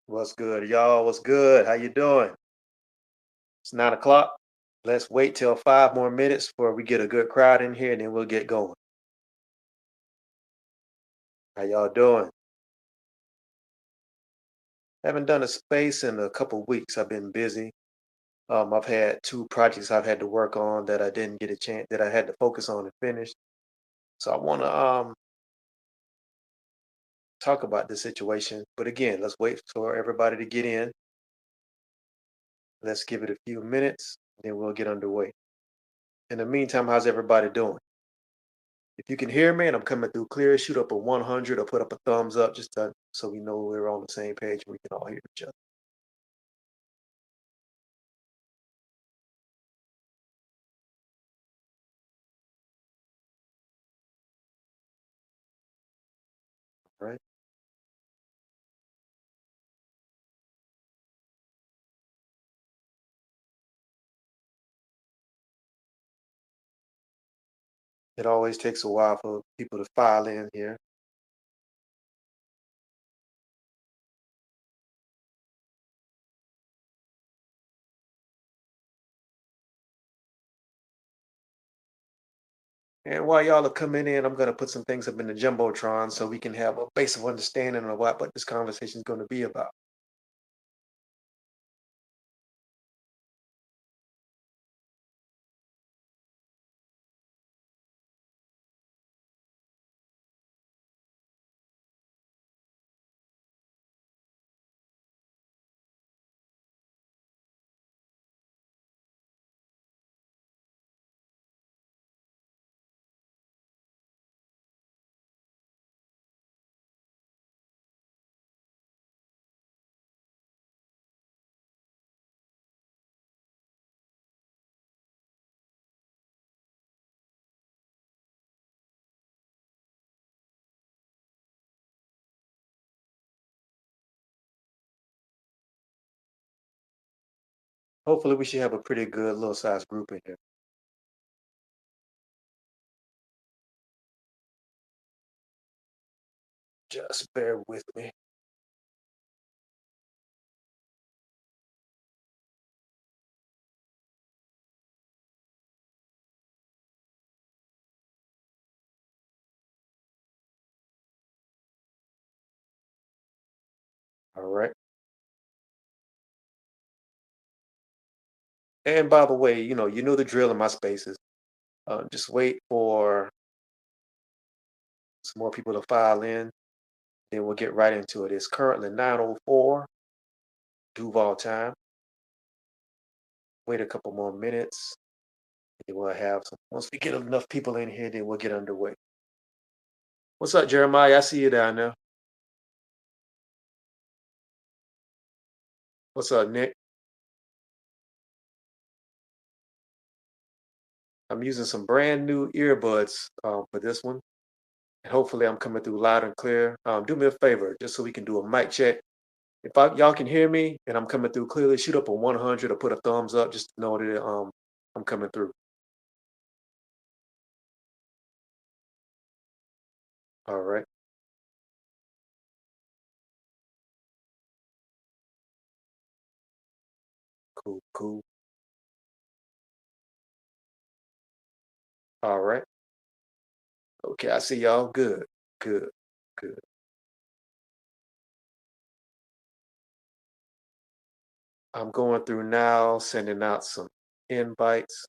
What's good, y'all? What's good? How you doing? It's 9 o'clock. Let's wait till 5 more minutes before we get a good crowd in here, and then we'll get going. How y'all doing? Haven't done a space in a couple weeks. I've been busy. I've had two projects I've had to work on that I didn't get a chance that I had to focus on and finish. So I want to talk about this situation. But again, let's wait for everybody to get in. Let's give it a few minutes, then we'll get underway. In the meantime, how's everybody doing? If you can hear me and I'm coming through clear, shoot up a 100 or put up a thumbs up so we know we're on the same page and we can all hear each other. Right? It always takes a while for people to file in here. And while y'all are coming in, I'm going to put some things up in the Jumbotron so we can have a basic understanding of what this conversation is going to be about. Hopefully, we should have a pretty good little size group in here. Just bear with me. All right. And by the way, you know the drill in my spaces. Just wait for some more people to file in. Then we'll get right into it. It's currently 9:04 Duval time. Wait a couple more minutes. And we'll have some. Once we get enough people in here, then we'll get underway. What's up, Jeremiah? I see you down there. What's up, Nick? I'm using some brand new earbuds for this one. And hopefully, I'm coming through loud and clear. Do me a favor, just so we can do a mic check. If y'all can hear me and I'm coming through clearly, shoot up a 100 or put a thumbs up just to know that I'm coming through. All right. Cool, cool. All right. Okay, I see y'all. Good, good, good. I'm going through now, sending out some invites.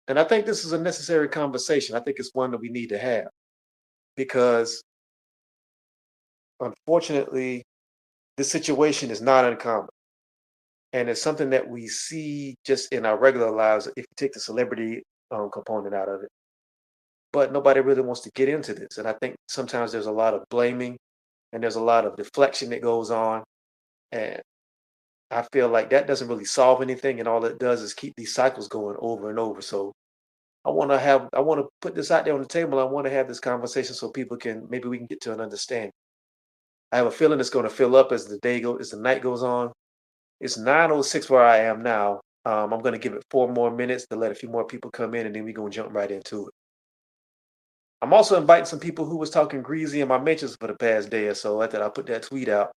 And I think this is a necessary conversation. I think it's one that we need to have because unfortunately, this situation is not uncommon. And it's something that we see just in our regular lives if you take the celebrity component out of it. But nobody really wants to get into this. And I think sometimes there's a lot of blaming and there's a lot of deflection that goes on. And I feel like that doesn't really solve anything. And all it does is keep these cycles going over and over. So I want to put this out there on the table. I want to have this conversation so people can maybe we can get to an understanding. I have a feeling it's going to fill up as the night goes on. It's 9:06 where I am now. I'm going to give it 4 more minutes to let a few more people come in, and then we're going to jump right into it. I'm also inviting some people who was talking greasy in my mentions for the past day or so after I put that tweet out.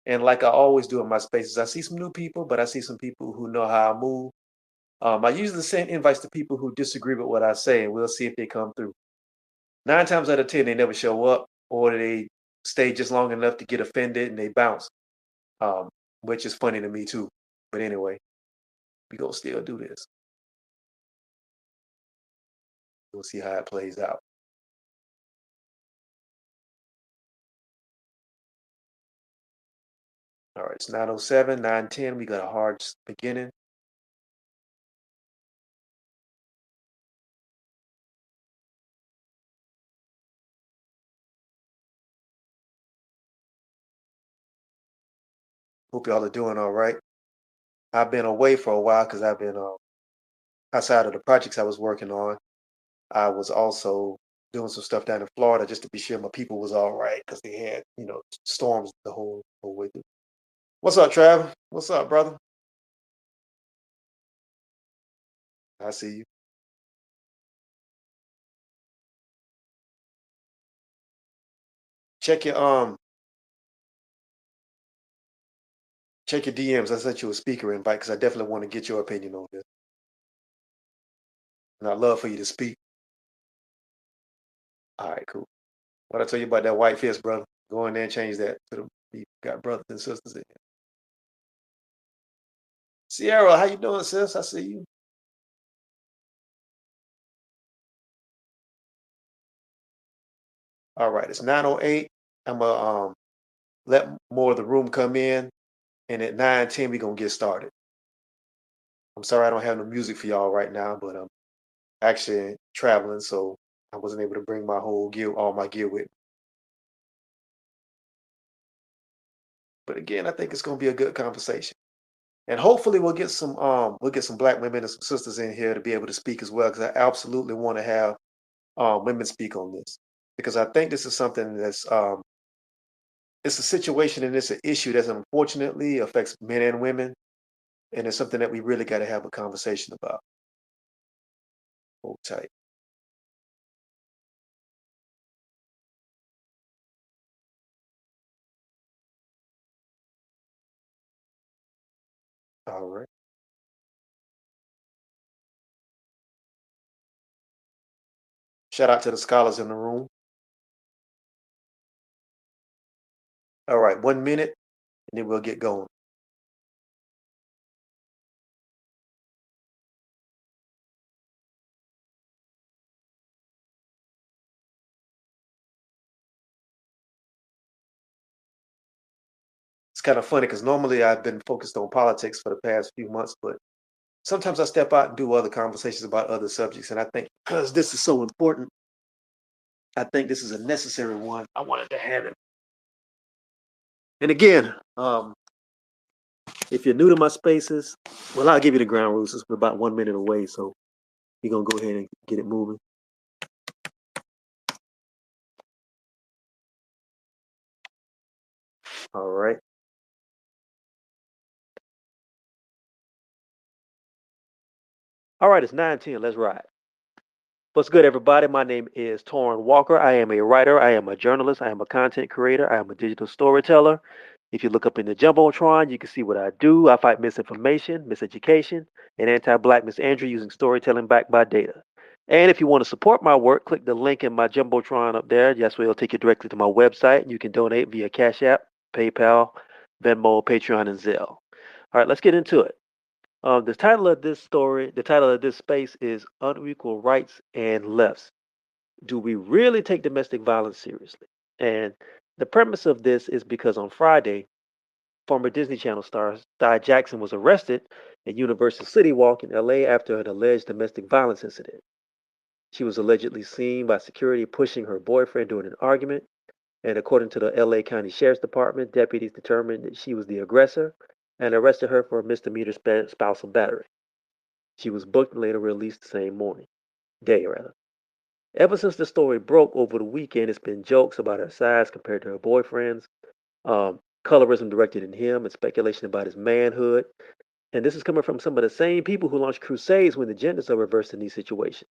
And like I always do in my spaces, I see some new people, but I see some people who know how I move. I usually send invites to people who disagree with what I say, and we'll see if they come through. 9 times out of 10, they never show up, or they stay just long enough to get offended and they bounce, um, which is funny to me too. But anyway, we gonna still do this. We'll see how it plays out. All right, it's 9:07, 9:10. We got a hard beginning. Hope y'all are doing all right. I've been away for a while because I've been outside of the projects I was working on. I was also doing some stuff down in Florida just to be sure my people was all right because they had, storms the whole way through. What's up, Trav? What's up, brother? I see you. Check your check your DMs. I sent you a speaker invite because I definitely want to get your opinion on this, and I'd love for you to speak. All right, cool. What I tell you about that white fist, brother? Go in there and change that to the you got brothers and sisters in here. Sierra, how you doing, sis? I see you. All right, it's 9:08. I'm gonna let more of the room come in, and at 9:10 we're gonna get started. I'm sorry I don't have no music for y'all right now, but I'm actually traveling, so I wasn't able to bring my whole gear, all my gear with me. But again, I think it's gonna be a good conversation. And hopefully we'll get some black women and some sisters in here to be able to speak as well, because I absolutely want to have women speak on this. Because I think this is something that's it's a situation and it's an issue that unfortunately affects men and women, and it's something that we really got to have a conversation about. Hold tight. All right. Shout out to the scholars in the room. All right, 1 minute, and then we'll get going. It's kind of funny because normally I've been focused on politics for the past few months, but sometimes I step out and do other conversations about other subjects. And I think because this is so important, I think this is a necessary one. I wanted to have it. And again, if you're new to my spaces, well, I'll give you the ground rules. It's about 1 minute away, so you're gonna go ahead and get it moving. All right. All right, it's 9:10. Let's ride. What's good, everybody? My name is Torrin Walker. I am a writer, I am a journalist, I am a content creator, I am a digital storyteller. If you look up in the Jumbotron, you can see what I do. I fight misinformation, miseducation, and anti black misandry using storytelling backed by data. And if you want to support my work, click the link in my Jumbotron up there. That's where it'll take you directly to my website. You can donate via Cash App, PayPal, Venmo, Patreon, and Zelle. All right, let's get into it. The title of this story, the title of this space is Unequal Rights and Lefts. Do we really take domestic violence seriously? And the premise of this is because on Friday, former Disney Channel star Di Jackson was arrested at Universal City Walk in LA after an alleged domestic violence incident. She was allegedly seen by security pushing her boyfriend during an argument. And according to the LA County Sheriff's Department, deputies determined that she was the aggressor and arrested her for misdemeanor spousal battery. She was booked and later released the same day rather. Ever since the story broke over the weekend, it's been jokes about her size compared to her boyfriend's, colorism directed at him, and speculation about his manhood. And this is coming from some of the same people who launch crusades when the genders are reversed in these situations.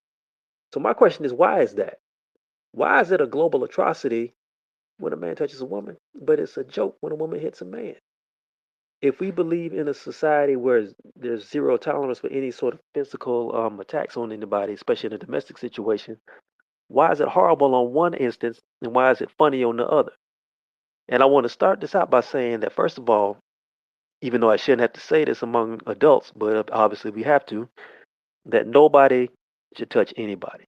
So my question is, why is that? Why is it a global atrocity when a man touches a woman, but it's a joke when a woman hits a man? If we believe in a society where there's zero tolerance for any sort of physical attacks on anybody, especially in a domestic situation, why is it horrible on one instance and why is it funny on the other? And I want to start this out by saying that, first of all, even though I shouldn't have to say this among adults, but obviously we have to, that nobody should touch anybody.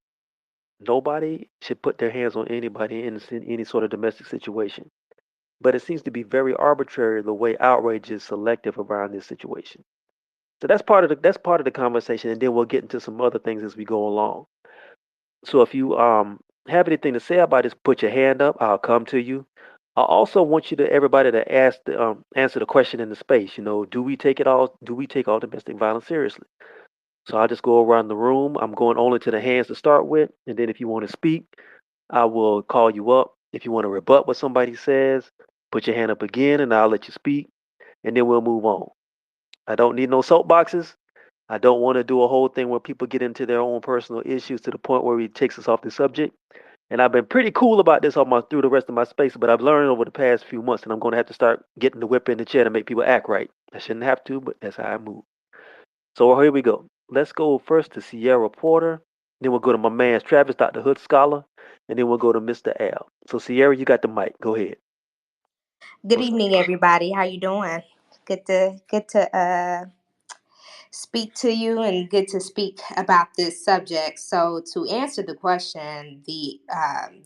Nobody should put their hands on anybody in any sort of domestic situation. But it seems to be very arbitrary the way outrage is selective around this situation. So that's part of the conversation, and then we'll get into some other things as we go along. So if you have anything to say about this, put your hand up. I'll come to you. I also want everybody to answer the question in the space. Do we take it all? Do we take all domestic violence seriously? So I'll just go around the room. I'm going only to the hands to start with, and then if you want to speak, I will call you up. If you want to rebut what somebody says, put your hand up again, and I'll let you speak, and then we'll move on. I don't need no soapboxes. I don't want to do a whole thing where people get into their own personal issues to the point where it takes us off the subject. And I've been pretty cool about this through the rest of my space, but I've learned over the past few months, and I'm going to have to start getting the whip in the chair to make people act right. I shouldn't have to, but that's how I move. So here we go. Let's go first to Sierra Porter. Then we'll go to my man Travis, Dr. Hood Scholar, and then we'll go to Mr. Al. So Sierra, you got the mic. Go ahead. Good evening, everybody. How you doing? Good to speak to you, and good to speak about this subject. So, to answer the question, the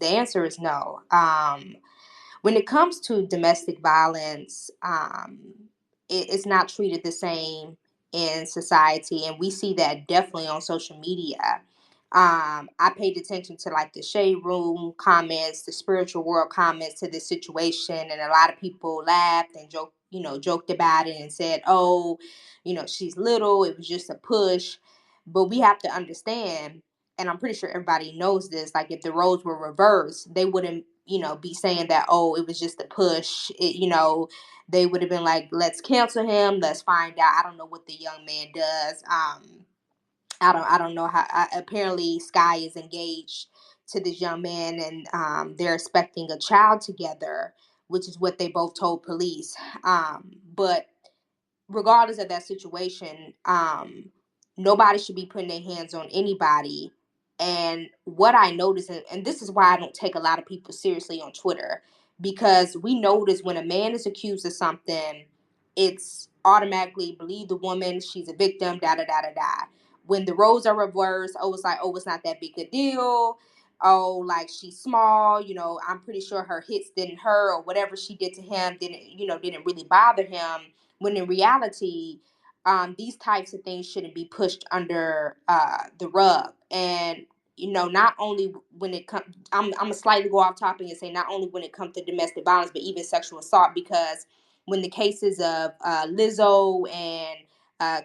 answer is no. When it comes to domestic violence, it's not treated the same in society, and we see that definitely on social media. I paid attention to like the shade room comments, the spiritual world comments to this situation, and a lot of people laughed and joked about it and said, "Oh, she's little. It was just a push." But we have to understand, and I'm pretty sure everybody knows this. Like if the roles were reversed, they wouldn't, be saying that, "Oh, it was just a push." They would have been like, "Let's cancel him. Let's find out." I don't know what the young man does. I don't know how. Apparently, Sky is engaged to this young man, and they're expecting a child together, which is what they both told police. But regardless of that situation, nobody should be putting their hands on anybody. And what I notice, and this is why I don't take a lot of people seriously on Twitter, because we notice when a man is accused of something, it's automatically believe the woman, she's a victim, da da da da da. When the roles are reversed, oh, it's like, oh, it's not that big a deal. Oh, like she's small, I'm pretty sure her hits didn't hurt, or whatever she did to him didn't really bother him, when in reality, these types of things shouldn't be pushed under the rug. And not only when it comes, I'm gonna slightly go off topic and say not only when it comes to domestic violence, but even sexual assault. Because when the cases of Lizzo and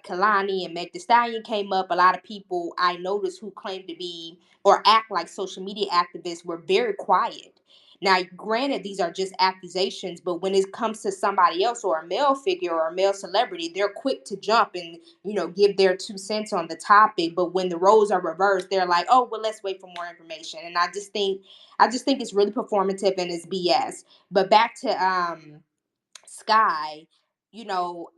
Kalani and Meg Thee Stallion came up, a lot of people I noticed who claimed to be or act like social media activists were very quiet. Now, granted, these are just accusations, but when it comes to somebody else or a male figure or a male celebrity, they're quick to jump and, give their 2 cents on the topic. But when the roles are reversed, they're like, oh, well, let's wait for more information. And I just think it's really performative and it's BS. But back to Sky,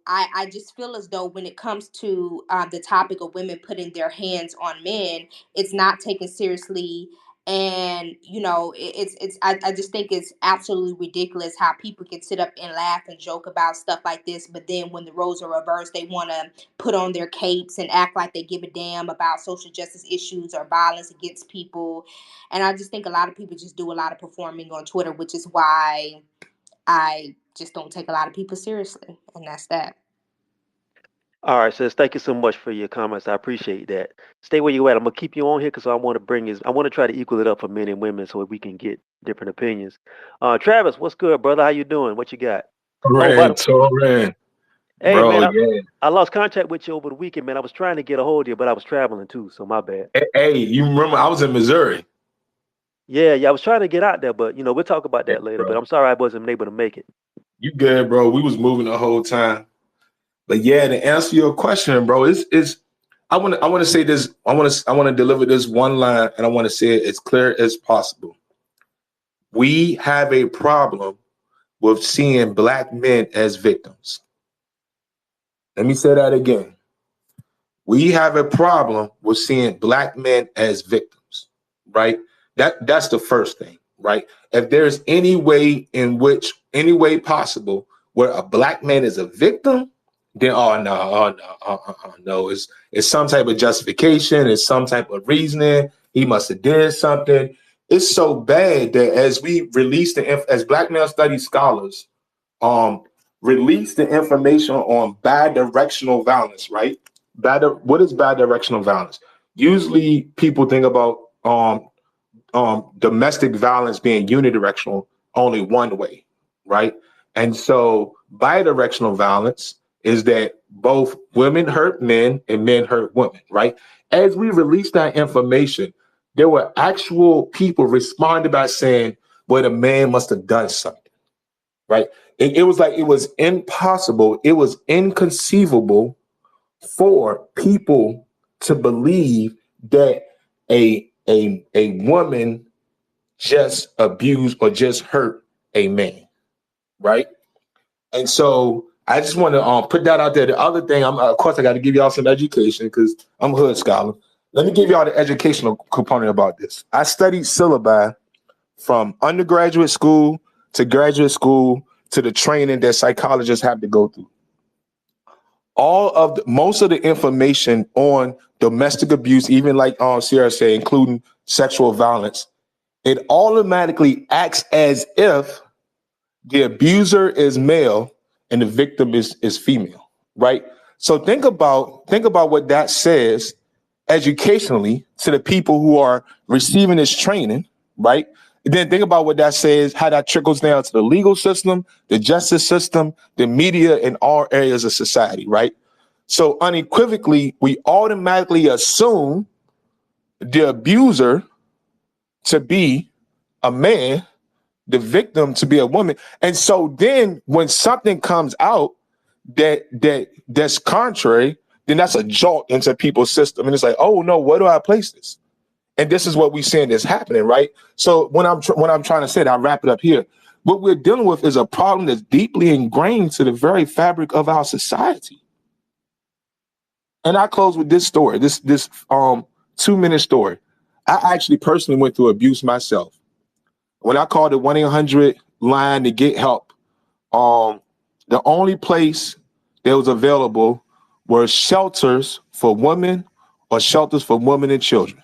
I just feel as though when it comes to the topic of women putting their hands on men, it's not taken seriously. And I just think it's absolutely ridiculous how people can sit up and laugh and joke about stuff like this, but then when the roles are reversed, they want to put on their capes and act like they give a damn about social justice issues or violence against people. And I just think a lot of people just do a lot of performing on Twitter, which is why I just don't take a lot of people seriously, and that's that. All right, sis. Thank you so much for your comments. I appreciate that. Stay where you at. I'm gonna keep you on here because I want to try to equal it up for men and women so we can get different opinions. Travis, what's good, brother? How you doing? What you got? Oh, Ran, Torin, hey, bro, man, yeah. I lost contact with you over the weekend, man. I was trying to get a hold of you, but I was traveling too, so my bad. Hey, you remember I was in Missouri? Yeah, I was trying to get out there, but we'll talk about Hey, that later. But bro, I'm sorry I wasn't able to make it. you good, bro? We was moving the whole time. But yeah, to answer your question, bro, is I want to say this. I want to deliver this one line, and I want to say it as clear as possible. We have a problem with seeing black men as victims. Let me say that again. We have a problem with seeing black men as victims, right? That's the first thing, right? If there's any way possible where a black man is a victim, then no, it's some type of justification, it's some type of reasoning. He must have did something. It's so bad that as black male studies scholars, um, release the information on bidirectional violence, right? What is bidirectional violence? Usually people think about domestic violence being unidirectional, only one way, right? And so bidirectional violence is that both women hurt men and men hurt women, right? As we release that information, there were actual people responding by saying, well, the man must have done something, right? It was like it was impossible, it was inconceivable for people to believe that a woman just abused or just hurt a man, right? And so I just want to put that out there. The other thing, of course, I got to give y'all some education because I'm a hood scholar. Let me give y'all the educational component about this. I studied syllabi from undergraduate school to graduate school to the training that psychologists have to go through. Most of the information on domestic abuse, even like Sierra said, including sexual violence, it automatically acts as if the abuser is male and the victim is female, right? So think about what that says educationally to the people who are receiving this training, right? And then think about what that says, how that trickles down to the legal system, the justice system, the media, and all areas of society, right? So unequivocally, we automatically assume the abuser to be a man, the victim to be a woman. And so then when something comes out that's contrary, then that's a jolt into people's system. And it's like, oh no, where do I place this? And this is what we're saying is happening, right? So when I'm trying to say that, I'll wrap it up here. What we're dealing with is a problem that's deeply ingrained to the very fabric of our society. And I close with this story, this 2-minute story. I actually personally went through abuse myself. When I called the 1-800 line to get help, the only place that was available were shelters for women or shelters for women and children.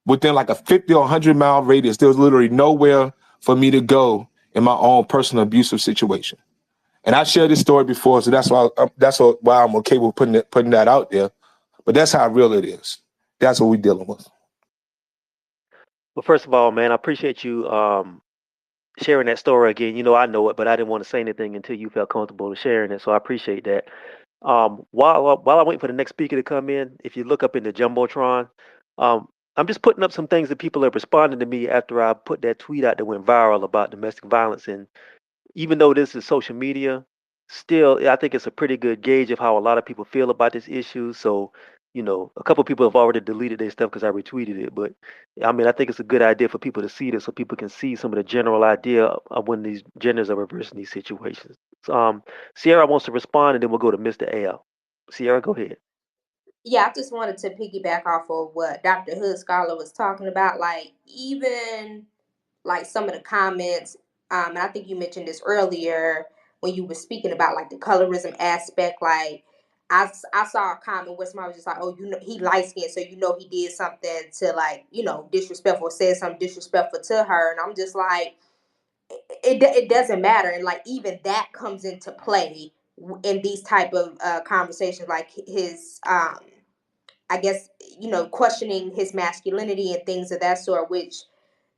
Within like a 50 or 100-mile radius, there was literally nowhere for me to go in my own personal abusive situation. And I shared this story before, so that's why I'm okay with putting that out there. But that's how real it is. That's what we're dealing with. Well, first of all, man, I appreciate you sharing that story again. You know, I know it, but I didn't want to say anything until you felt comfortable with sharing it. So I appreciate that. While I wait for the next speaker to come in, if you look up in the jumbotron, um, I'm just putting up some things that people have responded to me after I put that tweet out that went viral about domestic violence. And even though this is social media, still, I think it's a pretty good gauge of how a lot of people feel about this issue. So, you know, a couple people have already deleted their stuff because I retweeted it. But I mean, I think it's a good idea for people to see this so people can see some of the general idea of when these genders are reversing these situations. So, Sierra wants to respond, and then we'll go to Mr. L. Sierra, go ahead. Yeah, I just wanted to piggyback off of what Dr. Hood Scholar was talking about. Like, even like some of the comments, and I think you mentioned this earlier when you were speaking about like the colorism aspect. Like, I saw a comment where somebody was just like, oh, you know, he light skinned, so you know he did something to, like, you know, disrespectful, said something disrespectful to her. And I'm just like, it doesn't matter. And like, even that comes into play in these type of conversations, like his I guess, you know, questioning his masculinity and things of that sort, which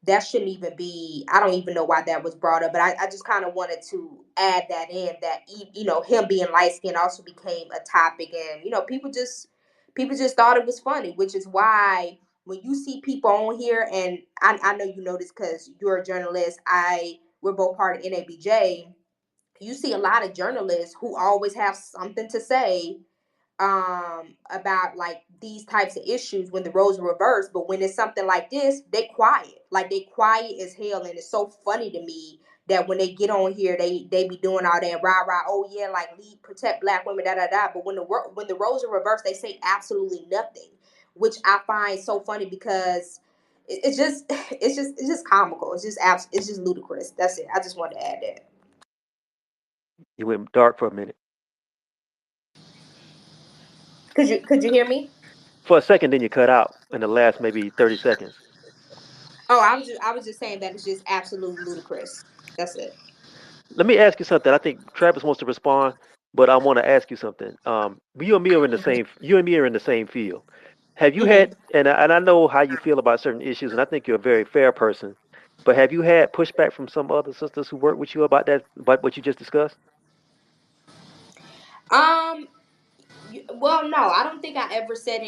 that shouldn't even be. I don't even know why that was brought up, but I just kind of wanted to add that in, that you know, him being light skinned also became a topic. And you know, people just thought it was funny, which is why when you see people on here, and I know you know this because you're a journalist, we're both part of NABJ. You see a lot of journalists who always have something to say about like these types of issues when the roles are reversed, but when it's something like this, they quiet. Like they quiet as hell, and it's so funny to me that when they get on here, they be doing all that rah rah. Oh yeah, like lead, protect black women, da da da. But when the roles are reversed, they say absolutely nothing, which I find so funny because it's just it's just comical. It's just ludicrous. That's it. I just wanted to add that. You went dark for a minute. Could you hear me? For a second, then you cut out in the last maybe 30 seconds. Oh, I was just saying that it's just absolute ludicrous. That's it. Let me ask you something. I think Travis wants to respond, but I want to ask you something. You and me are in the same. You and me are in the same field. Have you Hmm. had? And I know how you feel about certain issues, and I think you're a very fair person. But have you had pushback from some other sisters who work with you about that, about what you just discussed? Um, well, no, I don't think I ever said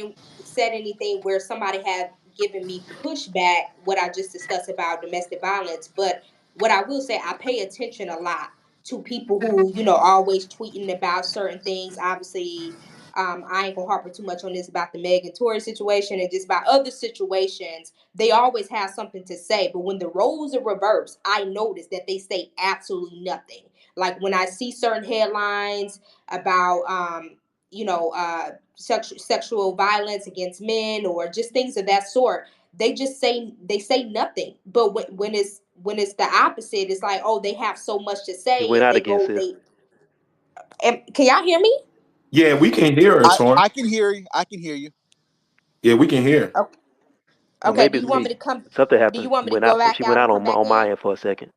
anything where somebody had given me pushback what I just discussed about domestic violence. But what I will say, I pay attention a lot to people who always tweeting about certain things. Obviously, I ain't gonna harper too much on this about the Meg and Tory situation and just about other situations. They always have something to say, but when the roles are reversed, I notice that they say absolutely nothing. Like when I see certain headlines about sexual violence against men or just things of that sort, they say nothing. But when it's the opposite, it's like, oh, they have so much to You say went and out they again, go sis. they and can y'all hear me? Yeah, we can hear her, Torn. I can hear you. I can hear you. Yeah, we can hear. Oh, Or okay, maybe do it's you want me me. to come Something do you happened. want me to Went go out. back She went out out and come on back my in? end for a second.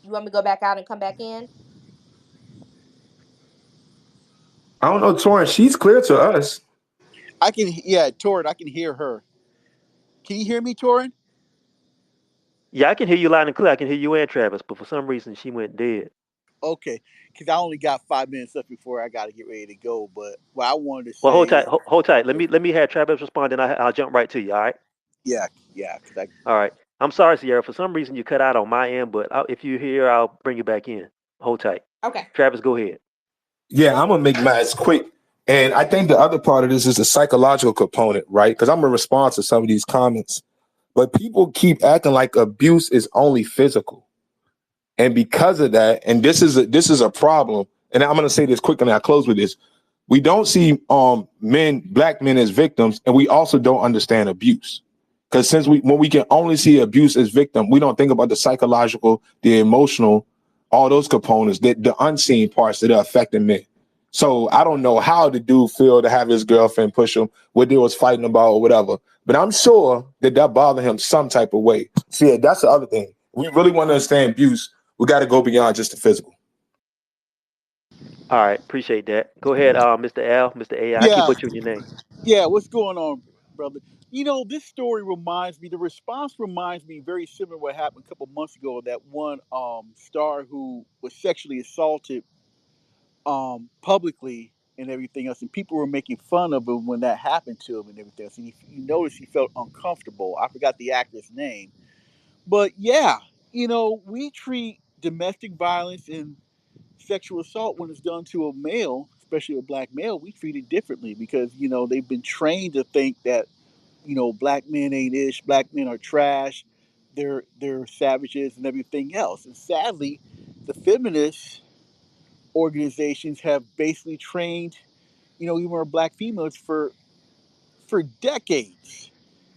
You want me to go back out and come back in? I don't know, Torn. She's clear to us. I can. Yeah, Torin. I can hear her. Can you hear me, Torin? Yeah, I can hear you loud and clear. I can hear you and Travis, but for some reason she went dead. Okay, because I only got 5 minutes left before I got to get ready to go. But what I wanted to Well, say is, hold tight. Let me have Travis respond, and I'll jump right to you. All right. yeah, yeah, because I All right. I'm sorry, Sierra. For some reason, you cut out on my end, but if you hear, I'll bring you back in. Hold tight. Okay. Travis, go ahead. Yeah, I'm gonna make mine quick. And I think the other part of this is the psychological component, right? Because I'm gonna respond to some of these comments. But people keep acting like abuse is only physical. And because of that, and this is a problem, and I'm gonna say this quick and I'll close with this. We don't see black men as victims, and we also don't understand abuse. Because since when we can only see abuse as victim, we don't think about the psychological, the emotional, all those components, the unseen parts that are affecting men. So I don't know how the dude feel to have his girlfriend push him, what they was fighting about or whatever. But I'm sure that bothered him some type of way. So yeah, that's the other thing. We really want to understand abuse. We got to go beyond just the physical. All right. Appreciate that. Go ahead, Mr. L, Mr. A. I keep yeah, butchering your name. yeah. What's going on, brother? This story reminds me. The response reminds me very similar to what happened a couple months ago. That one star who was sexually assaulted publicly and everything else, and people were making fun of him when that happened to him and everything else. And you notice he felt uncomfortable. I forgot the actor's name. But yeah, we treat domestic violence and sexual assault when it's done to a male, especially a black male, we treat it differently because, they've been trained to think that, black men ain't ish, black men are trash, they're savages and everything else. And sadly, the feminist organizations have basically trained, even our black females for decades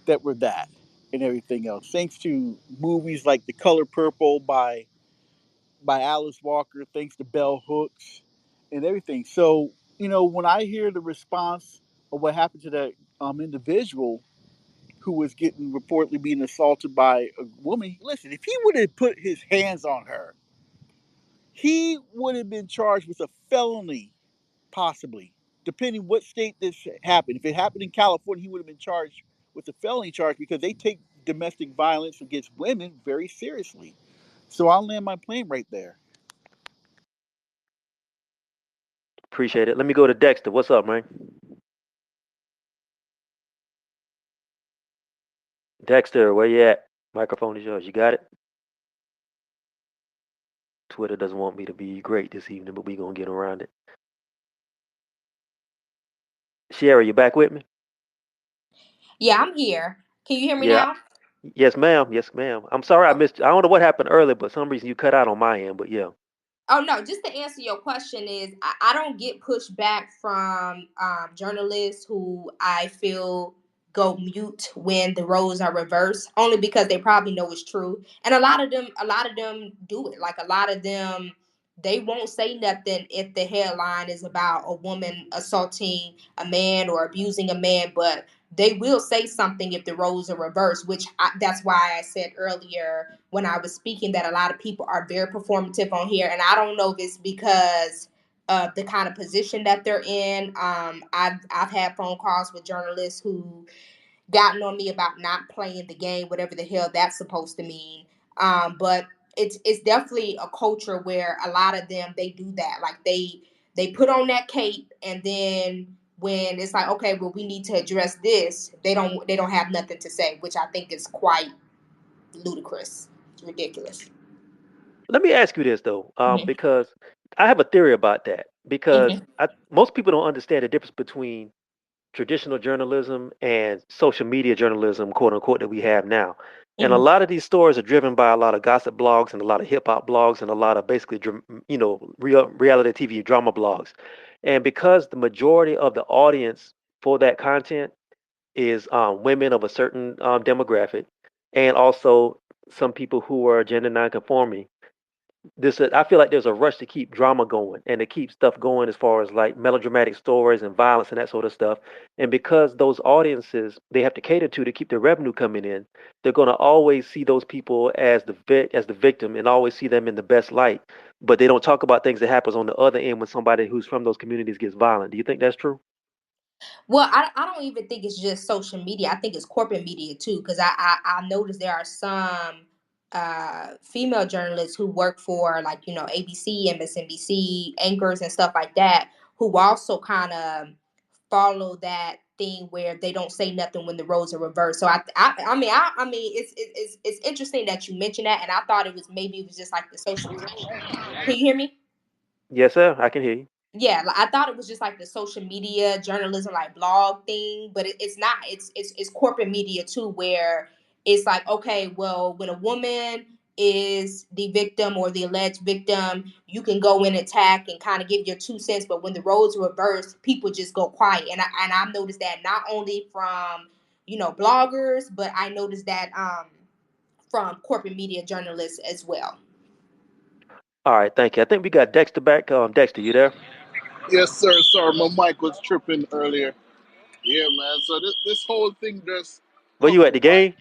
that were that and everything else. Thanks to movies like The Color Purple by Alice Walker, thanks to Bell Hooks and everything. So, when I hear the response of what happened to that individual who was getting reportedly being assaulted by a woman, listen, if he would have put his hands on her, he would have been charged with a felony, possibly, depending what state this happened. If it happened in California, he would have been charged with a felony charge because they take domestic violence against women very seriously. So I'll land my plane right there. Appreciate it. Let me go to Dexter. What's up, man? Dexter, where you at? Microphone is yours. You got it? Twitter doesn't want me to be great this evening, but we gonna get around it. Sherry, you back with me? Yeah, I'm here. Can you hear me Yeah. now? Yes, ma'am. Yes, ma'am. I'm sorry I missed you. I don't know what happened earlier, but some reason you cut out on my end. But yeah. Oh no, just to answer your question is I don't get pushback from journalists who I feel go mute when the roles are reversed, only because they probably know it's true. And a lot of them do it. Like a lot of them, they won't say nothing if the headline is about a woman assaulting a man or abusing a man, but they will say something if the roles are reversed, that's why I said earlier when I was speaking that a lot of people are very performative on here. And I don't know if it's because of the kind of position that they're in. I've had phone calls with journalists who gotten on me about not playing the game, whatever the hell that's supposed to mean. But it's definitely a culture where a lot of them they do that. Like they put on that cape, and then when it's like, okay, well, we need to address this, they don't have nothing to say, which I think is quite ludicrous. It's ridiculous. Let me ask you this though, Hmm. because I have a theory about that. Because Hmm. most people don't understand the difference between traditional journalism and social media journalism, quote unquote, that we have now. And a Hmm. lot of these stories are driven by a lot of gossip blogs and a lot of hip hop blogs and a lot of basically, reality TV drama blogs. And because the majority of the audience for that content is women of a certain demographic, and also some people who are gender nonconforming, I feel like there's a rush to keep drama going and to keep stuff going as far as like melodramatic stories and violence and that sort of stuff. And because those audiences they have to cater to keep the revenue coming in, they're going to always see those people as as the victim and always see them in the best light. But they don't talk about things that happens on the other end when somebody who's from those communities gets violent. Do you think that's true? Well, I don't even think it's just social media. I think it's corporate media too, because I noticed there are some female journalists who work for, like, ABC, MSNBC anchors and stuff like that, who also kind of follow that thing where they don't say nothing when the roles are reversed. So I mean it's interesting that you mentioned that, and I thought it was just like the social. Can you hear me? Yes, sir. I can hear you. Yeah, like, I thought it was just like the social media journalism, like blog thing, but it's not. It's corporate media too, where it's like, okay, well, when a woman is the victim or the alleged victim, you can go in, attack, and kind of give your 2 cents. But when the roles reverse, people just go quiet, and I've noticed that not only from bloggers, but I noticed that from corporate media journalists as well. All right, thank you. I think we got Dexter back. Dexter, you there? Yes, sir. Sorry, my mic was tripping earlier. Yeah, man. So this whole thing just Where you at the why? game?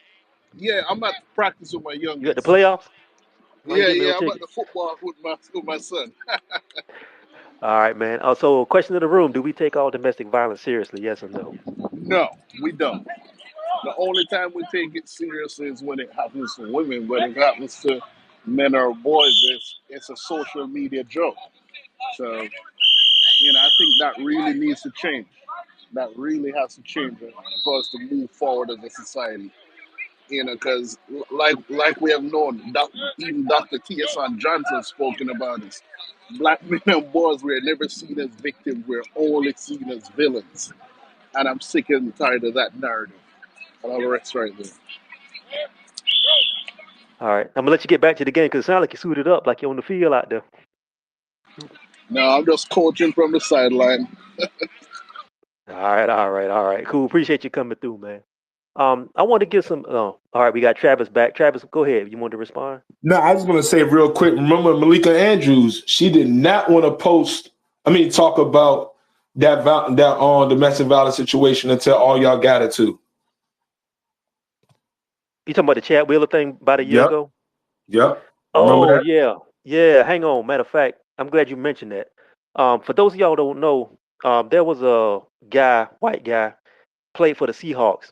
Yeah, I'm at practice with my You at the youngest. playoffs? Why ain't Yeah, get me no yeah, I'm at the tickets? football with my son. All right, man. So, question of the room: do we take all domestic violence seriously? Yes or no? No, we don't. The only time we take it seriously is when it happens to women, but if it happens to men or boys, it's a social media joke. So I think that really needs to change. That really has to change for us to move forward as a society. Because like we have known, even Dr. T.S. Johnson spoken about this. Black men and boys were never seen as victims; we're only seen as villains. And I'm sick and tired of that narrative. And I'll rest right there. All right, I'm gonna let you get back to the game because it sounds like you suited up, like you're on the field out there. No, I'm just coaching from the sideline. All right, all right, all right. Cool. Appreciate you coming through, man. I want to give some. Oh, all right. We got Travis back. Travis, go ahead. You want to respond? No, I was going to say real quick. Remember Malika Andrews? She did not want to talk about that domestic violence situation until all y'all got it to. You talking about the Chad Wheeler thing about a year Yep, ago? yep. Remember Oh that? yeah, yeah. Hang on. Matter of fact, I'm glad you mentioned that. For those of y'all who don't know, there was a guy, white guy, played for the Seahawks.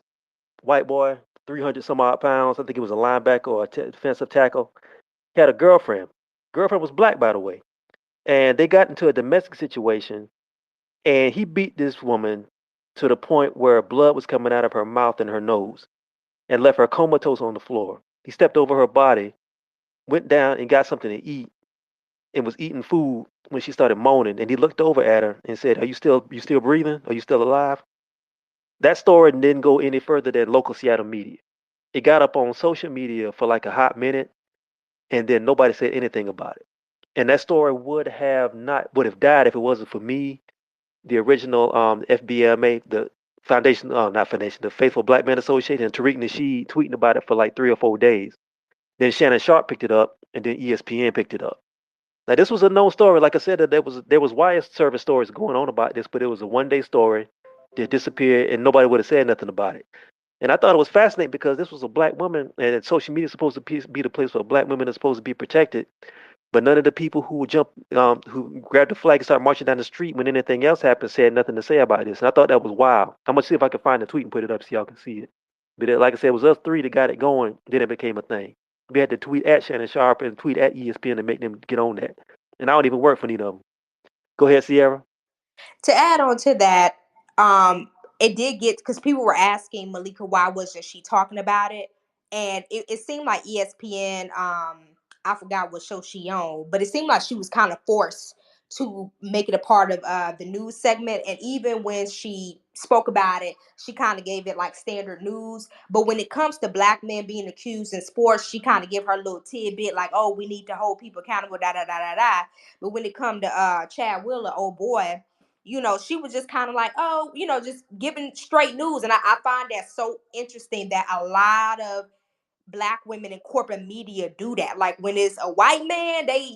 White boy, 300 some odd pounds. I think he was a linebacker or a defensive tackle. He had a girlfriend. Girlfriend was black, by the way. And they got into a domestic situation, and he beat this woman to the point where blood was coming out of her mouth and her nose, and left her comatose on the floor. He stepped over her body, went down and got something to eat, and was eating food when she started moaning, and he looked over at her and said, you still breathing? Are you still alive?" That story didn't go any further than local Seattle media. It got up on social media for like a hot minute, and then nobody said anything about it. And that story would have died if it wasn't for me, the original FBMA, the foundation, not foundation, the Faithful Black Men Association, and Tariq Nasheed tweeting about it for like 3 or 4 days. Then Shannon Sharp picked it up, and then ESPN picked it up. Now this was a known story. Like I said, that there was wire service stories going on about this, but it was a 1 day story that disappeared, and nobody would have said nothing about it. And I thought it was fascinating because this was a black woman, and social media is supposed to be the place where black women are supposed to be protected. But none of the people who grabbed the flag and started marching down the street when anything else happened said nothing to say about this. And I thought that was wild. I'm gonna see if I can find the tweet and put it up so y'all can see it. But like I said, it was us three that got it going. Then it became a thing. We had to tweet at Shannon Sharp and tweet at ESPN to make them get on that. And I don't even work for neither of them. Go ahead, Sierra. To add on to that, um, it did get, because people were asking Malika why wasn't she talking about it, and it seemed like ESPN, I forgot what show she on, but it seemed like she was kind of forced to make it a part of the news segment. And even when she spoke about it, she kind of gave it like standard news. But when it comes to black men being accused in sports, she kind of give her little tidbit like, oh, we need to hold people accountable, da da da da da. But when it come to Chad Wheeler, oh boy, she was just kind of like, oh, just giving straight news. And I find that so interesting that a lot of black women in corporate media do that. Like when it's a white man, they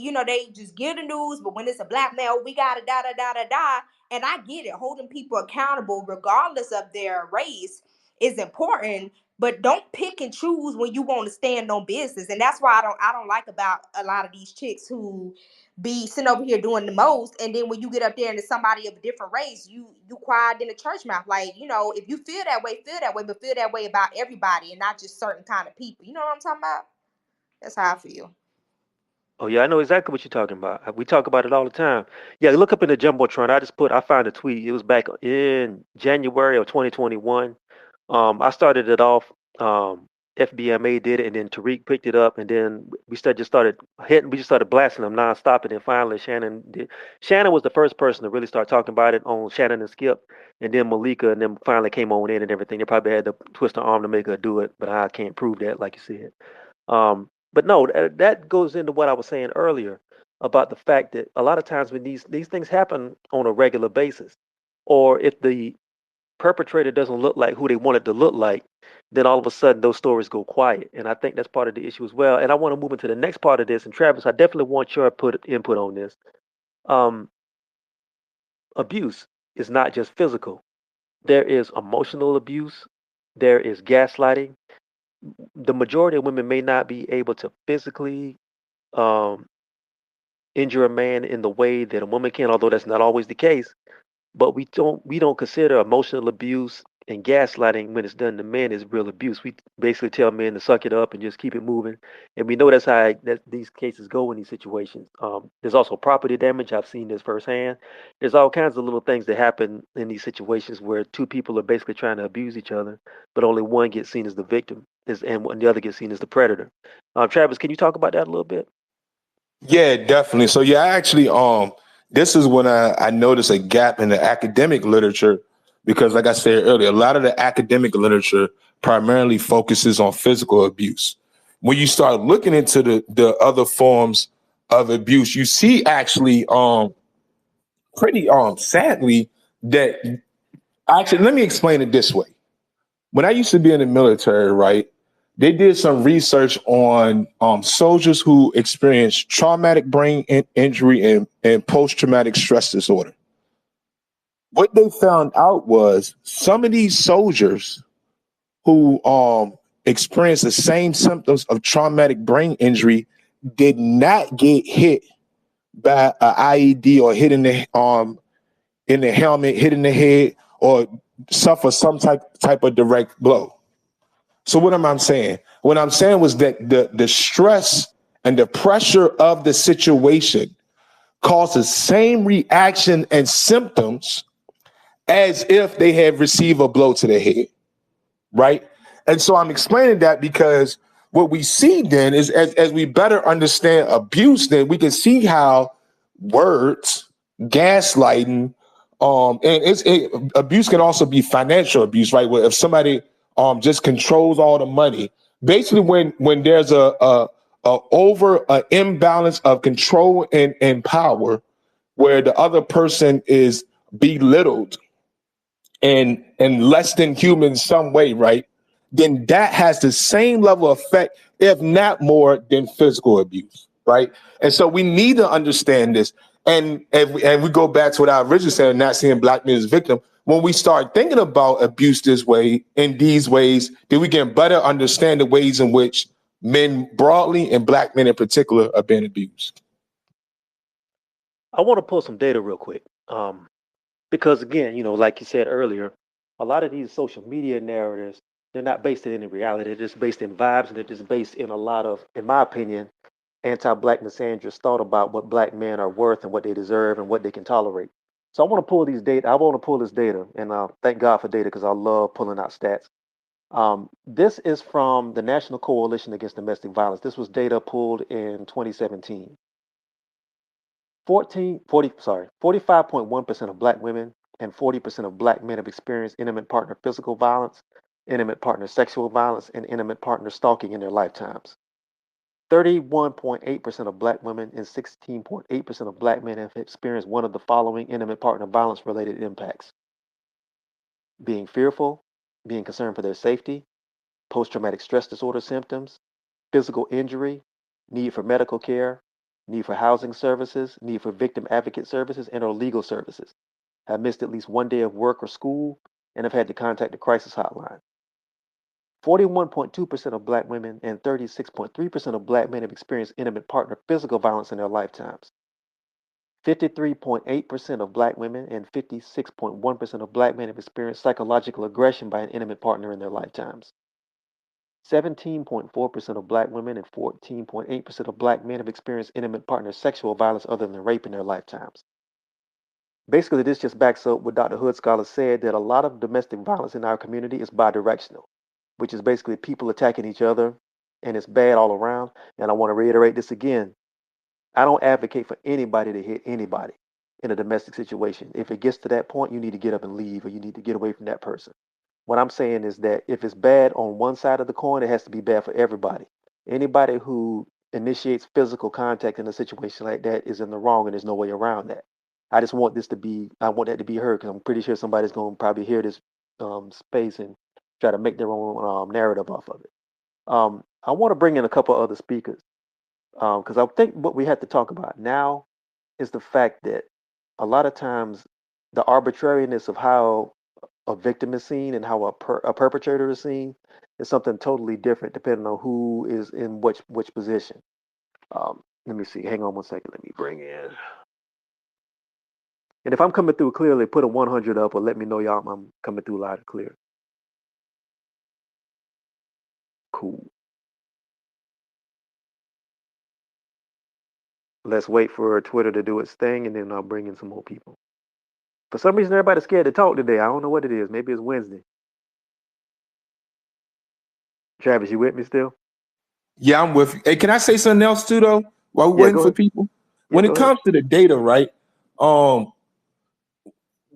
just give the news, but when it's a black man, oh, we got to da da da da da. And I get it, holding people accountable regardless of their race is important, but don't pick and choose when you want to stand on business. And that's why I don't like about a lot of these chicks who be sitting over here doing the most, and then when you get up there and it's somebody of a different race, you quiet in the church mouth. Like, if you feel that way, but feel that way about everybody and not just certain kind of people. You know what I'm talking about? That's how I feel. Oh yeah, I know exactly what you're talking about. We talk about it all the time. Yeah, look up in the jumbotron. I found a tweet. It was back in January of 2021. I started it off. FBMA did it, and then Tariq picked it up, and then just started hitting. We just started blasting them nonstop, and then finally Shannon did. Shannon was the first person to really start talking about it on Shannon and Skip, and then Malika, and then finally came on in and everything. They probably had to twist her arm to make her do it, but I can't prove that, like you said. But no, that goes into what I was saying earlier about the fact that a lot of times when these things happen on a regular basis, or if the perpetrator doesn't look like who they want it to look like, then all of a sudden those stories go quiet. And I think that's part of the issue as well. And I want to move into the next part of this. And Travis, I definitely want your input on this. Um, Abuse is not just physical. There is emotional abuse. There is gaslighting. The majority of women may not be able to physically um, injure a man in the way that a woman can, although that's not always the case. But we don't consider emotional abuse and gaslighting when it's done to men as real abuse. We basically tell men to suck it up and just keep it moving, and we know that's how these cases go in these situations. There's also property damage. I've seen this firsthand. There's all kinds of little things that happen in these situations where two people are basically trying to abuse each other, but only one gets seen as the victim, and the other gets seen as the predator. Travis, can you talk about that a little bit? Yeah, definitely. So yeah, actually, this is when I noticed a gap in the academic literature because, like I said earlier, a lot of the academic literature primarily focuses on physical abuse. When you start looking into the other forms of abuse, you see actually pretty sadly that actually, let me explain it this way. When I used to be in the military, right, they did some research on soldiers who experienced traumatic brain injury and post-traumatic stress disorder. What they found out was some of these soldiers who experienced the same symptoms of traumatic brain injury did not get hit by an IED or hit in the helmet, hit in the head, or suffer some type of direct blow. So what am I saying? What I'm saying was that the stress and the pressure of the situation causes same reaction and symptoms as if they had received a blow to the head, right? And so I'm explaining that because what we see then is as we better understand abuse, then we can see how words, gaslighting, and abuse can also be financial abuse, right? Where if somebody just controls all the money, basically when there's a over an imbalance of control and power, where the other person is belittled and less than human in some way, right? Then that has the same level of effect, if not more, than physical abuse, right? And so we need to understand this. And we go back to what I originally said, not seeing black men as victim. When we start thinking about abuse this way, in these ways, then we can better understand the ways in which men broadly and black men in particular are being abused. I want to pull some data real quick. Because again, like you said earlier, a lot of these social media narratives, they're not based in any reality. They're just based in vibes, and they're just based in a lot of, in my opinion, anti-black misandrous thought about what black men are worth and what they deserve and what they can tolerate. So I want to pull these data. I want to pull this data, and thank God for data because I love pulling out stats. This is from the National Coalition Against Domestic Violence. This was data pulled in 2017. 45.1% of black women and 40% of black men have experienced intimate partner physical violence, intimate partner sexual violence, and intimate partner stalking in their lifetimes. 31.8% of black women and 16.8% of black men have experienced one of the following intimate partner violence related impacts: being fearful, being concerned for their safety, post traumatic stress disorder symptoms, physical injury, need for medical care, need for housing services, need for victim advocate services, and or legal services, have missed at least one day of work or school, and have had to contact the crisis hotline. 41.2% of black women and 36.3% of black men have experienced intimate partner physical violence in their lifetimes. 53.8% of black women and 56.1% of black men have experienced psychological aggression by an intimate partner in their lifetimes. 17.4% of black women and 14.8% of black men have experienced intimate partner sexual violence other than rape in their lifetimes. Basically, this just backs up what Dr. Hood Scholar said, that a lot of domestic violence in our community is bidirectional, which is basically people attacking each other, and it's bad all around. And I want to reiterate this again. I don't advocate for anybody to hit anybody in a domestic situation. If it gets to that point, you need to get up and leave, or you need to get away from that person. What I'm saying is that if it's bad on one side of the coin, it has to be bad for everybody. Anybody who initiates physical contact in a situation like that is in the wrong, and there's no way around that. I just want I want that to be heard, because I'm pretty sure somebody's going to probably hear this space and try to make their own narrative off of it. I want to bring in a couple other speakers, because I think what we have to talk about now is the fact that a lot of times the arbitrariness of how a victim is seen and how a perpetrator is seen is something totally different depending on who is in which position. Let me see. Hang on one second. Let me bring in. And if I'm coming through clearly, put a 100 up or let me know y'all I'm coming through loud and clear. Cool. Let's wait for Twitter to do its thing, and then I'll bring in some more people. For some reason, everybody's scared to talk today. I don't know what it is. Maybe it's Wednesday. Travis, you with me still? Yeah, I'm with you. Hey, can I say something else too, though, while we're Yeah, waiting go for ahead. people? Yeah, When go it ahead. comes to the data, right?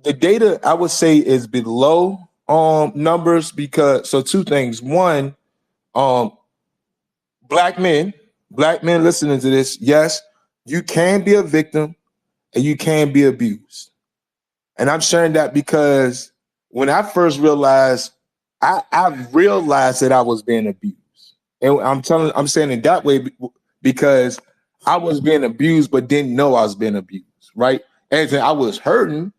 The data I would say is below numbers because so two things. One, um, black men listening to this, yes, you can be a victim and you can be abused. And I'm sharing that because when I first realized, I realized that I was being abused. And I'm saying it that way because I was being abused, but didn't know I was being abused, right? And I was hurting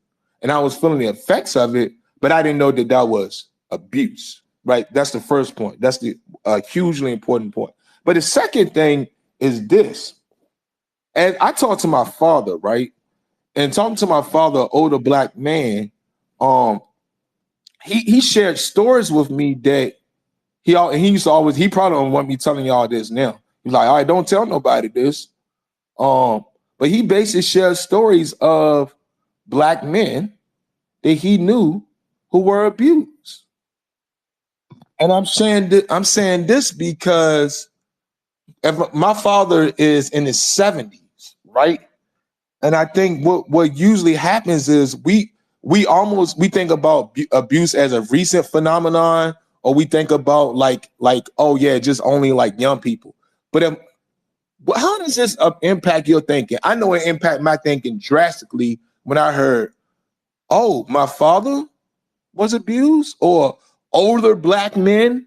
and I was feeling the effects of it, but I didn't know that that was abuse, right? That's the first point. That's the hugely important point. But the second thing is this. And I talked to my father, right? And talking to my father, an older black man, um, he shared stories with me that he used to always, he probably don't want me telling y'all this now. He's like, all right, don't tell nobody this. But he basically shared stories of black men that he knew who were abused. And I'm saying this because if my father is in his 70s, right? And I think what usually happens is we think about abuse as a recent phenomenon, or we think about like oh yeah, just only like young people. But how does this impact your thinking? I know it impacted my thinking drastically when I heard, oh, my father was abused, or older black men.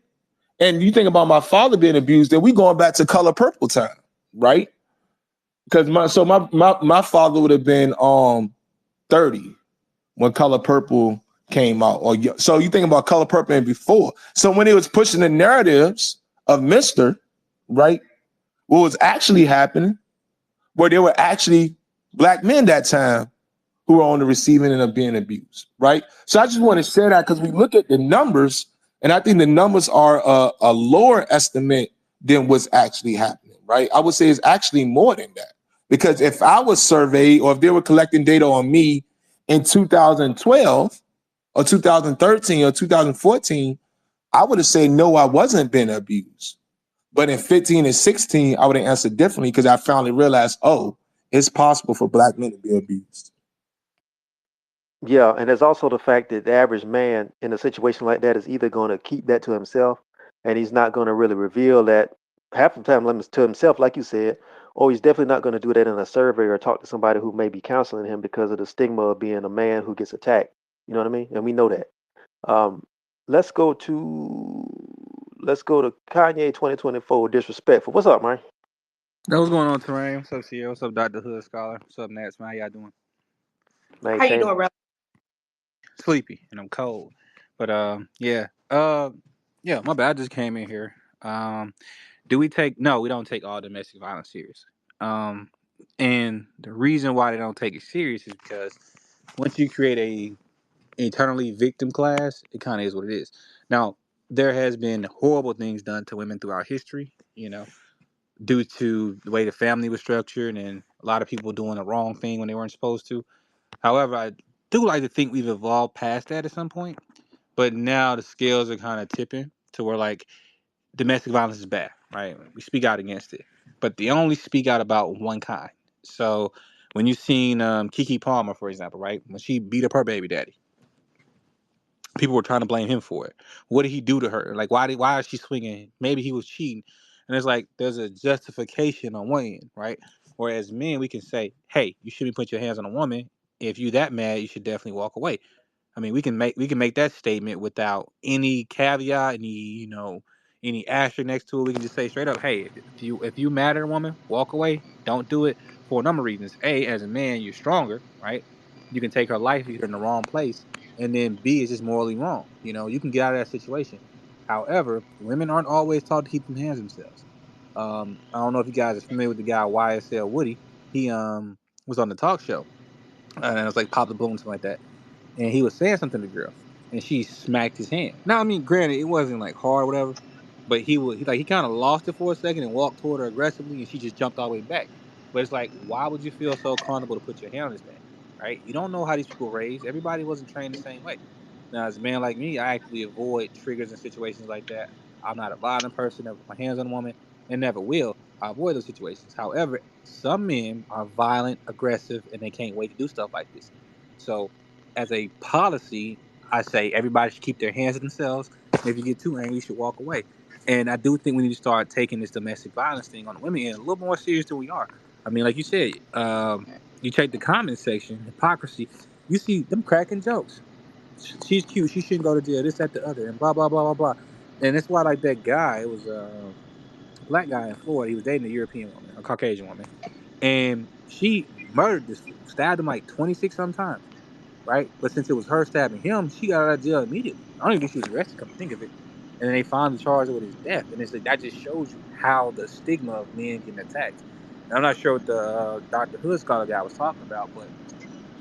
And you think about my father being abused, then we going back to Color Purple time, right? Because my father would have been 30 when Color Purple came out. So you think about Color Purple and before. So when it was pushing the narratives of Mister, right, what was actually happening, where there were actually black men that time who were on the receiving end of being abused, right? So I just want to say that because we look at the numbers, and I think the numbers are a lower estimate than what's actually happening, right? I would say it's actually more than that. Because if I was surveyed, or if they were collecting data on me in 2012 or 2013 or 2014, I would have said, no, I wasn't being abused. But in 15 and 16, I would have answered differently because I finally realized, oh, it's possible for black men to be abused. Yeah, and there's also the fact that the average man in a situation like that is either going to keep that to himself, and he's not going to really reveal that half the time limits to himself, like you said, or he's definitely not going to do that in a survey or talk to somebody who may be counseling him because of the stigma of being a man who gets attacked. You know what I mean? And we know that. Um, let's go to Kanye 2024 disrespectful. What's up, man? What's going on, Terrain? What's up, Sierra? What's up, Dr. Hood Scholar? What's up, Nats, man? How y'all doing? How you Maintain. doing, bro? Sleepy, and I'm cold. But, yeah, my bad. I just came in here. Um, no, we don't take all domestic violence serious. Um, and the reason why they don't take it serious is because once you create a eternally victim class, it kind of is what it is. Now, there has been horrible things done to women throughout history, due to the way the family was structured and a lot of people doing the wrong thing when they weren't supposed to. However, I do like to think we've evolved past that at some point, but now the scales are kind of tipping to where like domestic violence is bad, right? We speak out against it, but they only speak out about one kind. So when you've seen Kiki Palmer, for example, right, when she beat up her baby daddy, people were trying to blame him for it. What did he do to her? Like, why is she swinging? Maybe he was cheating. And it's like there's a justification on one end, right? Whereas men, we can say, hey, you shouldn't put your hands on a woman. If you that mad, you should definitely walk away. I mean, we can make that statement without any caveat, any asterisk next to it. We can just say straight up, hey, if you mad at a woman, walk away. Don't do it for a number of reasons. A, as a man, you're stronger, right? You can take her life if you're in the wrong place, and then B is just morally wrong. You can get out of that situation. However, women aren't always taught to keep them hands themselves. I don't know if you guys are familiar with the guy YSL Woody. He was on the talk show, and it was like Pop the Balloon, something like that, and he was saying something to the girl, and she smacked his hand. Now, I mean, granted, it wasn't like hard or whatever, but he kind of lost it for a second and walked toward her aggressively, and she just jumped all the way back. But it's like, why would you feel so comfortable to put your hand on this man, right? You don't know how these people were raised. Everybody wasn't trained the same way. Now, as a man like me, I actively avoid triggers and situations like that. I'm not a violent person. Never put my hands on a woman, and never will. I avoid those situations. However, some men are violent, aggressive, and they can't wait to do stuff like this. So as a policy, I say everybody should keep their hands to themselves. And if you get too angry, you should walk away. And I do think we need to start taking this domestic violence thing on the women end a little more serious than we are. I mean, like you said, you check the comment section, hypocrisy. You see them cracking jokes. She's cute. She shouldn't go to jail. This, that, the other, and blah blah blah blah blah. And that's why, like that guy, it was a black guy in Florida. He was dating a European woman, a Caucasian woman, and she murdered this fool, stabbed him like 26 sometimes, right? But since it was her stabbing him, she got out of jail immediately. I don't even think she was arrested, come to think of it. And then they finally charged her with his death. And it's like that just shows you how the stigma of men getting attacked. And I'm not sure what the Dr. Hood scholar guy was talking about, but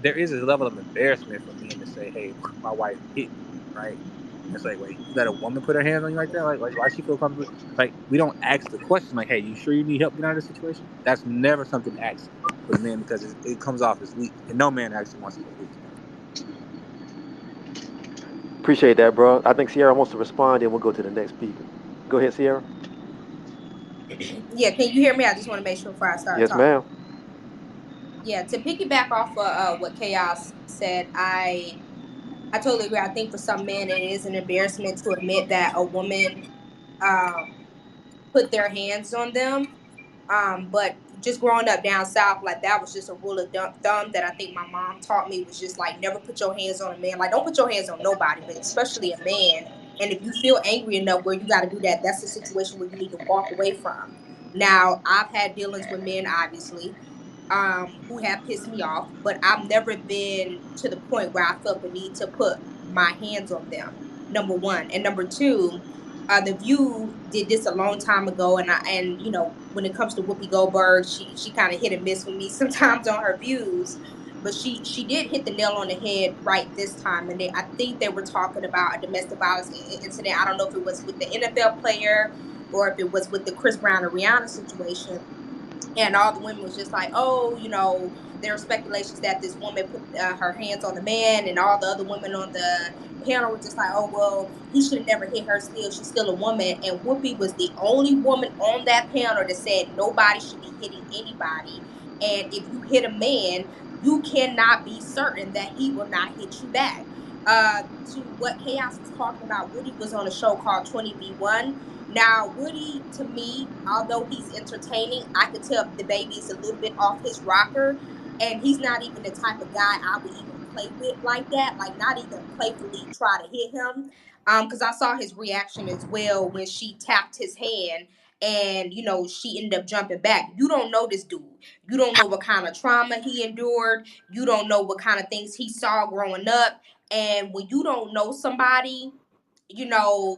there is a level of embarrassment for men to say, "Hey, my wife hit me," right? And it's like, wait, you let a woman put her hands on you like that? Like why she feel comfortable? Like, we don't ask the question, like, "Hey, you sure you need help getting out of this situation?" That's never something asked for the men because it comes off as weak, and no man actually wants to be a victim. Appreciate that, bro. I think Sierra wants to respond, and we'll go to the next speaker. Go ahead, Sierra. Yeah, can you hear me? I just want to make sure before I start Yes, talking. ma'am. Yeah, to piggyback off of what Chaos said, I totally agree. I think for some men it is an embarrassment to admit that a woman um, put their hands on them. But just growing up down south, like that was just a rule of thumb that I think my mom taught me was just like never put your hands on a man. Like don't put your hands on nobody, but especially a man. And if you feel angry enough where you got to do that, that's the situation where you need to walk away from. Now I've had dealings with men, obviously, who have pissed me off, but I've never been to the point where I felt the need to put my hands on them. Number one, and number two, the View did this a long time ago, and you know when it comes to Whoopi Goldberg, she kind of hit and miss with me sometimes on her views, but she did hit the nail on the head right this time, and I think they were talking about a domestic violence incident. I don't know if it was with the NFL player or if it was with the Chris Brown and Rihanna situation, and all the women was just like, oh, you know, there are speculations that this woman put her hands on the man, and all the other women on the panel were just like, oh, well, he should have never hit her. Still, she's still a woman. And Whoopi was the only woman on that panel that said nobody should be hitting anybody. And if you hit a man, you cannot be certain that he will not hit you back. Uh, to what Chaos was talking about, Woody was on a show called 20v1. Now, Woody, to me, although he's entertaining, I could tell the baby is a little bit off his rocker. And he's not even the type of guy I would even play with like that, like not even playfully try to hit him. Because I saw his reaction as well when she tapped his hand and, you know, she ended up jumping back. You don't know this dude. You don't know what kind of trauma he endured. You don't know what kind of things he saw growing up. And when you don't know somebody, you know,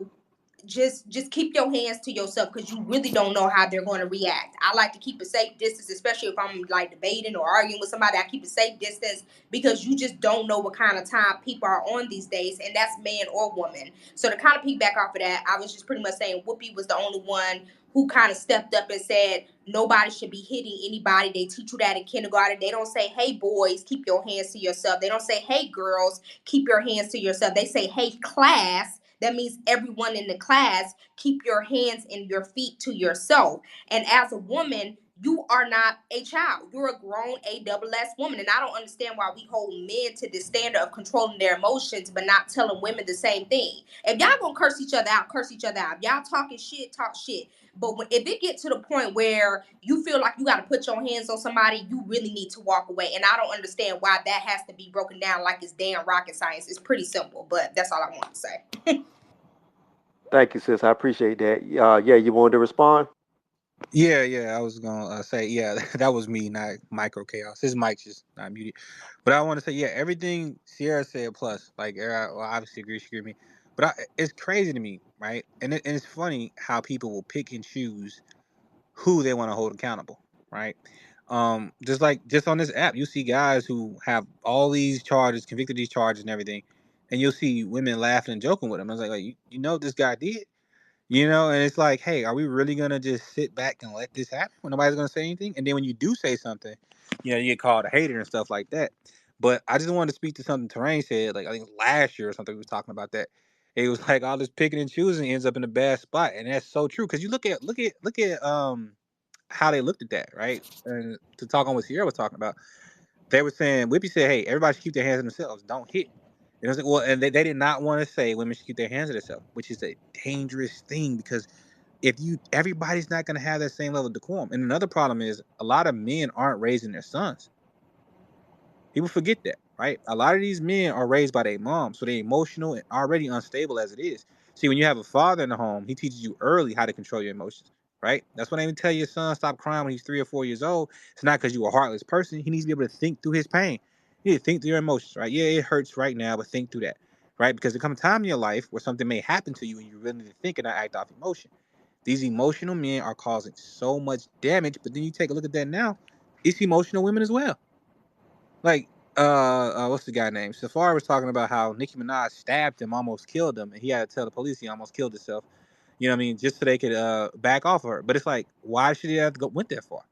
just keep your hands to yourself because you really don't know how they're going to react. I like to keep a safe distance, especially if I'm like debating or arguing with somebody. I keep a safe distance because you just don't know what kind of time people are on these days, and that's man or woman. So to kind of piggyback off of that, I was just pretty much saying Whoopi was the only one who kind of stepped up and said nobody should be hitting anybody. They teach you that in kindergarten. They don't say, hey boys, keep your hands to yourself. They don't say, hey girls, keep your hands to yourself. They say, hey class. That means everyone in the class, keep your hands and your feet to yourself. And as a woman, you are not a child. You're a grown ASS woman. And I don't understand why we hold men to this standard of controlling their emotions, but not telling women the same thing. If y'all gonna curse each other out, curse each other out. If y'all talking shit, talk shit. But if it get to the point where you feel like you got to put your hands on somebody, you really need to walk away. And I don't understand why that has to be broken down like it's damn rocket science. It's pretty simple, but that's all I want to say. Thank you, sis. I appreciate that. Yeah, you wanted to respond? Yeah. I was gonna say, yeah, that was me, not micro chaos. His mic's just not muted. But I want to say, yeah, everything Sierra said plus, like, well, obviously agree, she agreed with me. But it's crazy to me, right? And it's funny how people will pick and choose who they want to hold accountable, right? Just like just on this app, you see guys who have all these charges, convicted these charges and everything, and you'll see women laughing and joking with them. I was like you know what this guy did? You know, and it's like, hey, are we really gonna just sit back and let this happen when nobody's gonna say anything? And then when you do say something, you know, you get called a hater and stuff like that. But I just wanted to speak to something Terrain said, like I think last year or something we was talking about that. It was like all this picking and choosing ends up in a bad spot, and that's so true. Because you look at how they looked at that, right? And to talk on what Sierra was talking about, they were saying Whippy said, hey, everybody should keep their hands on themselves, don't hit. And I was like, well, and they did not want to say women should keep their hands on themselves, which is a dangerous thing because if you everybody's not going to have that same level of decorum. And another problem is a lot of men aren't raising their sons. People forget that, right? A lot of these men are raised by their mom, so they're emotional and already unstable as it is. See, when you have a father in the home, he teaches you early how to control your emotions, right? That's why they even tell your son stop crying when he's 3 or 4 years old. It's not because you're a heartless person. He needs to be able to think through his pain. You need to think through your emotions, right? Yeah, it hurts right now, but think through that, right? Because there comes a time in your life where something may happen to you and you really need to think and not act off emotion. These emotional men are causing so much damage, but then you take a look at that now, it's emotional women as well. Like, what's the guy name? Safari was talking about how Nicki Minaj stabbed him, almost killed him, and he had to tell the police he almost killed himself. You know what I mean? Just so they could back off of her. But it's like, why should he have to go went that far,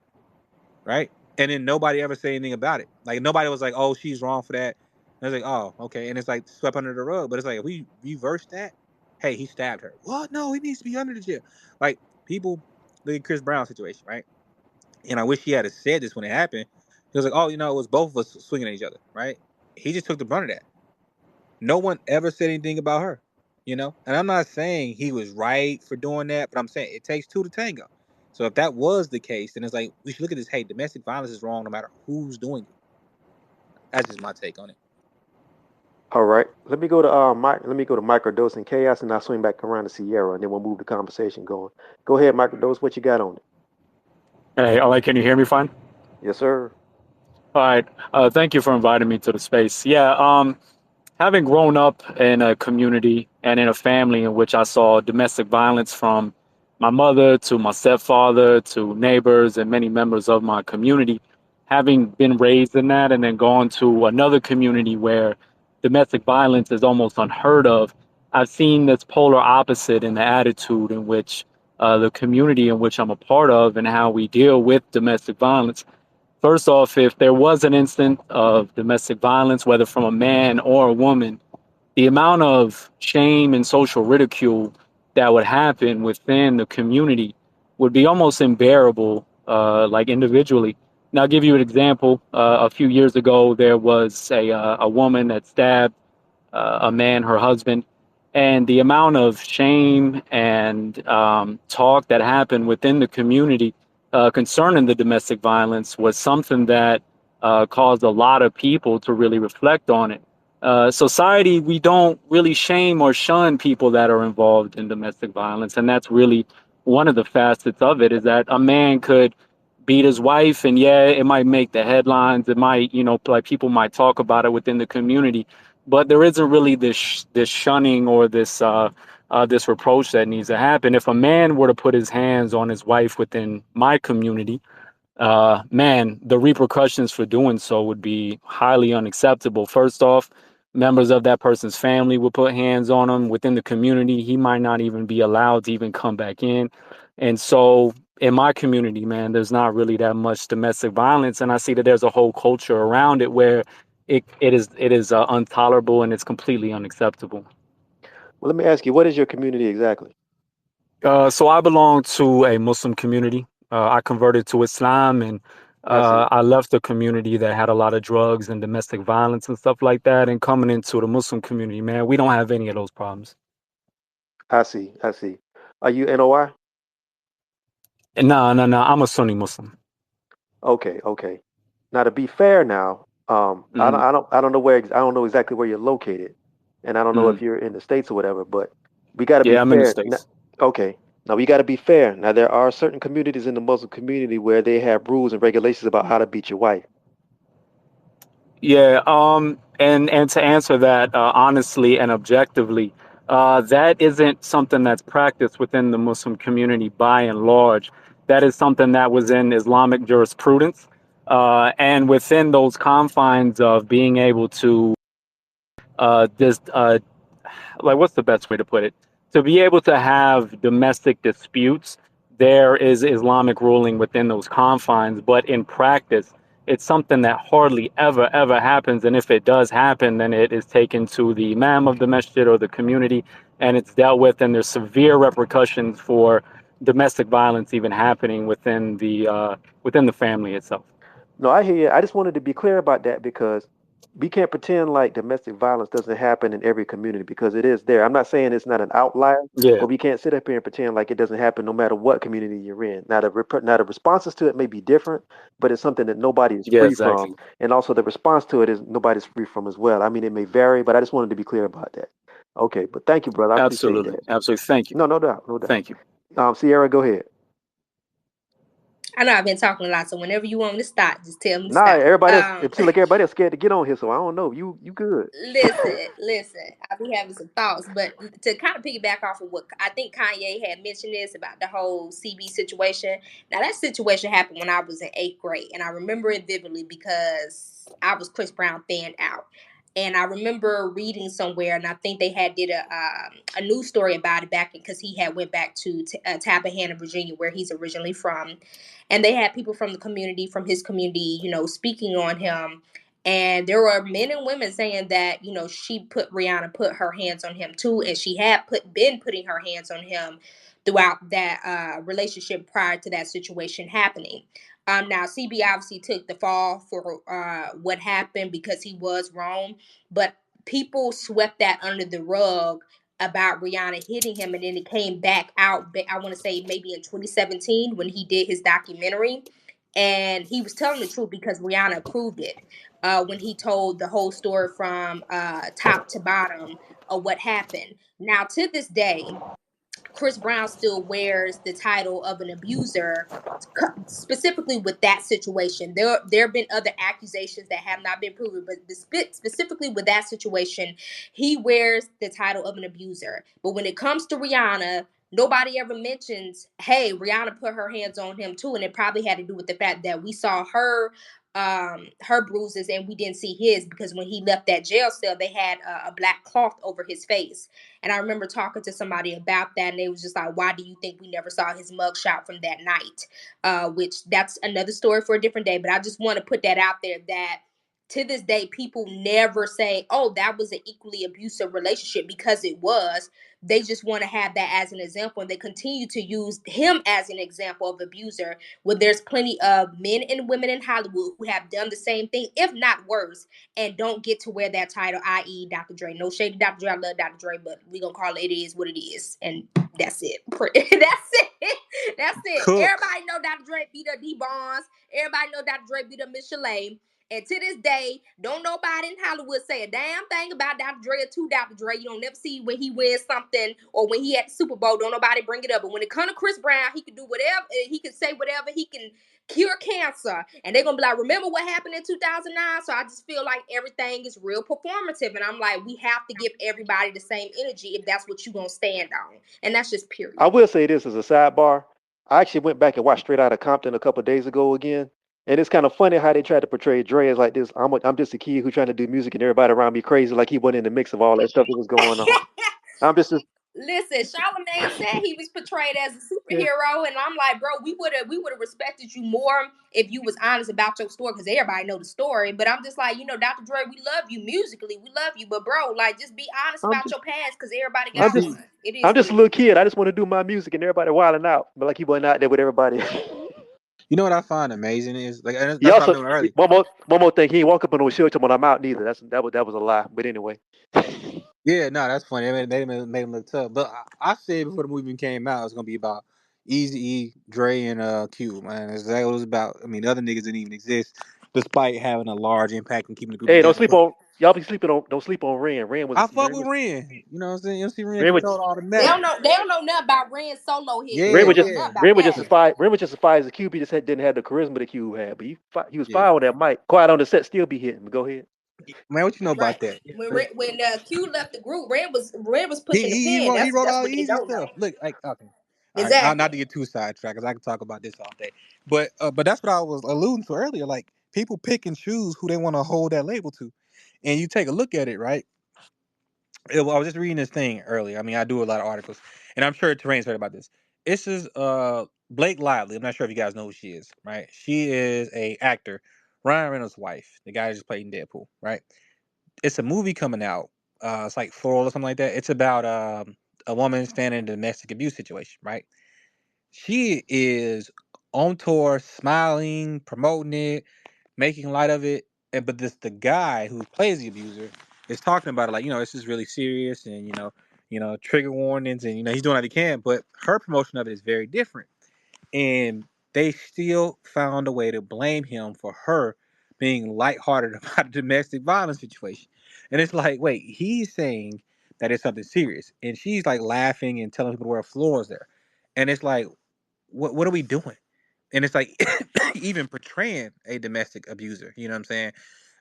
right? And then nobody ever say anything about it. Like nobody was like, oh, she's wrong for that. And it's like, oh, okay, and it's like swept under the rug. But it's like if we reverse that, hey, he stabbed her. What? No, he needs to be under the jail. Like people. the Chris Brown situation, right? And I wish he had said this when it happened. He was like, "Oh, it was both of us swinging at each other, right?" He just took the brunt of that. No one ever said anything about her, And I'm not saying he was right for doing that, but I'm saying it takes two to tango. So if that was the case, then it's like we should look at this. Hey, domestic violence is wrong no matter who's doing it. That's just my take on it. All right. Let me go to Mike. Let me go to microdose and chaos, and I'll swing back around to Sierra, and then we'll move the conversation going. Go ahead, microdose. What you got on it? Hey, can you hear me fine? Yes, sir. All right. Thank you for inviting me to the space. Yeah, having grown up in a community and in a family in which I saw domestic violence from my mother to my stepfather to neighbors and many members of my community, having been raised in that and then gone to another community where domestic violence is almost unheard of, I've seen this polar opposite in the attitude in which the community in which I'm a part of and how we deal with domestic violence. First off, if there was an instance of domestic violence, whether from a man or a woman, the amount of shame and social ridicule that would happen within the community would be almost unbearable, like individually. Now, I'll give you an example. A few years ago, there was a woman that stabbed a man, her husband, and the amount of shame and talk that happened within the community concerning the domestic violence was something that caused a lot of people to really reflect on it. Society, we don't really shame or shun people that are involved in domestic violence, and that's really one of the facets of it. Is that a man could beat his wife, and yeah, it might make the headlines. It might, like people might talk about it within the community, but there isn't really this shunning or this reproach that needs to happen. If a man were to put his hands on his wife within my community, man, the repercussions for doing so would be highly unacceptable. First off, members of that person's family would put hands on him within the community. He might not even be allowed to even come back in. And so in my community, man, there's not really that much domestic violence. And I see that there's a whole culture around it where it is intolerable and it's completely unacceptable. Well, let me ask you, what is your community exactly? So I belong to a Muslim community. I converted to Islam, and I see. I left a community that had a lot of drugs and domestic violence and stuff like that. And coming into the Muslim community, man, we don't have any of those problems. I see. I see. Are you NOI? And no, no, no, I'm a Sunni Muslim. Okay. Okay. Now, to be fair, now, Hmm. I don't know where, I don't know exactly where you're located, and I don't know Hmm. if you're in the states or whatever. But we got to be Yeah, I'm in the fair. States. Okay. Now we got to be fair. Now there are certain communities in the Muslim community where they have rules and regulations about how to beat your wife. Yeah, and to answer that honestly and objectively, that isn't something that's practiced within the Muslim community by and large. That is something that was in Islamic jurisprudence, and within those confines of being able to just like what's the best way to put it? To be able to have domestic disputes, there is Islamic ruling within those confines, but in practice, it's something that hardly ever happens. And if it does happen, then it is taken to the imam of the masjid or the community, and it's dealt with. And there's severe repercussions for domestic violence even happening within the family itself. No, I hear you. I just wanted to be clear about that because we can't pretend like domestic violence doesn't happen in every community because it is there. I'm not saying it's not an outlier, Yeah, but we can't sit up here and pretend like it doesn't happen no matter what community you're in. Now the responses to it may be different, but it's something that nobody is yeah, free from, exactly. and also the response to it is nobody's free from as well. I mean, it may vary, but I just wanted to be clear about that. Okay, but thank you, brother. I appreciate Absolutely, that. absolutely. Thank you, No, no doubt, no doubt. thank you. Sierra, go ahead. I know I've been talking a lot, so whenever you want me to stop, just tell me to Nah, stop. everybody else. It seems like everybody else scared to get on here, so I don't know. You good? Listen. I be having some thoughts, but to kind of piggyback off of what I think Kanye had mentioned this about the whole CB situation. Now that situation happened when I was in 8th grade, and I remember it vividly because I was Chris Brown fanned out. And I remember reading somewhere, and I think they had did a news story about it back because he had went back to Tappahannock, Virginia, where he's originally from, and they had people from the community, from his community, speaking on him, And there were men and women saying that, Rihanna put her hands on him too, and she had been putting her hands on him throughout that relationship prior to that situation happening. Now, CB obviously took the fall for what happened because he was wrong, but people swept that under the rug about Rihanna hitting him, and then it came back out. I want to say maybe in 2017 when he did his documentary, and he was telling the truth because Rihanna approved it. When he told the whole story from top to bottom of what happened. Now, to this day, Chris Brown still wears the title of an abuser, specifically with that situation. There have been other accusations that have not been proven, but specifically with that situation, he wears the title of an abuser. But when it comes to Rihanna, nobody ever mentions, hey, Rihanna put her hands on him too, and it probably had to do with the fact that we saw her bruises and we didn't see his, because when he left that jail cell, they had a black cloth over his face. And I remember talking to somebody about that, and they was just like, why do you think we never saw his mugshot from that night? Which that's another story for a different day. But I just want to put that out there that to this day, people never say, oh, that was an equally abusive relationship, because it was. They just want to have that as an example, and they continue to use him as an example of abuser, when there's plenty of men and women in Hollywood who have done the same thing, if not worse, and don't get to wear that title, i.e. Dr. Dre. No shade to Dr. Dre. I love Dr. Dre, but we gonna call it is what it is. And that's it. That's it. That's it. Cook. Everybody know Dr. Dre beat up D Bonds. Everybody know Dr. Dre beat up Miss Chalet. And to this day, don't nobody in Hollywood say a damn thing about Dr. Dre or to Dr. Dre. You don't never see when he wins something or when he at the Super Bowl. Don't nobody bring it up. But when it comes to Chris Brown, he can do whatever. He can say whatever. He can cure cancer. And they're going to be like, remember what happened in 2009? So I just feel like everything is real performative. And I'm like, we have to give everybody the same energy if that's what you're going to stand on. And that's just I period. will say this as a sidebar. I actually went back and watched Straight Outta Compton a couple of days ago again. And it's kind of funny how they tried to portray Dre as like this. I'm just a kid who trying to do music and everybody around me crazy, like he wasn't in the mix of all that stuff that was going on. I'm just Listen, Charlamagne said he was portrayed as a superhero, and I'm like, bro, we would have respected you more if you was honest about your story, because everybody know the story. But I'm just like, Dr. Dre, we love you musically, we love you, but bro, like, just be honest I'm about just your past, because everybody And I'm got just see, one. It I'm is what just a it little is. kid. I just want to do my music and everybody wilding out. But like he wasn't out there with everybody. you know what I find amazing is like, and He that's what I'm also doing early. one more thing. He ain't walk up on no shelter when I'm out neither. That was a lie. But anyway. Yeah, no, that's funny. Made him look tough. But I said before the movie even came out, it was gonna be about Easy E, Dre, and Q. Man, that's exactly what it was about. I mean, the other niggas didn't even exist, despite having a large impact in keeping the group Hey, don't together. sleep But on y'all be sleeping on don't sleep on Ren. Ren I was fuck Ren with was Ren. You know what I'm saying? You see Ren Ren was control all the They magic. don't know. They don't know nothing about Ren's solo hits. Yeah, They Ren was don't just know yeah, nothing about Ren was just that. as fire. Ren was just as fire as a Cube. He just didn't have the charisma that Cube had. But he was yeah. fire on that mic. Quiet on the set, still be hitting. But go ahead. Man, what you know Right. about that? When Q left the group, Ren was He pushing the he pen. wrote he That's wrote that's all what the they easy don't stuff. know. Look, like okay, all right, not Exactly. to get too sidetracked because I can talk about this all day. But that's what I was alluding to earlier. Like people pick and choose who they want to hold that label to, and you take a look at it, right? I was just reading this thing earlier. I mean, I do a lot of articles, and I'm sure Terrain's heard about this. This is Blake Lively. I'm not sure if you guys know who she is, right? She is a actor, Ryan Reynolds' wife, the guy who just played in Deadpool, right? It's a movie coming out. It's like Floral or something like that. It's about a woman standing in a domestic abuse situation, right? She is on tour, smiling, promoting it, making light of it. And but the guy who plays the abuser is talking about it like, this is really serious and trigger warnings and he's doing what he can, but her promotion of it is very different. And they still found a way to blame him for her being lighthearted about a domestic violence situation. And it's like, wait, he's saying that it's something serious. And she's like laughing and telling people to wear floors there. And it's like, what are we doing? And it's like even portraying a domestic abuser, you know what I'm saying?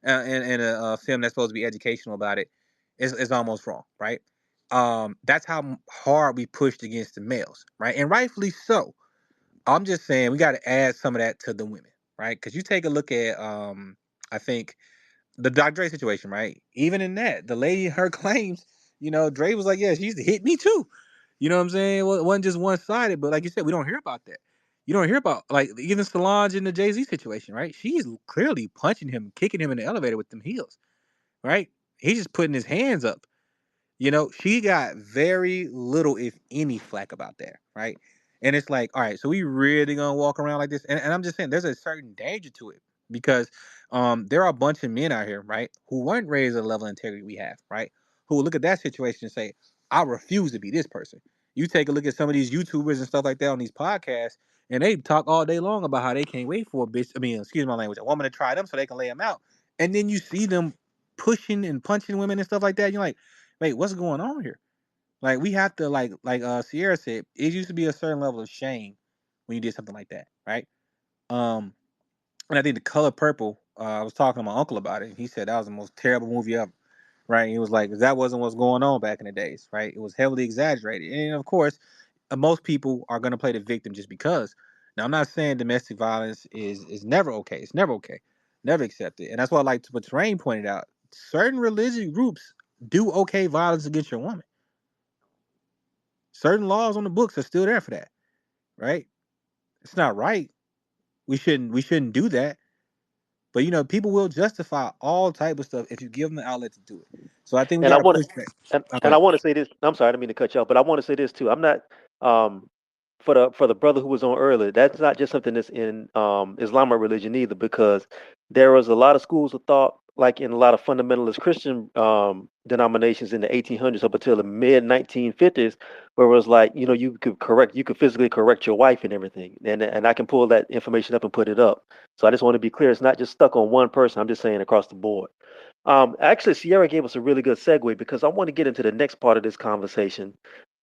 In a film that's supposed to be educational about it is almost wrong, right? That's how hard we pushed against the males, right? And rightfully so. I'm just saying we got to add some of that to the women, right? Because you take a look at, I think the Dr. Dre situation, right? Even in that, the lady, her claims, Dre was like, yeah, she used to hit me too. You know what I'm saying? Well, it wasn't just one sided, but like you said, we don't hear about that. You don't hear about like even Solange in the Jay-Z situation, right? She's clearly punching him, kicking him in the elevator with them heels, right? He's just putting his hands up. She got very little, if any, flack about that, right? And it's like, all right, so we really gonna walk around like this? And I'm just saying, there's a certain danger to it because there are a bunch of men out here, right, who weren't raised at the level of integrity we have, right? Who will look at that situation and say, I refuse to be this person. You take a look at some of these YouTubers and stuff like that on these podcasts, and they talk all day long about how they can't wait for a bitch. I mean, excuse my language, a woman to try them so they can lay them out. And then you see them pushing and punching women and stuff like that. You're like, wait, what's going on here? Like we have to like Sierra said, it used to be a certain level of shame when you did something like that, right? Um, and I think The Color Purple. I was talking to my uncle about it. He said that was the most terrible movie ever, right? He was like, that wasn't what's going on back in the days, right? It was heavily exaggerated, and of course, most people are gonna play the victim just because. Now, I'm not saying domestic violence is never okay. It's never okay, never accepted, and that's why I like what Terrain pointed out. Certain religious groups do okay violence against your woman. Certain laws on the books are still there for that, right? It's not right. We shouldn't do that. But people will justify all type of stuff if you give them the outlet to do it. So I think we And I got to want push back. and Okay. I want to say this. I'm sorry, I didn't mean to cut you off, but I want to say this too. I'm not um for the brother who was on earlier. That's not just something that's in Islamic religion either, because there was a lot of schools of thought, like in a lot of fundamentalist Christian denominations in the 1800s up until the mid 1950s, where it was like you could physically correct your wife and everything, and I can pull that information up and put it up. So I just want to be clear. It's not just stuck on one person. I'm just saying across the board. Actually, Sierra gave us a really good segue because I want to get into the next part of this conversation.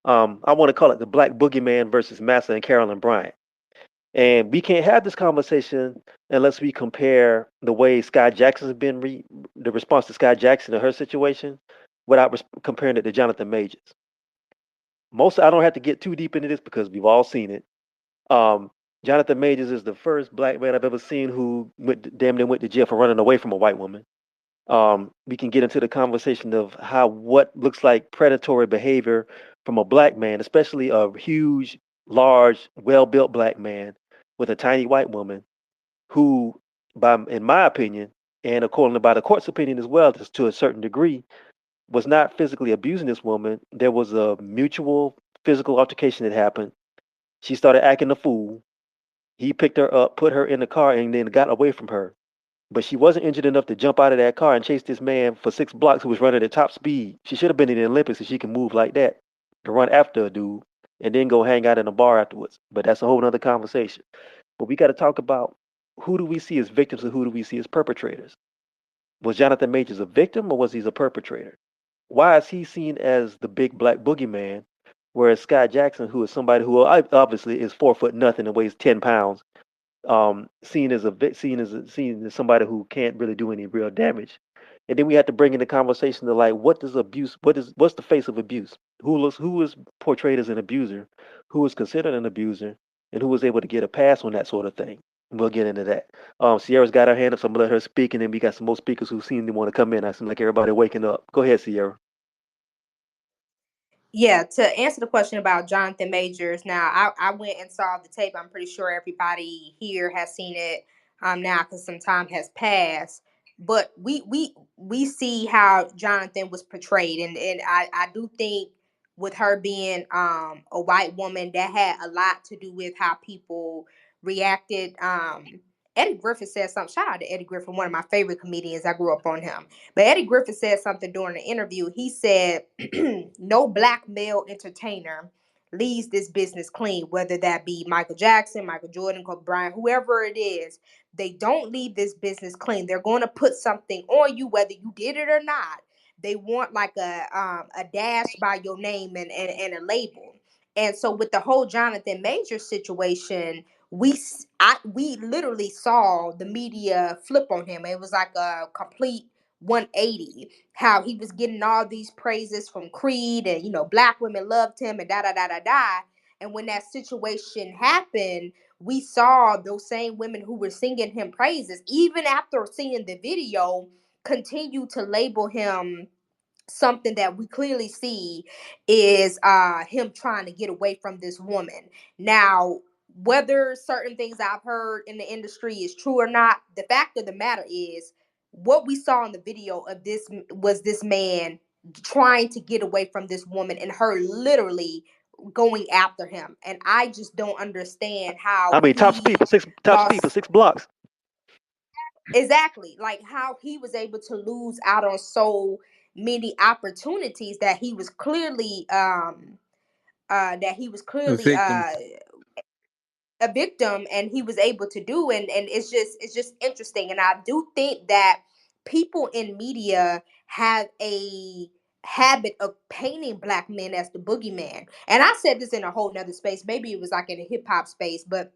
I want to call it the Black Boogeyman versus Massa and Carolyn Bryant. And we can't have this conversation unless we compare the way Sky Jackson has been, the response to Sky Jackson and her situation, without comparing it to Jonathan Majors. I don't have to get too deep into this because we've all seen it. Um, Jonathan Majors is the first black man I've ever seen who damn near went to jail for running away from a white woman. We can get into the conversation of how what looks like predatory behavior from a black man, especially a huge, large, well-built black man with a tiny white woman, who, in my opinion, and according to by the court's opinion as well, just to a certain degree, was not physically abusing this woman. There was a mutual physical altercation that happened. She started acting a fool. He picked her up, put her in the car, and then got away from her, but she wasn't injured enough to jump out of that car and chase this man for 6 blocks who was running at top speed. She should have been in the Olympics if she can move like that to run after a dude and then go hang out in a bar afterwards. But that's a whole nother conversation. But we got to talk about, who do we see as victims and who do we see as perpetrators? Was Jonathan Majors a victim or was he a perpetrator? Why is he seen as the big black boogeyman, whereas Scott Jackson, who is somebody who obviously is 4 foot nothing and weighs 10 pounds, seen as somebody who can't really do any real damage. And then we have to bring in the conversation to, like, what's the face of abuse? Who is portrayed as an abuser, who is considered an abuser, and who was able to get a pass on that sort of thing. And we'll get into that. Sierra's got her hand up, so I'm gonna let her speak, and then we got some more speakers who seem to want to come in. I seem like everybody waking up. Go ahead, Sierra. Yeah, to answer the question about Jonathan Majors, now I went and saw the tape. I'm pretty sure everybody here has seen it now because some time has passed. But we see how Jonathan was portrayed, and I do think with her being a white woman, that had a lot to do with how people reacted. Eddie Griffin said something. Shout out to Eddie Griffin, one of my favorite comedians. I grew up on him. But Eddie Griffin said something during the interview. He said, no black male entertainer leaves this business clean, whether that be Michael Jackson, Michael Jordan, Kobe Bryant, whoever it is. They don't leave this business clean. They're going to put something on you, whether you did it or not. They want like a dash by your name and a label. And so with the whole Jonathan Major situation, we literally saw the media flip on him. It was like a complete 180, how he was getting all these praises from Creed, and black women loved him, and da da da da da. And when that situation happened, we saw those same women who were singing him praises, even after seeing the video, continue to label him something that we clearly see is him trying to get away from this woman. Now, whether certain things I've heard in the industry is true or not, the fact of the matter is what we saw in the video of this was this man trying to get away from this woman and her literally going after him. And I just don't understand how I mean, he top speed for lost. 6 blocks. Exactly, like how he was able to lose out on so many opportunities that he was clearly that he was A clearly victim. a victim, and he was able to do. And it's just interesting. And I do think that people in media have a habit of painting black men as the boogeyman. And I said this in a whole nother space, maybe it was like in a hip-hop space, but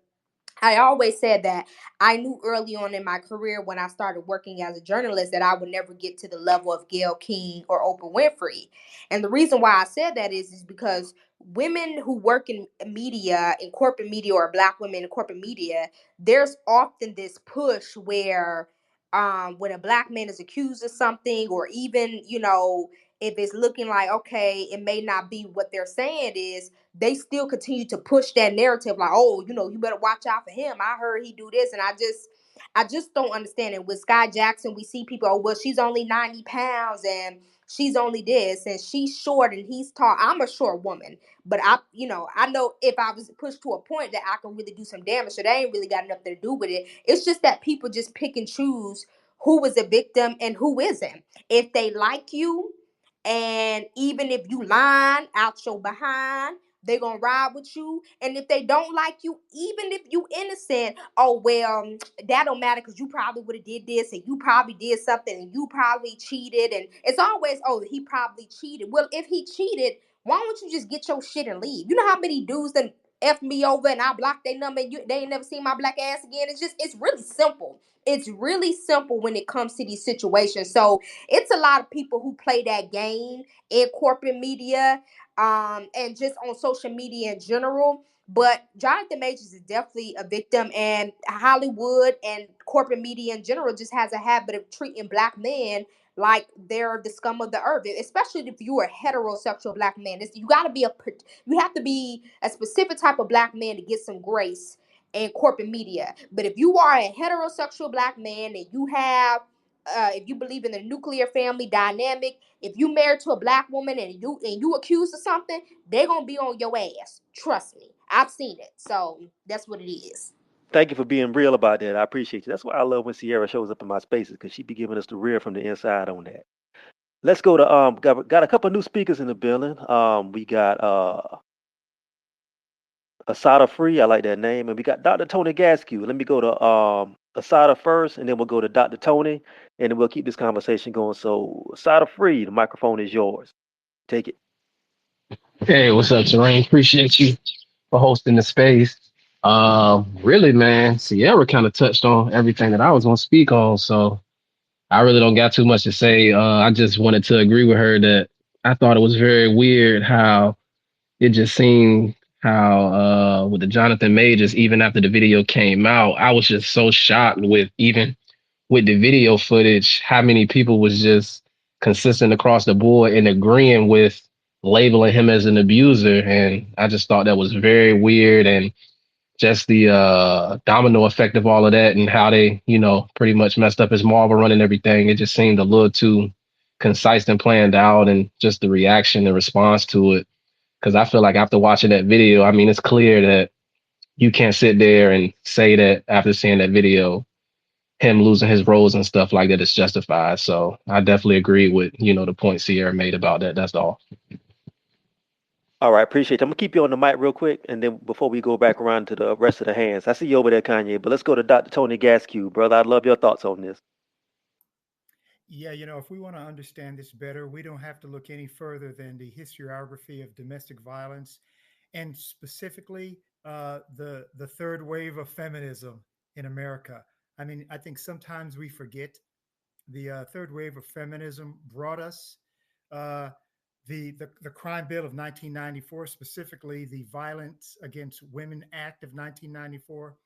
I always said that I knew early on in my career when I started working as a journalist that I would never get to the level of Gayle King or Oprah Winfrey. And the reason why I said that is because women who work in media, in corporate media, or black women in corporate media, there's often this push where when a black man is accused of something, or even, if it's looking like, okay, it may not be what they're saying it is, they still continue to push that narrative like, oh, you better watch out for him. I heard he do this. And I just don't understand it. With Sky Jackson, we see people, oh, well, she's only 90 pounds and she's only this and she's short and he's tall. I'm a short woman, but I know if I was pushed to a point that I can really do some damage. So they ain't really got nothing to do with it. It's just that people just pick and choose who is a victim and who isn't. If they like you, and even if you lying out your behind, they gonna ride with you. And if they don't like you, even if you innocent, oh well, that don't matter because you probably would have did this and you probably did something and you probably cheated. And it's always, oh, he probably cheated. Well, if he cheated, why don't you just get your shit and leave? You know how many dudes that F me over and I blocked their number and they ain't never seen my black ass again? It's really simple. It's really simple when it comes to these situations. So it's a lot of people who play that game in corporate media, and just on social media in general. But Jonathan Majors is definitely a victim, and Hollywood and corporate media in general just has a habit of treating black men like they're the scum of the earth. Especially if you're a heterosexual black man, you have to be a specific type of black man to get some grace in corporate media. But if you are a heterosexual black man and if you believe in the nuclear family dynamic, if you married to a black woman and you accused of something, they're gonna be on your ass. Trust me, I've seen it. So that's what it is. Thank you for being real about that. I appreciate you. That's why I love when Sierra shows up in my spaces because she be giving us the real from the inside on that. Let's go to got a couple of new speakers in the building. We got Asada Free, I like that name, and we got Dr. Tony Gaskew. Let me go to Asada first, and then we'll go to Dr. Tony, and then we'll keep this conversation going. So Asada Free, the microphone is yours. Take it. Hey, what's up, Terrain? Appreciate you for hosting the space. Really, man, Sierra kind of touched on everything that I was going to speak on, so I really don't got too much to say. I just wanted to agree with her that I thought it was very weird how it just seemed how with the Jonathan Majors, even after the video came out, I was just so shocked with even with the video footage, how many people was just consistent across the board and agreeing with labeling him as an abuser. And I just thought that was very weird, and just the domino effect of all of that and how they, pretty much messed up his Marvel run and everything. It just seemed a little too concise and planned out, and just the reaction and response to it. Because I feel like after watching that video, I mean, it's clear that you can't sit there and say that after seeing that video, him losing his roles and stuff like that is justified. So I definitely agree with, the point Sierra made about that. That's all. All right, appreciate it. I'm gonna keep you on the mic real quick, and then before we go back around to the rest of the hands, I see you over there, Kanye. But let's go to Dr. Tony Gaskew, brother. I'd love your thoughts on this. Yeah, if we want to understand this better, we don't have to look any further than the historiography of domestic violence, and specifically the third wave of feminism in America. I mean, I think sometimes we forget the third wave of feminism brought us uh, the Crime Bill of 1994, specifically the Violence Against Women Act of 1994.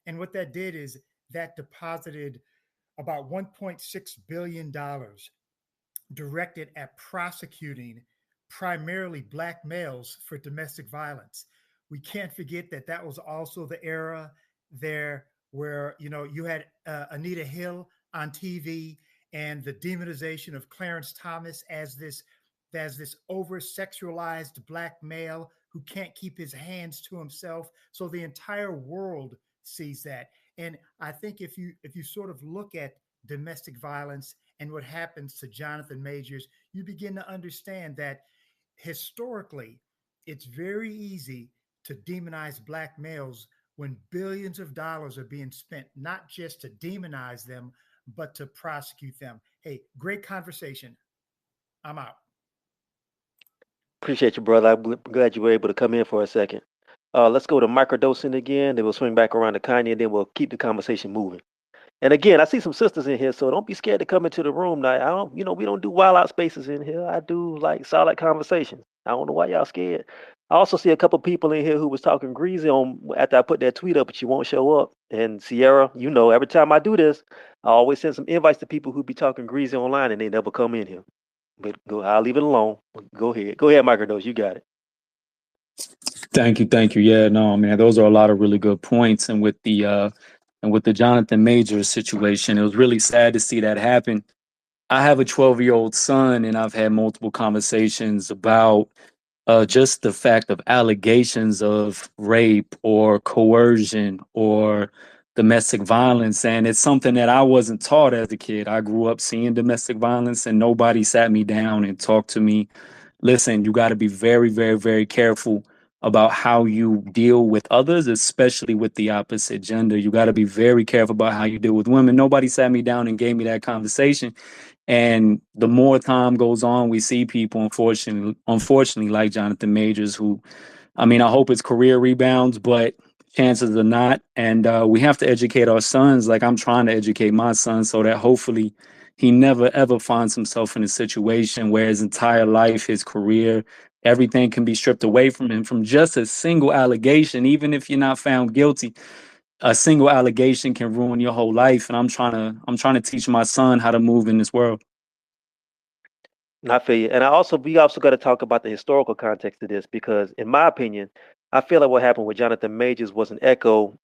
And what that did is that deposited about $1.6 billion directed at prosecuting primarily Black males for domestic violence. we can't forget that that was also the era there where you had Anita Hill on TV, and the demonization of Clarence Thomas as this over sexualized black male who can't keep his hands to himself. So the entire world sees that. And I think if you sort of look at domestic violence and what happens to Jonathan Majors, you begin to understand that historically, it's very easy to demonize black males when billions of dollars are being spent not just to demonize them, but to prosecute them. Hey, great conversation. I'm out. Appreciate you, brother. I'm glad you were able to come in for a second. Let's go to microdosing again. Then we'll swing back around to Kanye, and then we'll keep the conversation moving. And again, I see some sisters in here, so don't be scared to come into the room. Now, I don't, we don't do wild out spaces in here. I do like solid conversations. I don't know why y'all scared. I also see a couple people in here who was talking greasy on after I put that tweet up, but you won't show up. And Sierra, every time I do this, I always send some invites to people who be talking greasy online and they never come in here. But I'll leave it alone. Go ahead, microdose. You got it. Thank you, thank you. Yeah, no, man, those are a lot of really good points. And with the Jonathan Majors situation, it was really sad to see that happen. I have a 12-year-old son, and I've had multiple conversations about just the fact of allegations of rape or coercion or domestic violence. And it's something that I wasn't taught as a kid. I grew up seeing domestic violence, and nobody sat me down and talked to me. Listen, you got to be very, very, very careful about how you deal with others, especially with the opposite gender. You got to be very careful about how you deal with women. Nobody sat me down and gave me that conversation. And the more time goes on, we see people, unfortunately, like Jonathan Majors, who, I mean, I hope his career rebounds, but chances are not. And we have to educate our sons. Like I'm trying to educate my son so that hopefully he never, ever finds himself in a situation where his entire life, his career, everything can be stripped away from him from just a single allegation. Even if you're not found guilty, a single allegation can ruin your whole life. And I'm trying to teach my son how to move in this world. Not for you. And we also got to talk about the historical context of this because, in my opinion, I feel like what happened with Jonathan Majors was an echo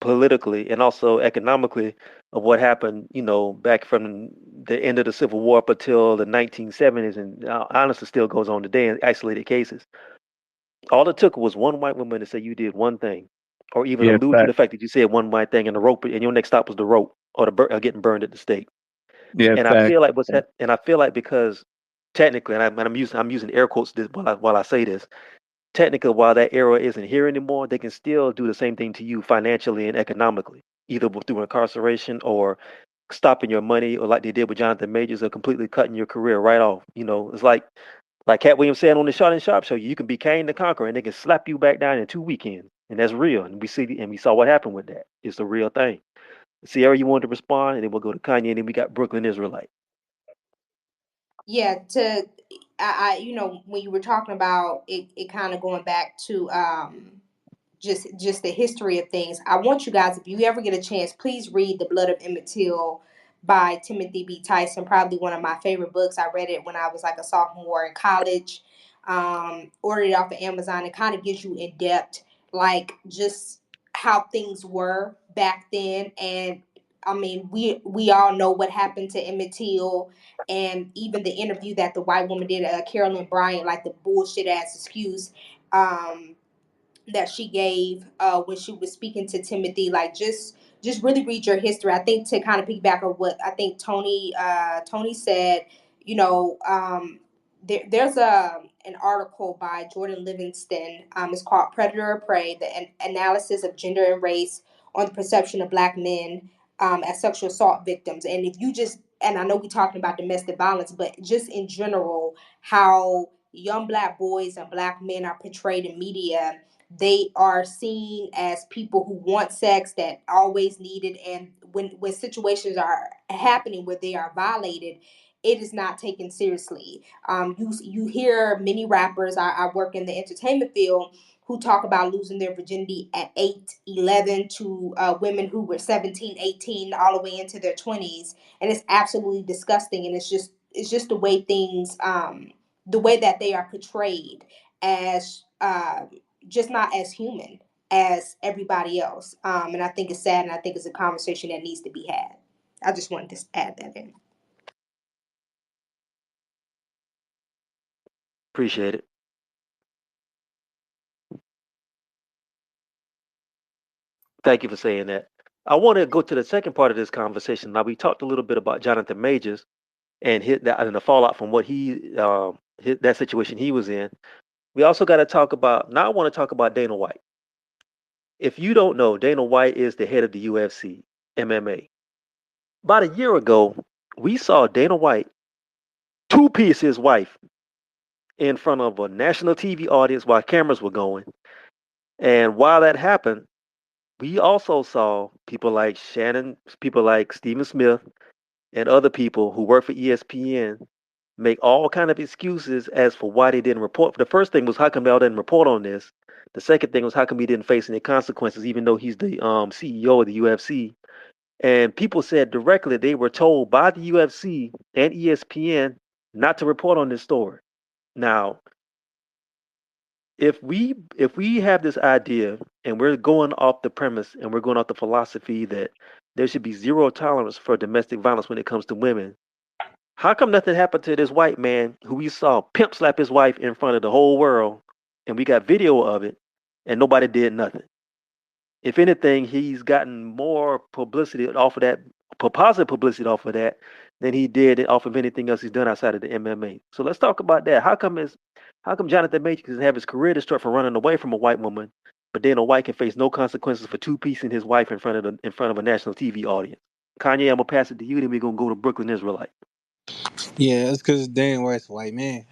politically and also economically of what happened, back from the end of the Civil War up until the 1970s, and honestly still goes on today in isolated cases. All it took was one white woman to say you did one thing, or even Yeah, allude to the fact. fact that you said one white thing, and the rope, and your next stop was the rope or or getting burned at the stake. Yeah, And I fact. feel like and I feel like because technically, and I'm using air quotes this while I say this. Technically, while that era isn't here anymore, they can still do the same thing to you financially and economically, either through incarceration or stopping your money, or like they did with Jonathan Majors, or completely cutting your career right off. It's like Cat Williams said on the Shot and Sharp show, you can be Kane the Conqueror, and they can slap you back down in 2 weekends, and that's real. And we saw what happened with that. It's a real thing. Sierra, you wanted to respond, and then we'll go to Kanye, and then we got Brooklyn Israelite. Yeah, when you were talking about it kind of going back to just the history of things. I want you guys, if you ever get a chance, please read The Blood of Emmett Till by Timothy B. Tyson. Probably one of my favorite books. I read it when I was like a sophomore in college. Ordered it off of Amazon. It kind of gives you in depth, like just how things were back then. And I mean, we all know what happened to Emmett Till, and even the interview that the white woman did, Carolyn Bryant, like the bullshit ass excuse. That she gave when she was speaking to Timothy. Like just really read your history. I think to kind of piggyback on what I think Tony said, there's an article by Jordan Livingston. It's called Predator or Prey: The Analysis of Gender and Race on the Perception of Black Men as Sexual Assault Victims. And if you just, and I know we're talking about domestic violence, but just in general, how young Black boys and Black men are portrayed in media. They are seen as people who want sex, that always need it, and when situations are happening where they are violated, it is not taken seriously. You hear many rappers. I work in the entertainment field, who talk about losing their virginity at 8, 11 to women who were 17, 18, all the way into their 20s, and it's absolutely disgusting. And it's just the way that they are portrayed as just not as human as everybody else. And I think it's sad, and I think it's a conversation that needs to be had. I just wanted to add that in. Appreciate it. Thank you for saying that. I want to go to the second part of this conversation. Now, we talked a little bit about Jonathan Majors and hit that and the fallout from what that situation he was in. We also got to talk about. Now, I want to talk about Dana White. If you don't know, Dana White is the head of the UFC MMA. About a year ago, we saw Dana White two-piece his wife in front of a national TV audience while cameras were going. And while that happened, we also saw people like Stephen Smith, and other people who work for ESPN make all kind of excuses as for why they didn't report. The first thing was how come they all didn't report on this. The second thing was how come he didn't face any consequences, even though he's the CEO of the UFC. And people said directly they were told by the UFC and ESPN not to report on this story. Now, if we have this idea and we're going off the premise and we're going off the philosophy that there should be zero tolerance for domestic violence when it comes to women, how come nothing happened to this white man who we saw pimp slap his wife in front of the whole world and we got video of it and nobody did nothing? If anything, he's gotten more publicity off of that, positive publicity off of that, than he did off of anything else he's done outside of the MMA. So let's talk about that. How come Jonathan Majors can have his career destroyed for running away from a white woman, but then a white can face no consequences for two-piecing his wife in front of a national TV audience? Kanye, I'm gonna pass it to you. Then we're gonna go to Brooklyn Israelite. Yeah, it's because Dan White's a white man,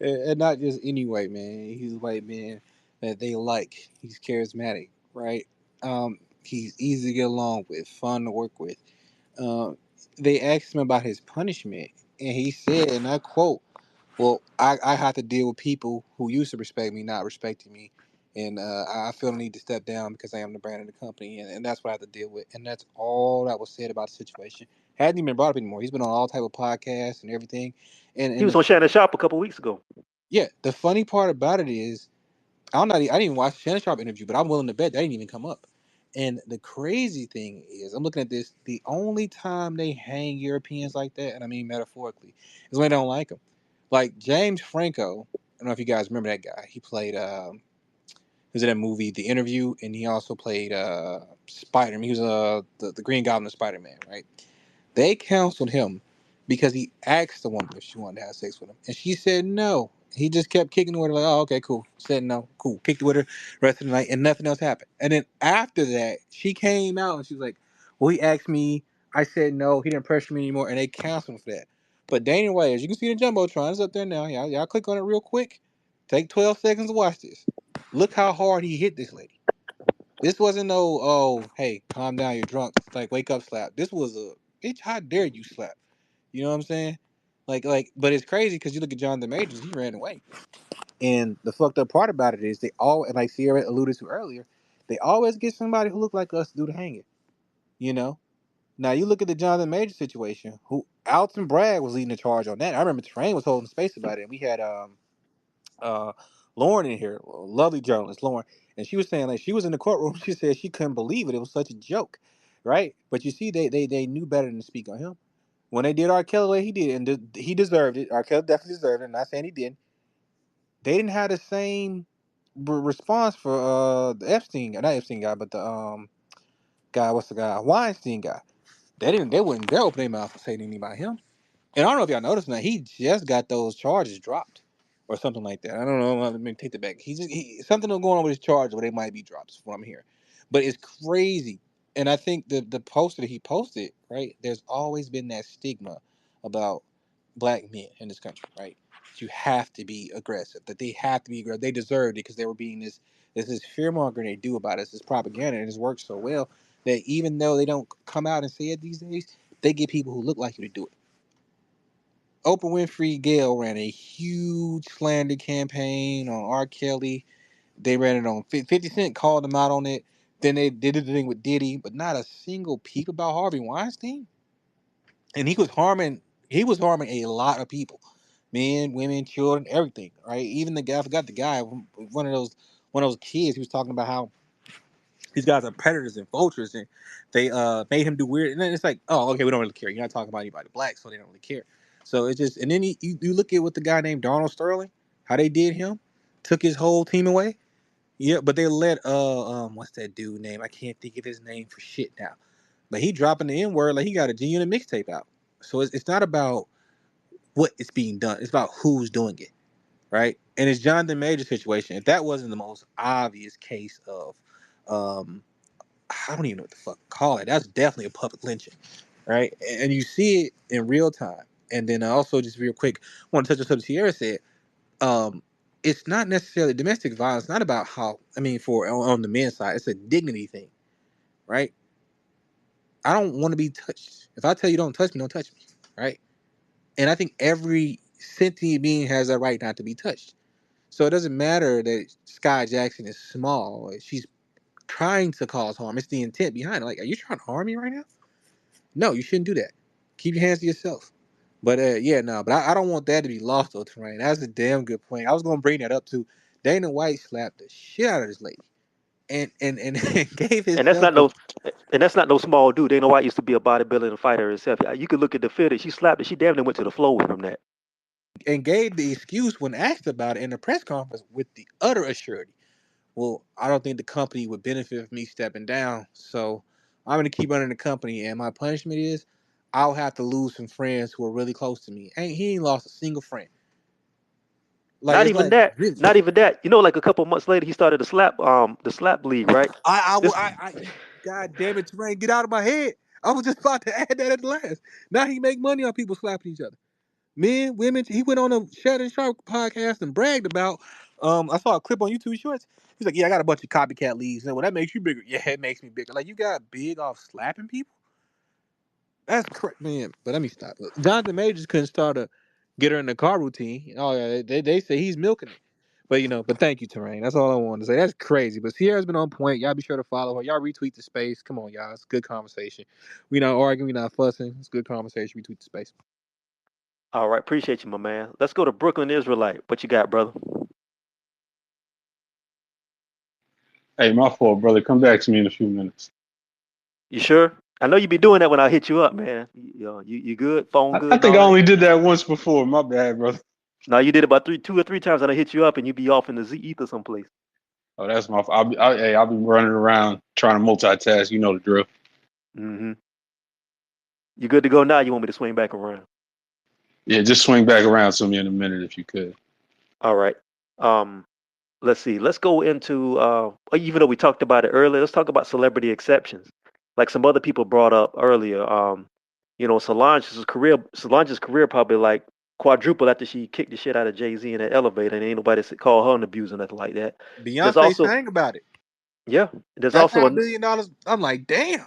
and not just any white man. He's a white man that they like. He's charismatic, right? He's easy to get along with, fun to work with. Um, they asked him about his punishment, and he said, and I quote, "Well, I have to deal with people who used to respect me not respecting me, and I feel the need to step down because I am the brand of the company, and that's what I have to deal with." And that's all that was said about the situation. Hadn't even brought up anymore. He's been on all type of podcasts and everything, and He and was on Shannon Sharp a couple weeks ago. yeah, the funny part about it is I didn't even watch the Shannon Sharp interview, but I'm willing to bet that didn't even come up. And the crazy thing is, I'm looking at this. The only time they hang Europeans like that, and I mean metaphorically, is when they don't like them. Like James Franco. I don't know if you guys remember that guy. He played. He was in that movie, The Interview, and he also played Spider. Man. He was the Green Goblin of Spider Man, right? They counseled him because he asked the woman if she wanted to have sex with him, and she said no. He just kept kicking with her, like, "Oh, okay, cool." Said no, cool. Kicked with her rest of the night, and nothing else happened. And then after that, she came out and she was like, "Well, he asked me. I said no. He didn't pressure me anymore," and they counseled him for that. But Daniel Way, as you can see the jumbotron, it's up there now. Y'all click on it real quick. Take 12 seconds to watch this. Look how hard he hit this lady. This wasn't no, oh, hey, calm down, you're drunk. Like, wake up slap. This was a, bitch, how dare you slap? You know what I'm saying? But it's crazy because you look at John the Majors, he ran away. And the fucked up part about it is they all, and like Sierra alluded to earlier, they always get somebody who look like us to do the hanging. You know? Now you look at the Jonathan Major situation, who Alton Bragg was leading the charge on that. I remember Train was holding space about it, and we had uh, Lauren in here, lovely journalist Lauren, and she was saying like she was in the courtroom. She said she couldn't believe it. It was such a joke, right? But you see, they knew better than to speak on him. When they did R. Kelly, way he did, and he deserved it. R. Kelly definitely deserved it. I'm not saying he didn't. They didn't have the same response for the Epstein guy, not Epstein guy, but the guy. What's the guy? Weinstein guy. They didn't. They wouldn't dare open their mouth and say anything about him. And I don't know if y'all noticed now, he just got those charges dropped or something like that. I don't know. Let me take that back. Something was going on with his charges where they might be dropped from what I'm hearing. But it's crazy. And I think the poster that he posted, right, there's always been that stigma about black men in this country, right? You have to be aggressive, that they have to be aggressive. They deserved it because they were being this fear mongering they do about us, this propaganda, and it's worked so well that even though they don't come out and say it these days, they get people who look like you to do it. Oprah Winfrey Gale ran a huge slander campaign on R. Kelly. They ran it on 50 Cent, called them out on it. Then they did the thing with Diddy, but not a single peep about Harvey Weinstein. And he was harming a lot of people. men, women, children, everything, right? Even the guy, I forgot the guy, one of those kids. He was talking about how these guys are predators and vultures, and they made him do weird. And then it's like, oh, okay, we don't really care. You're not talking about anybody black, so they don't really care. So it's just, and then you look at what the guy named Donald Sterling, how they did him, took his whole team away. Yeah, but they let what's that dude name? I can't think of his name for shit now. But he dropping the N word like he got a G-Unit mixtape out. So it's not about what is being done. It's about who's doing it, right? And it's Jonathan Major's situation. If that wasn't the most obvious case of, um, I don't even know what the fuck to call it. That's definitely a public lynching, right? And you see it in real time. And then also just real quick, I want to touch on something Sierra said. Um, it's not necessarily domestic violence. Not about how I mean, for on the men's side, it's a dignity thing, right? I don't want to be touched. If I tell you don't touch me, right? And I think every sentient being has a right not to be touched. So it doesn't matter that Sky Jackson is small. She's trying to cause harm. It's the intent behind it. Like, are you trying to harm me right now? No, you shouldn't do that. Keep your hands to yourself. But yeah, no. But I don't want that to be lost though, Terrain. That's a damn good point. I was gonna bring that up too. Dana White slapped the shit out of this lady, and gave And that's himself not a no, and that's not no small dude. They know White used to be a bodybuilder and a fighter herself. You could look at the footage. She slapped it. She damn near went to the floor from that. and gave the excuse when asked about it in the press conference with the utter assurity. Well, I don't think the company would benefit from me stepping down, so I'm gonna keep running the company. And my punishment is, I'll have to lose some friends who are really close to me. Ain't he ain't lost a single friend. Like Not it's even like that. really. Not even that. You know, like a couple months later, he started the slap league, right? This God damn it, Terrain, get out of my head. I was just about to add that at the last. Now he make money on people slapping each other. Men, women. He went on a Shannon Sharp podcast and bragged about. I saw a clip on YouTube Shorts. He's like, "Yeah, I got a bunch of copycat leads." And well, that makes you bigger. Yeah, it makes me bigger. Like you got big off slapping people. That's correct, man. But let me stop. Jonathan Majors couldn't start a get her in the car routine. Oh yeah, they say he's milking it. But but thank you, Terrain. That's all I wanted to say. That's crazy. But Sierra's been on point. Y'all be sure to follow her. Y'all retweet the space. Come on, y'all. It's a good conversation. We not arguing, we not fussing. It's good conversation. Retweet the space. all right. Appreciate you, my man. Let's go to Brooklyn Israelite. What you got, brother? Hey, my fault, brother. Come back to me in a few minutes. You sure? I know you be doing that when I hit you up, man. You good? Phone I good and think all I that? only did that once before. My bad, brother. No, you did it about 2 or 3 times, and I hit you up, and you be off in the Z ether someplace. Oh, that's my fault. Hey, I'll be running around trying to multitask. You know the drill. Mm-hmm. You good to go now? You want me to swing back around? Yeah, just swing back around to me in a minute if you could. All right. Um, let's see. Let's go into even though we talked about it earlier, let's talk about celebrity exceptions. Like some other people brought up earlier. Solange's career probably like quadrupled after she kicked the shit out of Jay-Z in that elevator, and ain't nobody call her an abuser or nothing like that. There's Beyonce also sang about it. yeah, there's That also $5 billion. I'm like, damn.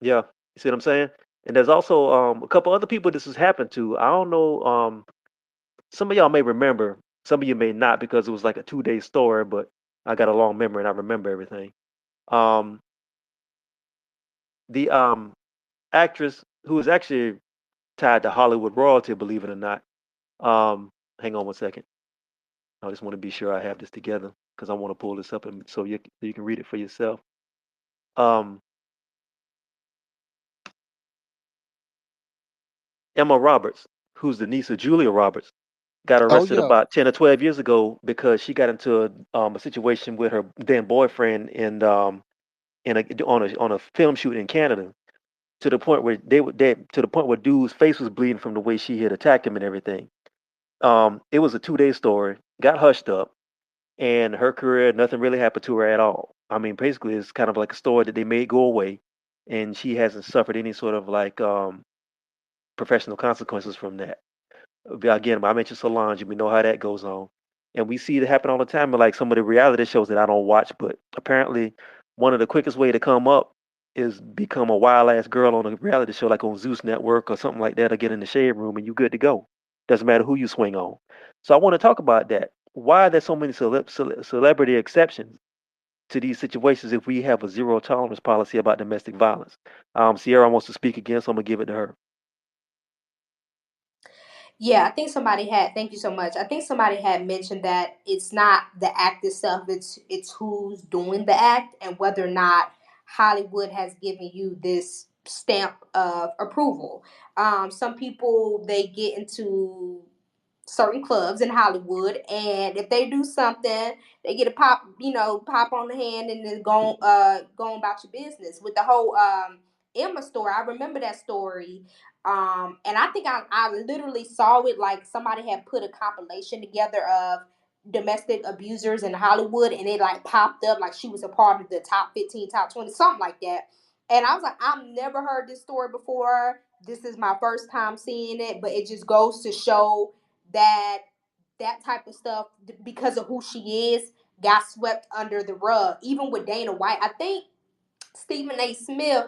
yeah, you see what I'm saying? And there's also a couple other people this has happened to. I don't know. Some of y'all may remember, some of you may not because it was like a 2 day story, but I got a long memory and I remember everything. Um, the actress who is actually tied to Hollywood royalty, believe it or not. Um, hang on one second. I just want to be sure I have this together because I want to pull this up and so you can read it for yourself. Um, Emma Roberts, who's the niece of Julia Roberts, got Oh arrested yeah. about 10 or 12 years ago because she got into a situation with her then boyfriend on a film shoot in Canada to the point where they to the point where dude's face was bleeding from the way she had attacked him and everything. It was a 2 day story, got hushed up, and her career nothing really happened to her at all. I mean, basically, it's kind of like a story that they made go away, and she hasn't suffered any sort of like professional consequences from that. Again, I mentioned Solange, and we know how that goes on. And we see it happen all the time in like some of the reality shows that I don't watch, but apparently one of the quickest way to come up is become a wild ass girl on a reality show like on Zeus Network or something like that, or get in the shade room and you good to go. Doesn't matter who you swing on. So I want to talk about that. Why are there so many celebrity exceptions to these situations if we have a zero tolerance policy about domestic violence? Sierra wants to speak again, so I'm gonna give it to her. Yeah, I think somebody had. Thank you so much. I think somebody had mentioned that it's not the act itself; it's who's doing the act and whether or not Hollywood has given you this stamp of approval. Some people they get into certain clubs in Hollywood, and if they do something, they get a pop, pop on the hand, and then go about your business. With the whole Emma story, I remember that story, and I think I literally saw it like somebody had put a compilation together of domestic abusers in Hollywood, and it like popped up like she was a part of the top 15, top 20, something like that. And I was like, I've never heard this story before. This is my first time seeing it, but it just goes to show that that type of stuff, because of who she is, got swept under the rug. Even with Dana White, I think Stephen A. Smith,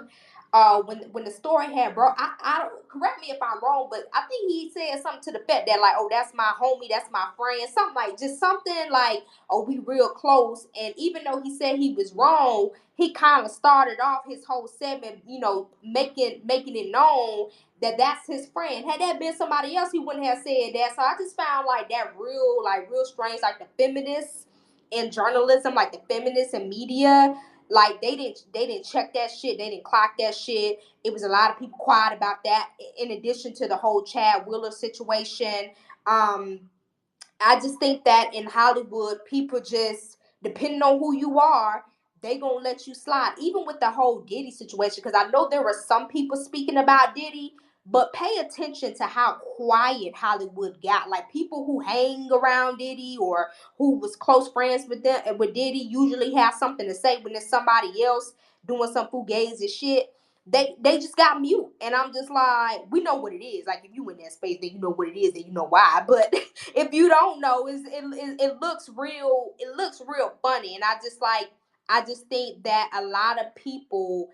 when the story had broke, I correct me if I'm wrong, but I think he said something to the effect that like, oh, that's my homie, that's my friend, something like, just something like, oh, we real close. And even though he said he was wrong, he kind of started off his whole segment, making it known that that's his friend. Had that been somebody else, he wouldn't have said that. So I just found like that real strange, like the feminists in journalism, like the feminists in media, like they didn't check that shit. They didn't clock that shit. It was a lot of people quiet about that. In addition to the whole Chad Wheeler situation, um, I just think that in Hollywood, people just, depending on who you are, they gonna let you slide. Even with the whole Diddy situation, because I know there were some people speaking about Diddy, but pay attention to how quiet Hollywood got. Like people who hang around Diddy or who was close friends with Diddy usually have something to say when there's somebody else doing some fugazi shit. They just got mute, and I'm just like, we know what it is. Like if you in that space, then you know what it is, then you know why. But if you don't know, it looks real. It looks real funny, and I just think that a lot of people,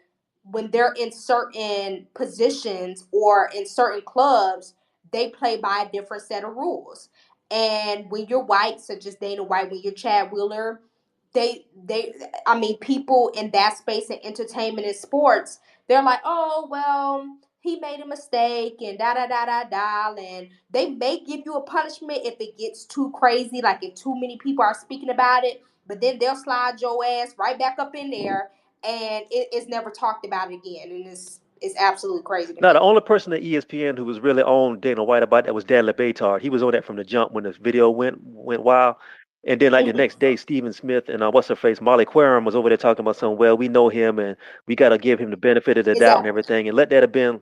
when they're in certain positions or in certain clubs, they play by a different set of rules. And when you're white, such as Dana White, when you're Chad Wheeler, they I mean, people in that space in entertainment and sports, they're like, oh well, he made a mistake and da da da da da, and they may give you a punishment if it gets too crazy, like if too many people are speaking about it, but then they'll slide your ass right back up in there, and it's never talked about again, and it's absolutely crazy to Now, the me. only person at ESPN who was really on Dana White about that was Dan LeBatard. He was on that from the jump when the video went wild. And then, like the Mhm. next day, Stephen Smith and what's her face, Molly Querim was over there talking about something. Well, we know him, and we got to give him the benefit of the doubt and Exactly. everything. And let that have been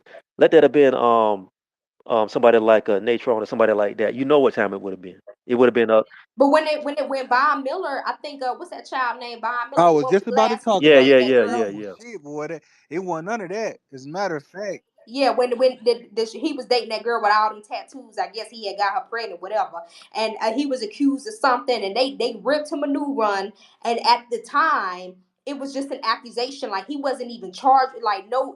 somebody like a Natron or somebody like that. You know what time it would have been? It would have been But when it went Von Miller, I think what's that child named Von Miller, I the was one with just the about to glasses, talk he yeah, about yeah, dated that yeah, girl. yeah, oh yeah. shit, boy, it wasn't none of that. As a matter of fact, Yeah, when he was dating that girl with all them tattoos, I guess he had got her pregnant, whatever. And he was accused of something, and they ripped him a new run. And at the time, it was just an accusation, like he wasn't even charged, like no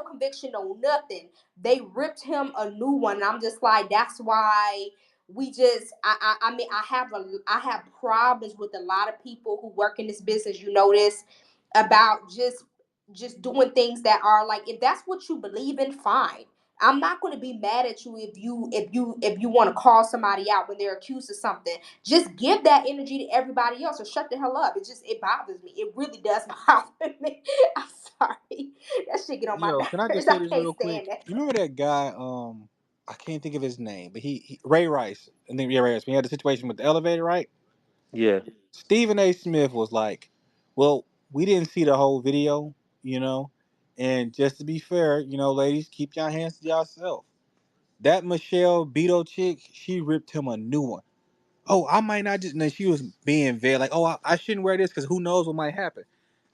conviction, no nothing. They ripped him a new one. And I'm just like, that's why we just, I mean, I have problems with a lot of people who work in this business. You know this about just doing things that are like, if that's what you believe in, fine. I'm not going to be mad at you if you want to call somebody out when they're accused of something. Just give that energy to everybody else or shut the hell up. It bothers me. It really does bother me. I'm sorry. That shit get on my yo, can I just nerves. say I this can't real stand quick? that. You remember that guy? I can't think of his name, but he Ray Rice. I think yeah, Ray Rice. He had the situation with the elevator, right? Yeah. Stephen A. Smith was like, "Well, we didn't see the whole video, you know, and just to be fair, ladies, keep your hands to yourself. That Michelle Beto chick, she ripped him a new one. Oh, I might not just. And then she was being very like, oh, I shouldn't wear this because who knows what might happen.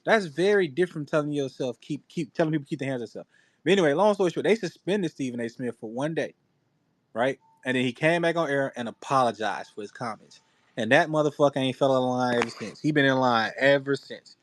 That's very different from telling yourself keep telling people keep their hands to themselves. But anyway, long story short, they suspended Stephen A. Smith for 1 day, right? And then he came back on air and apologized for his comments. And that motherfucker ain't fell in line ever since. He been in line ever since.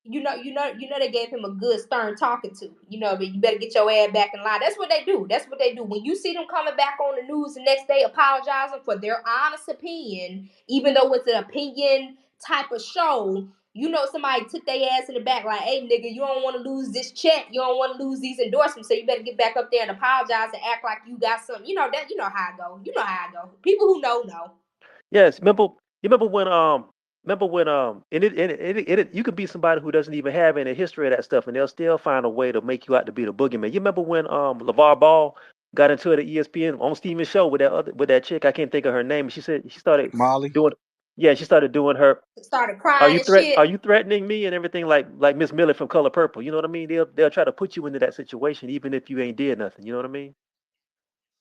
They gave him a good stern talking to. But you better get your ass back in line. That's what they do. That's what they do. When you see them coming back on the news the next day apologizing for their honest opinion, even though it's an opinion type of show, you know somebody took their ass in the back like, hey nigga, you don't want to lose this check, you don't want to lose these endorsements, so you better get back up there and apologize and act like you got something. You know that, you know how I go. You know how I go. People who know. Yes, remember when you could be somebody who doesn't even have any history of that stuff, and they'll still find a way to make you out to be the boogeyman. You remember when LeVar Ball got into it at ESPN on Steven's show with that chick? I can't think of her name. She said she started Molly. doing, yeah, she started doing her. Started Are crying you and shit. threatening me and everything like Miss Millie from Color Purple? You know what I mean? They'll try to put you into that situation even if you ain't did nothing. You know what I mean?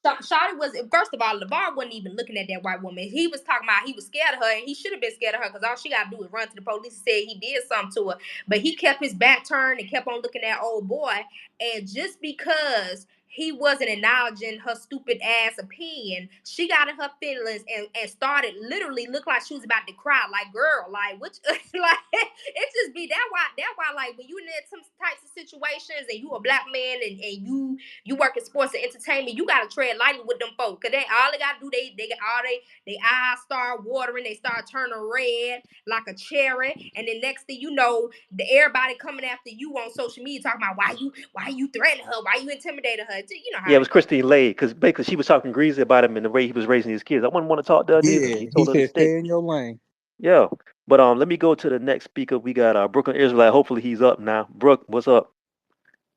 Shawty was, first of all, LeVar wasn't even looking at that white woman. He was talking about he was scared of her, and he should have been scared of her because all she got to do is run to the police and say he did something to her. But he kept his back turned and kept on looking at old boy. And just because he wasn't acknowledging her stupid ass opinion, she got in her feelings and started literally look like she was about to cry. Like, girl, like which like it just be that why like when you in some types of situations and you a black man and you work in sports and entertainment, you gotta tread lightly with them folks. Cause they gotta do, they get all they eyes start watering, they start turning red like a cherry, and then next thing you know, everybody coming after you on social media talking about why you threatening her, why you intimidating her. You know Yeah, how it it was go. Christine Lay because basically she was talking greasy about him and the way he was raising his kids. I wouldn't want to talk to her neither. Yeah, He he told her to said stay. stay in your lane. Yeah, but let me go to the next speaker. We got Brooklyn Israelite. Hopefully he's up now. Brooke, what's up?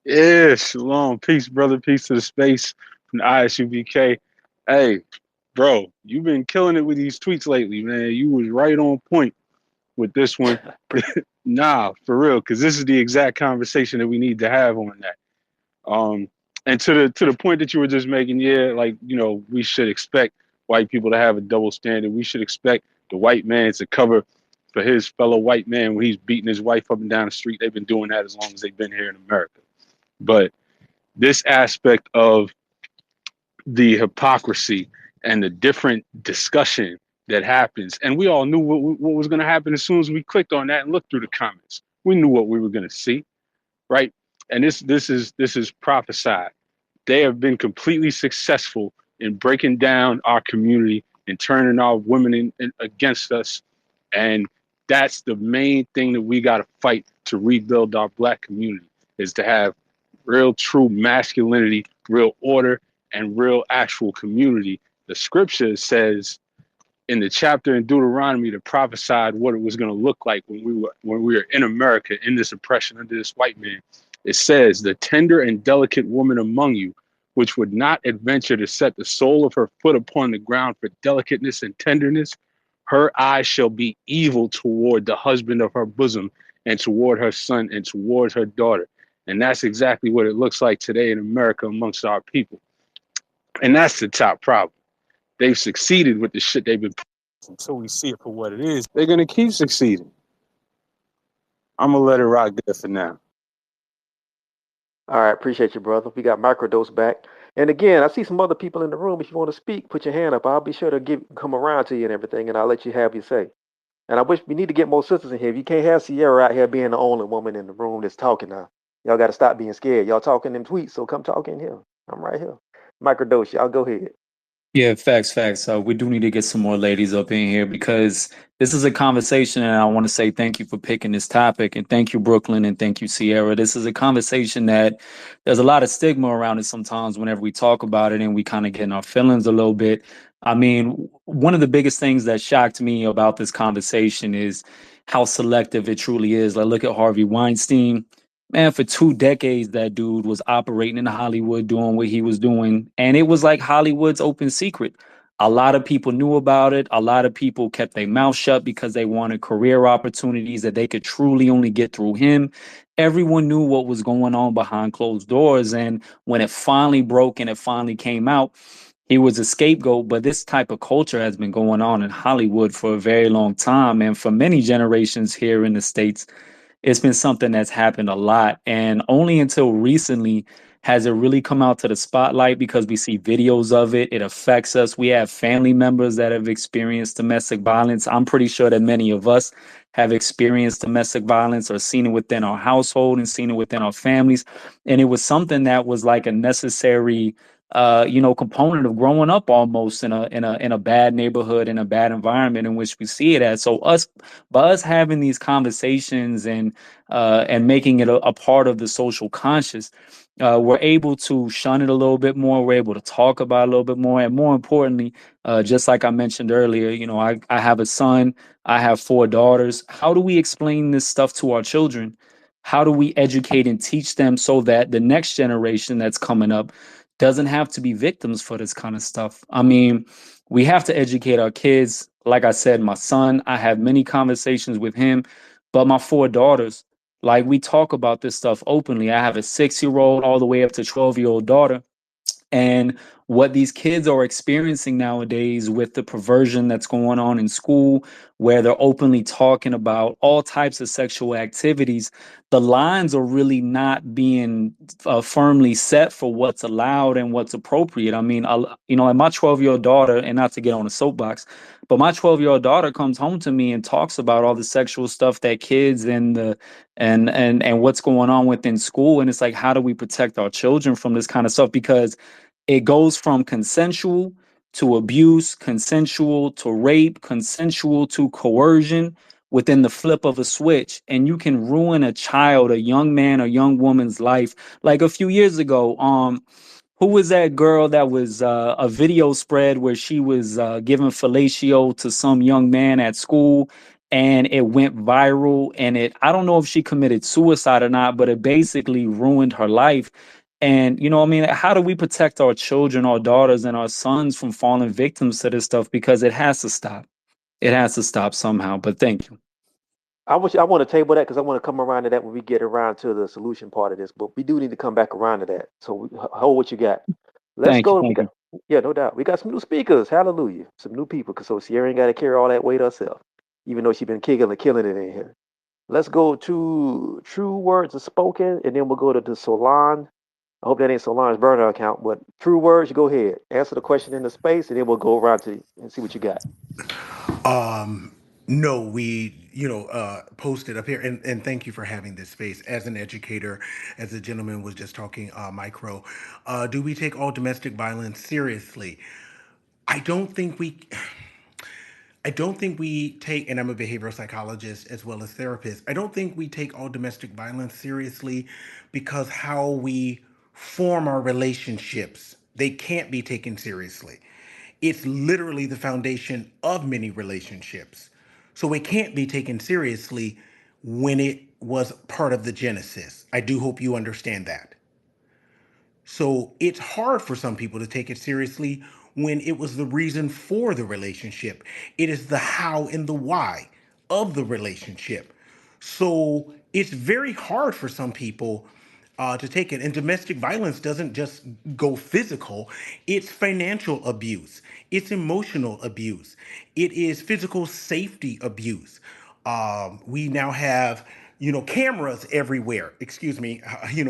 Yeah, shalom, peace, brother, peace to the space from the ISUBK. Hey, bro, you've been killing it with these tweets lately, man. You was right on point with this one. Nah, for real, because this is the exact conversation that we need to have on that. Um, and to the point that you were just making, yeah, like we should expect white people to have a double standard. We should expect the white man to cover for his fellow white man when he's beating his wife up and down the street. They've been doing that as long as they've been here in America. But this aspect of the hypocrisy and the different discussion that happens, and we all knew what was going to happen as soon as we clicked on that and looked through the comments. We knew what we were going to see, right? And this is prophesied. They have been completely successful in breaking down our community and turning our women in against us. And that's the main thing that we got to fight to rebuild our black community, is to have real true masculinity, real order, and real actual community. The scripture says in the chapter in Deuteronomy that prophesied what it was going to look like when we were in America in this oppression under this white man. It says, "The tender and delicate woman among you, which would not adventure to set the sole of her foot upon the ground for delicateness and tenderness, her eyes shall be evil toward the husband of her bosom, and toward her son, and toward her daughter." And that's exactly what it looks like today in America amongst our people. And that's the top problem. They've succeeded with the shit they've been until we see it for what it is. They're gonna keep succeeding. I'm gonna let it rock there for now. All right, appreciate you, brother. We got Microdose back. And again, I see some other people in the room. If you want to speak, put your hand up. I'll be sure to come around to you and everything, and I'll let you have your say. And I wish we need to get more sisters in here. If you can't have Sierra out here being the only woman in the room that's talking now, y'all got to stop being scared. Y'all talking them tweets, so come talk in here. I'm right here. Microdose, y'all go ahead. Yeah, facts, facts. We do need to get some more ladies up in here because this is a conversation, and I want to say thank you for picking this topic, and thank you, Brooklyn, and thank you, Sierra. This is a conversation that there's a lot of stigma around it sometimes whenever we talk about it, and we kind of get in our feelings a little bit. I mean, one of the biggest things that shocked me about this conversation is how selective it truly is. Like, look at Harvey Weinstein. Man, for 2 decades, that dude was operating in Hollywood, doing what he was doing. And it was like Hollywood's open secret. A lot of people knew about it. A lot of people kept their mouth shut because they wanted career opportunities that they could truly only get through him. Everyone knew what was going on behind closed doors. And when it finally broke and it finally came out, he was a scapegoat. But this type of culture has been going on in Hollywood for a very long time. And for many generations here in the States, it's been something that's happened a lot. And only until recently has it really come out to the spotlight because we see videos of it. It affects us. We have family members that have experienced domestic violence. I'm pretty sure that many of us have experienced domestic violence or seen it within our household and seen it within our families. And it was something that was like a necessary component of growing up almost in a bad neighborhood, in a bad environment in which we see it as. So by us having these conversations and making it a part of the social conscious, we're able to shun it a little bit more. We're able to talk about it a little bit more, and more importantly, just like I mentioned earlier, I have a son, I have four daughters. How do we explain this stuff to our children? How do we educate and teach them so that the next generation that's coming up doesn't have to be victims for this kind of stuff? I mean, we have to educate our kids. Like I said, my son, I have many conversations with him, but my four daughters, like, we talk about this stuff openly. I have a 6-year old all the way up to 12-year-old daughter. And what these kids are experiencing nowadays with the perversion that's going on in school, where they're openly talking about all types of sexual activities, the lines are really not being firmly set for what's allowed and what's appropriate. I mean, like my 12-year-old daughter, and not to get on a soapbox, but my 12-year-old daughter comes home to me and talks about all the sexual stuff that kids and what's going on within school. And it's like, how do we protect our children from this kind of stuff? Because it goes from consensual to abuse, consensual to rape, consensual to coercion within the flip of a switch. And you can ruin a child, a young man, or young woman's life. Like a few years ago, who was that girl that was a video spread where she was giving fellatio to some young man at school, and it went viral, and I don't know if she committed suicide or not, but it basically ruined her life. And I mean, how do we protect our children, our daughters, and our sons from falling victims to this stuff? Because it has to stop. It has to stop somehow. But thank you. I want to table that because I want to come around to that when we get around to the solution part of this. But we do need to come back around to that. So hold what you got. Let's Thank you. go. We Thank got you. Yeah, no doubt. We got some new speakers. Hallelujah. Some new people. Cause so Sierra ain't got to carry all that weight herself, even though she been kicking and killing it in here. Let's go to True Words Are Spoken, and then we'll go to Solan. I hope that ain't Solan's burner account, but True Words, you go ahead. Answer the question in the space, and then we'll go around to and see what you got. No, we, posted up here, and thank you for having this space. As an educator, as the gentleman was just talking, micro, do we take all domestic violence seriously? I don't think we. I don't think we take, and I'm a behavioral psychologist as well as therapist. I don't think we take all domestic violence seriously because how we form our relationships, they can't be taken seriously. It's literally the foundation of many relationships. So it can't be taken seriously when it was part of the genesis. I do hope you understand that. So it's hard for some people to take it seriously when it was the reason for the relationship. It is the how and the why of the relationship. So it's very hard for some people to take it. And domestic violence doesn't just go physical, it's financial abuse, it's emotional abuse, it is physical safety abuse. We now have, cameras everywhere. Excuse me.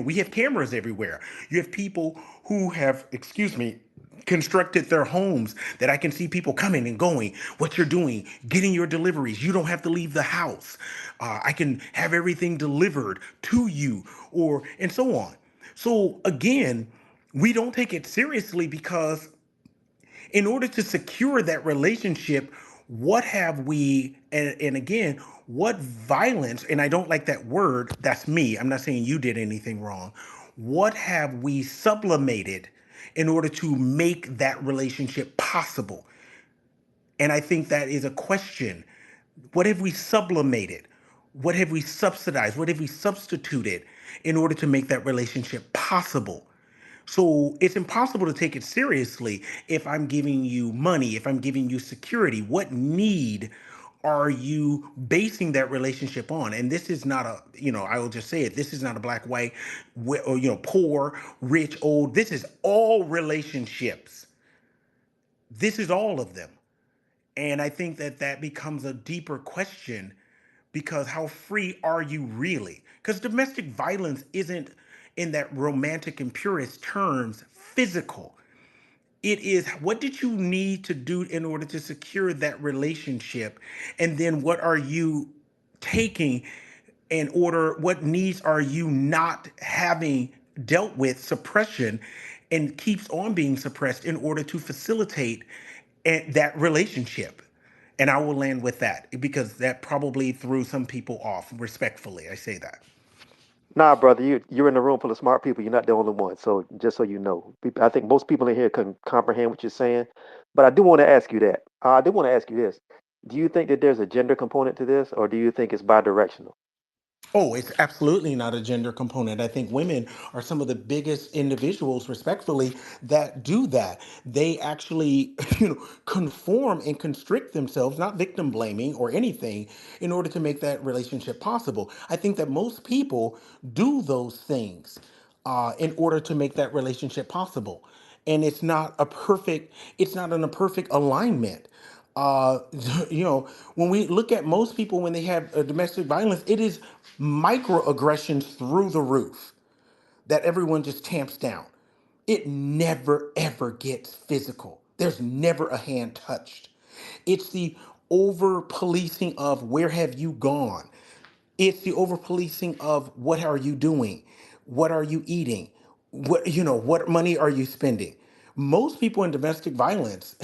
We have cameras everywhere. You have people who have, excuse me, constructed their homes that I can see people coming and going, what you're doing, getting your deliveries. You don't have to leave the house. I can have everything delivered to you, and so on. So again, we don't take it seriously because in order to secure that relationship, what have we, and again, what violence, and I don't like that word, that's me, I'm not saying you did anything wrong. What have we sublimated in order to make that relationship possible? And I think that is a question. What have we sublimated? What have we subsidized? What have we substituted in order to make that relationship possible? So it's impossible to take it seriously if I'm giving you money, if I'm giving you security. What need are you basing that relationship on? And this is not a, I will just say it, this is not a black, white, or, poor, rich, old. This is all relationships. This is all of them. And I think that that becomes a deeper question because how free are you really? Because domestic violence isn't, in that romantic and purist terms, physical. It is, what did you need to do in order to secure that relationship? And then what are you taking in order, what needs are you not having dealt with, suppression, and keeps on being suppressed in order to facilitate that relationship. And I will land with that because that probably threw some people off. Respectfully, I say that. Nah, brother, you're in a room full of smart people. You're not the only one. So just so you know, I think most people in here can comprehend what you're saying. But I do want to ask you that. I do want to ask you this. Do you think that there's a gender component to this, or do you think it's bidirectional? Oh, it's absolutely not a gender component. I think women are some of the biggest individuals, respectfully, that do that. They actually, conform and constrict themselves, not victim blaming or anything, in order to make that relationship possible. I think that most people do those things in order to make that relationship possible. And it's not in a perfect alignment. uh when we look at most people when they have domestic violence, it is microaggressions through the roof that everyone just tamps down. It never ever gets physical. There's never a hand touched. It's the over policing of where have you gone. It's the over policing of what are you doing? What are you eating? What money are you spending? Most people in domestic violence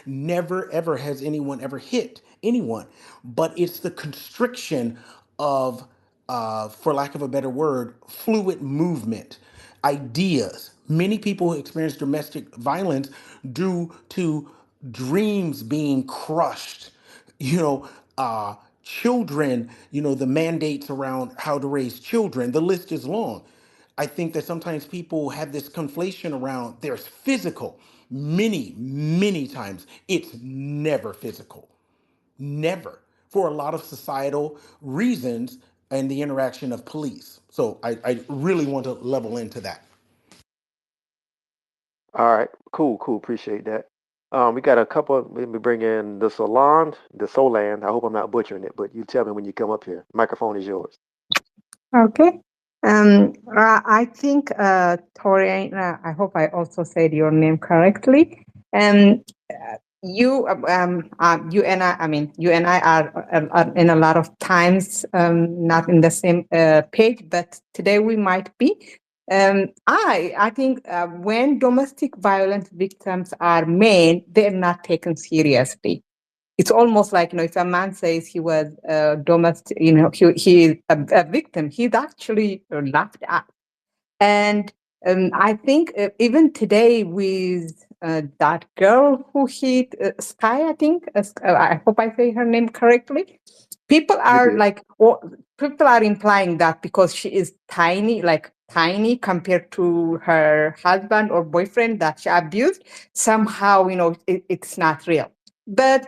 never ever has anyone ever hit anyone, but it's the constriction of for lack of a better word, fluid movement, ideas. Many people experience domestic violence due to dreams being crushed, you know, children, the mandates around how to raise children. The list is long. I think that sometimes people have this conflation around there's physical. Many times it's never physical. Never. For a lot of societal reasons and the interaction of police. So I really want to level into that. All right, cool, cool. Appreciate that. We got a couple. Let me bring in the Soland. I hope I'm not butchering it, but you tell me when you come up here. Microphone is yours. Okay. I think, Torian, I hope I also said your name correctly. You and you and I are in a lot of times not in the same page, but today we might be. I think when domestic violence victims are men, they're not taken seriously. It's almost like, if a man says he was domestic, he a victim, he's actually laughed at. And I think even today with that girl who hit Sky, I think, I hope I say her name correctly. People You are did. like, people are implying that because she is tiny, like tiny compared to her husband or boyfriend that she abused, somehow, it's not real. But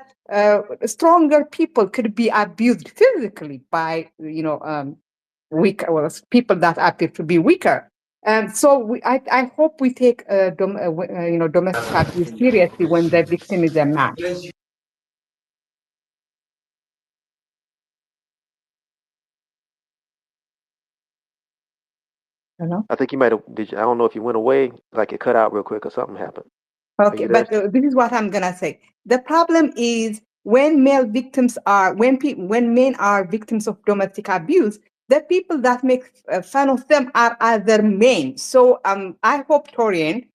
stronger people could be abused physically by, weaker, well, people that appear to be weaker. So I hope we take domestic abuse seriously when the victim is a man. You know? I think you might have. I don't know if you went away, like it cut out real quick, or something happened. Are Okay, you there? but this is what I'm gonna say. The problem is when when men are victims of domestic abuse, the people that make fun of them are other men. So I hope, Torian,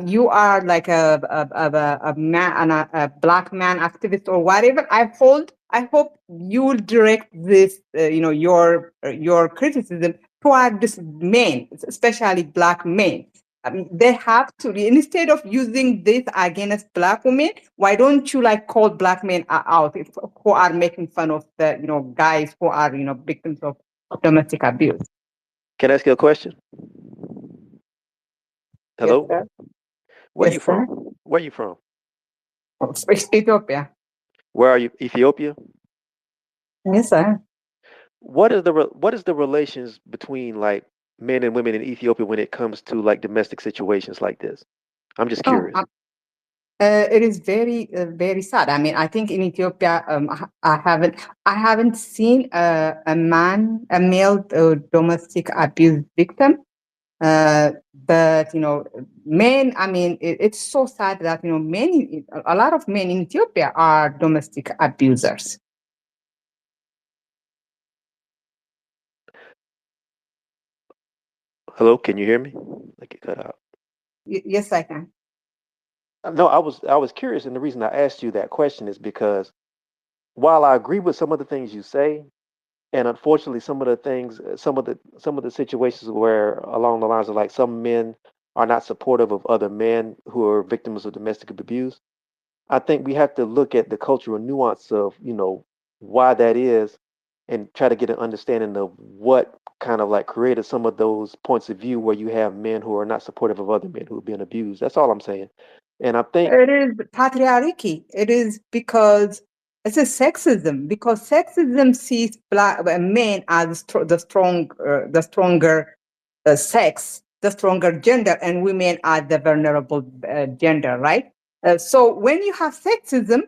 you are like a man, a black man activist or whatever. I hope you will direct this, your criticism toward this men, especially black men. They have to, instead of using this against black women, why don't you like call black men out who are making fun of the guys who are victims of domestic abuse? Can I ask you a question? Yes, Hello. sir. Where you Yes, from? sir. Where you from? It's Ethiopia. Where are you? Ethiopia. Yes, sir. What is the relations between like men and women in Ethiopia when it comes to like domestic situations like this? I'm just Oh, curious. it is very, very sad. I mean, I think in Ethiopia, I haven't seen a male domestic abuse victim. But men. I mean, it's so sad that a lot of men in Ethiopia are domestic abusers. Hello, can you hear me? Like it cut out. Yes, I can. No, I was curious, and the reason I asked you that question is because while I agree with some of the things you say, and unfortunately some of the things, some of the situations where along the lines of like some men are not supportive of other men who are victims of domestic abuse. I think we have to look at the cultural nuance of, why that is and try to get an understanding of what kind of like created some of those points of view where you have men who are not supportive of other men who have been abused. That's all I'm saying. And I think, It is patriarchy. It is because it's a sexism. Because sexism sees men as the stronger sex, the stronger gender, and women are the vulnerable gender, right? So when you have sexism,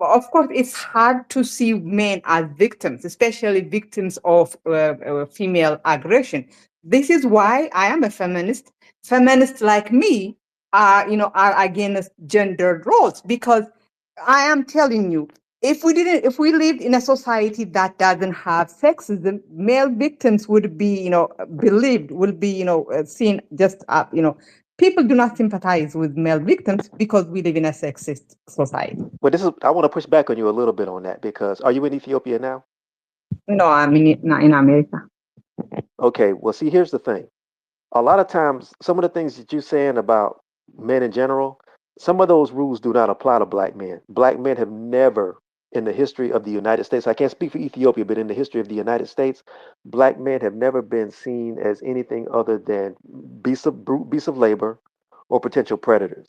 of course, it's hard to see men as victims, especially victims of female aggression. This is why I am a feminist. Feminists like me are against gendered roles, because I am telling you, if we lived in a society that doesn't have sexism, male victims would be, believed, will be, seen just, people do not sympathize with male victims because we live in a sexist society. but this is, I want to push back on you a little bit on that because are you in Ethiopia now? No, I mean, in America. Okay, well, see, here's the thing. A lot of times, some of the things that you're saying about men in general, some of those rules do not apply to black men. Black men have never, in the history of the United States, I can't speak for Ethiopia, but in the history of the United States, black men have never been seen as anything other than brute beasts of labor or potential predators.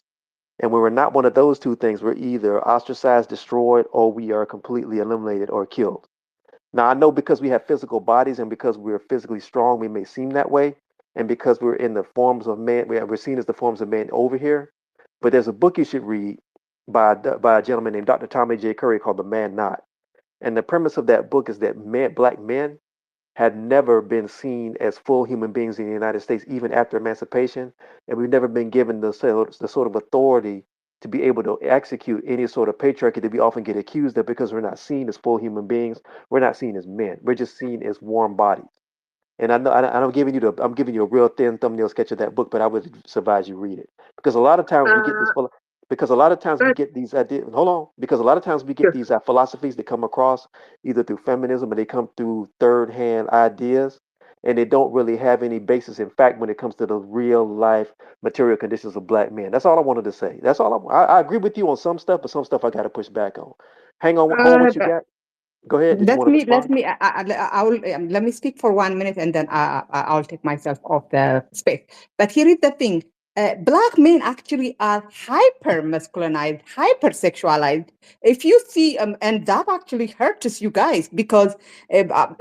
And when we're not one of those two things, we're either ostracized, destroyed, or we are completely eliminated or killed. Now, I know because we have physical bodies and because we're physically strong, we may seem that way. And because we're in the forms of man, we're seen as the forms of man over here. But there's a book you should read by a gentleman named Dr. Tommy J. Curry called The Man Not. And the premise of that book is that black men had never been seen as full human beings in the United States, even after emancipation. And we've never been given the sort of authority to be able to execute any sort of patriarchy that we often get accused of because we're not seen as full human beings. We're not seen as men. We're just seen as warm bodies. And I know I'm giving you a real thin thumbnail sketch of that book, but I would advise you read it because a lot of times we get this because a lot of times we But get these ideas. Hold on, because a lot of times we get these philosophies that come across either through feminism or they come through third-hand ideas, and they don't really have any basis in fact when it comes to the real life material conditions of black men. That's all I wanted to say. That's all. I agree with you on some stuff, but some stuff I got to push back on. Hang on, hold on. What you uh, got? Go ahead. Did you Let want to me respond? I will let me speak for 1 minute, and then I'll take myself off the space. But here is the thing: black men actually are hyper masculinized, hyper sexualized. If you see, and that actually hurts you guys, because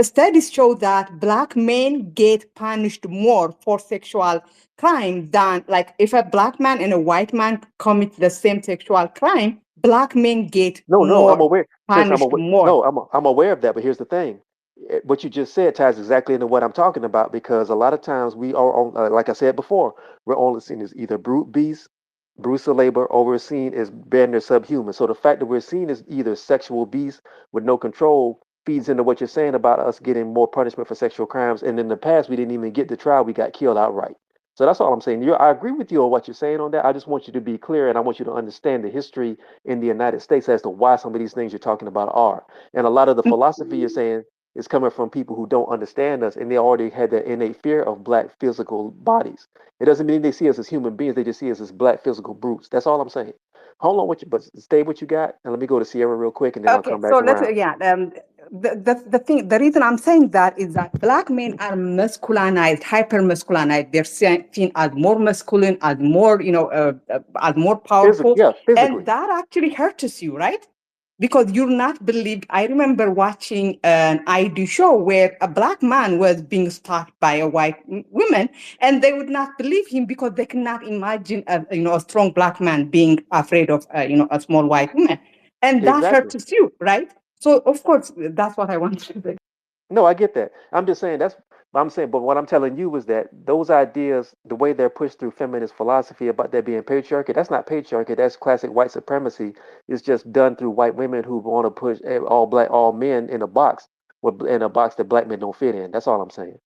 studies show that black men get punished more for sexual crime than, like, if a black man and a white man commit the same sexual crime, black men get No, no, I'm more aware. Sis, I'm punished aware. more. No, I'm aware of that. But here's the thing: what you just said ties exactly into what I'm talking about. Because a lot of times we are, on, like I said before, we're only seen as either brute beasts, brutes of labor, or we're seen as bad or subhuman. So the fact that we're seen as either sexual beasts with no control feeds into what you're saying about us getting more punishment for sexual crimes. And in the past, we didn't even get to trial; we got killed outright. So that's all I'm saying. I agree with you on what you're saying on that. I just want you to be clear, and I want you to understand the history in the United States as to why some of these things you're talking about are. And a lot of the philosophy you're saying is coming from people who don't understand us and they already had that innate fear of black physical bodies. It doesn't mean they see us as human beings, they just see us as black physical brutes. That's all I'm saying. Hold on with you, but stay what you got, and let me go to Sierra real quick and then I'll Okay, come so back let's around. yeah. The thing, the reason I'm saying that is that black men are masculinized, hyper masculinized. They're seen as more masculine, as more, as more powerful, Yeah, and physically. that actually hurts you, right? Because you're not believed. I remember watching an ID show where a black man was being stalked by a white woman, and they would not believe him because they cannot imagine a strong black man being afraid of a small white woman, and that Exactly. hurts you, right? So of course that's what I want to say. No, I get that. I'm just saying I'm saying, but what I'm telling you is that those ideas, the way they're pushed through feminist philosophy about there being patriarchy, that's not patriarchy. That's classic white supremacy. It's just done through white women who want to push all men in a box, in a box that black men don't fit in. That's all I'm saying.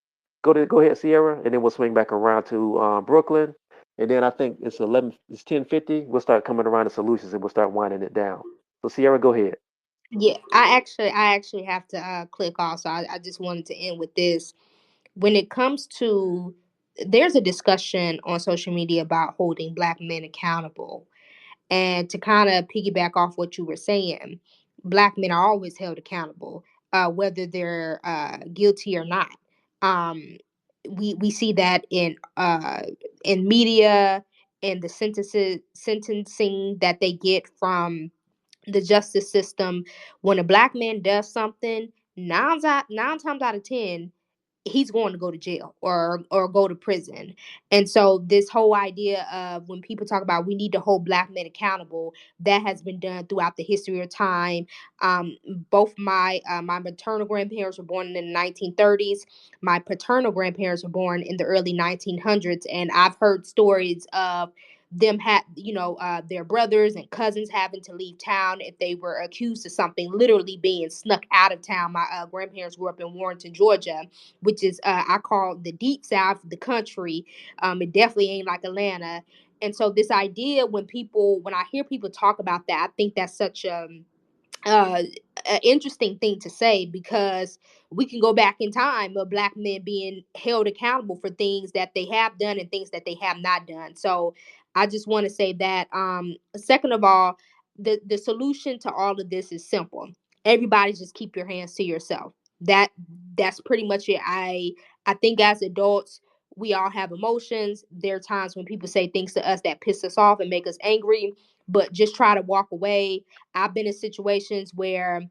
Go ahead, Sierra, and then we'll swing back around to Brooklyn, and then I think it's 10:50. We'll start coming around to solutions, and we'll start winding it down. So Sierra, go ahead. Yeah, I actually have to click off. So I just wanted to end with this. When it comes to, there's a discussion on social media about holding Black men accountable. And to kind of piggyback off what you were saying, Black men are always held accountable, whether they're guilty or not. Um, we see that in media, in the sentencing that they get from the justice system. When a Black man does something, nine times out of 10, he's going to go to jail or go to prison. And so this whole idea of, when people talk about we need to hold Black men accountable, that has been done throughout the history of time. um, Both my maternal grandparents were born in the 1930s. My paternal grandparents were born in the early 1900s, and I've heard stories of them had, their brothers and cousins having to leave town if they were accused of something, literally being snuck out of town. My grandparents grew up in Warrenton, Georgia, which is, I call the deep south of the country. It definitely ain't like Atlanta. And so this idea, when I hear people talk about that, I think that's such uh, an interesting thing to say, because we can go back in time of Black men being held accountable for things that they have done and things that they have not done. So I just want to say that. Second of all, the solution to all of this is simple. Everybody just keep your hands to yourself. That that's pretty much it. I think as adults, we all have emotions. There are times when people say things to us that piss us off and make us angry, but just try to walk away. I've been in situations where,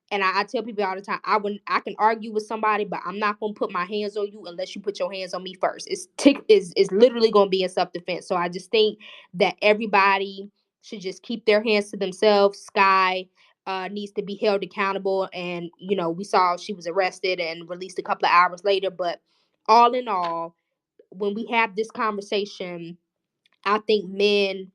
and I tell people all the time, I can argue with somebody, but I'm not gonna put my hands on you unless you put your hands on me first. It's literally gonna be in self defense. So I just think that everybody should just keep their hands to themselves. Sky needs to be held accountable, and we saw she was arrested and released a couple of hours later. But all in all, when we have this conversation, I think men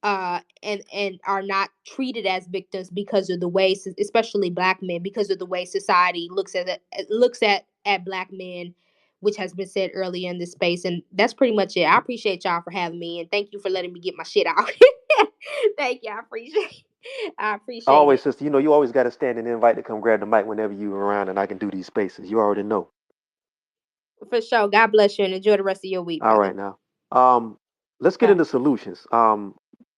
and are not treated as victims because of the way, especially Black men, because of the way society looks at Black men, which has been said earlier in this space. And that's pretty much it. I appreciate y'all for having me, and thank you for letting me get my shit out. Thank you. I appreciate Always, it. sister. You always got to stand and invite to come grab the mic whenever you're around, and I can do these spaces. You already know. For sure. God bless you and enjoy the rest of your week, All brother. right now. Um, let's get Bye. into solutions.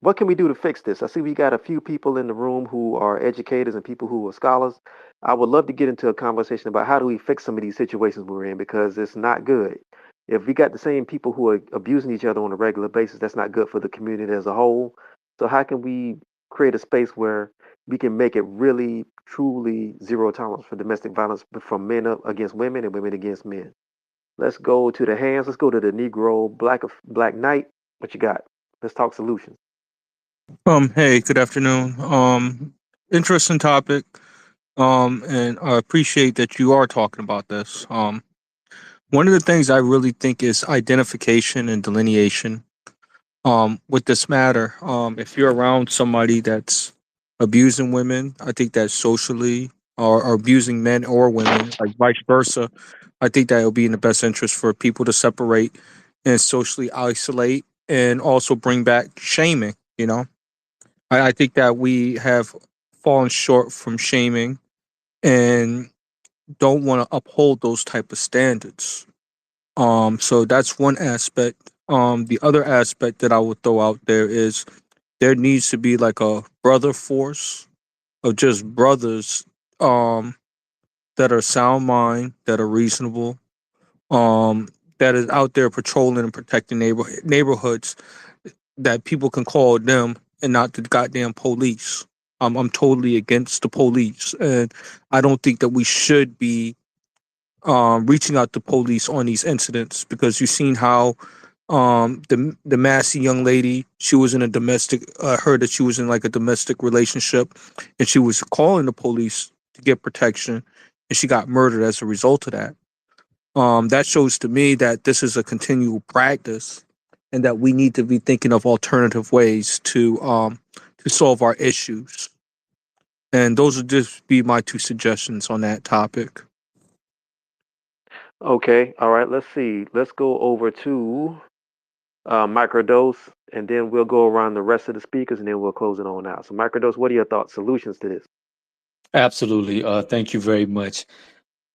What can we do to fix this? I see we got a few people in the room who are educators and people who are scholars. I would love to get into a conversation about how do we fix some of these situations we're in, because it's not good. If we got the same people who are abusing each other on a regular basis, that's not good for the community as a whole. So how can we create a space where we can make it really, truly zero tolerance for domestic violence from men against women and women against men? Let's go to the hands. Let's go to the Negro Black Knight. What you got? Let's talk solutions. Hey, good afternoon. Interesting topic. And I appreciate that you are talking about this. One of the things I really think is identification and delineation. With this matter, if you're around somebody that's abusing women, I think that socially, or abusing men or women, like vice versa, I think that it will be in the best interest for people to separate and socially isolate, and also bring back shaming. I think that we have fallen short from shaming and don't want to uphold those type of standards. So that's one aspect. The other aspect that I would throw out there is there needs to be like a brother force of just brothers um, that are sound mind, that are reasonable, um, that is out there patrolling and protecting neighborhoods, that people can call them and not the goddamn police. I'm totally against the police, and I don't think that we should be reaching out to police on these incidents, because you've seen how the Massey young lady, she was in a domestic, heard that she was in like a domestic relationship, and she was calling the police to get protection, and she got murdered as a result of that. That shows to me that this is a continual practice, and that we need to be thinking of alternative ways to solve our issues. And those would just be my two suggestions on that topic. Okay. All right. Let's see. Let's go over to Microdose, and then we'll go around the rest of the speakers, and then we'll close it on out. So, Microdose, what are your thoughts, solutions to this? Absolutely. Thank you very much.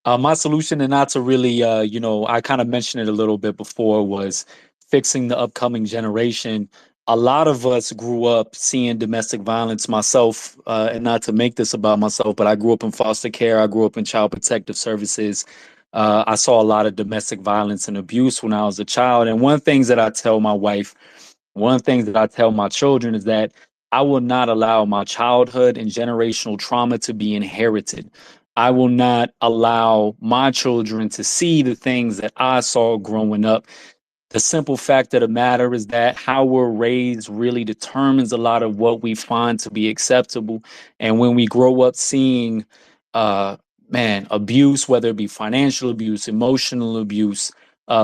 My solution, and not to really, I kind of mentioned it a little bit before, was fixing the upcoming generation. A lot of us grew up seeing domestic violence. Myself, and not to make this about myself, but I grew up in foster care. I grew up in child protective services. I saw a lot of domestic violence and abuse when I was a child. And one of the things that I tell my wife, one of the things that I tell my children is that I will not allow my childhood and generational trauma to be inherited. I will not allow my children to see the things that I saw growing up. The simple fact of the matter is that how we're raised really determines a lot of what we find to be acceptable. And when we grow up seeing, uh, abuse, whether it be financial abuse, emotional abuse,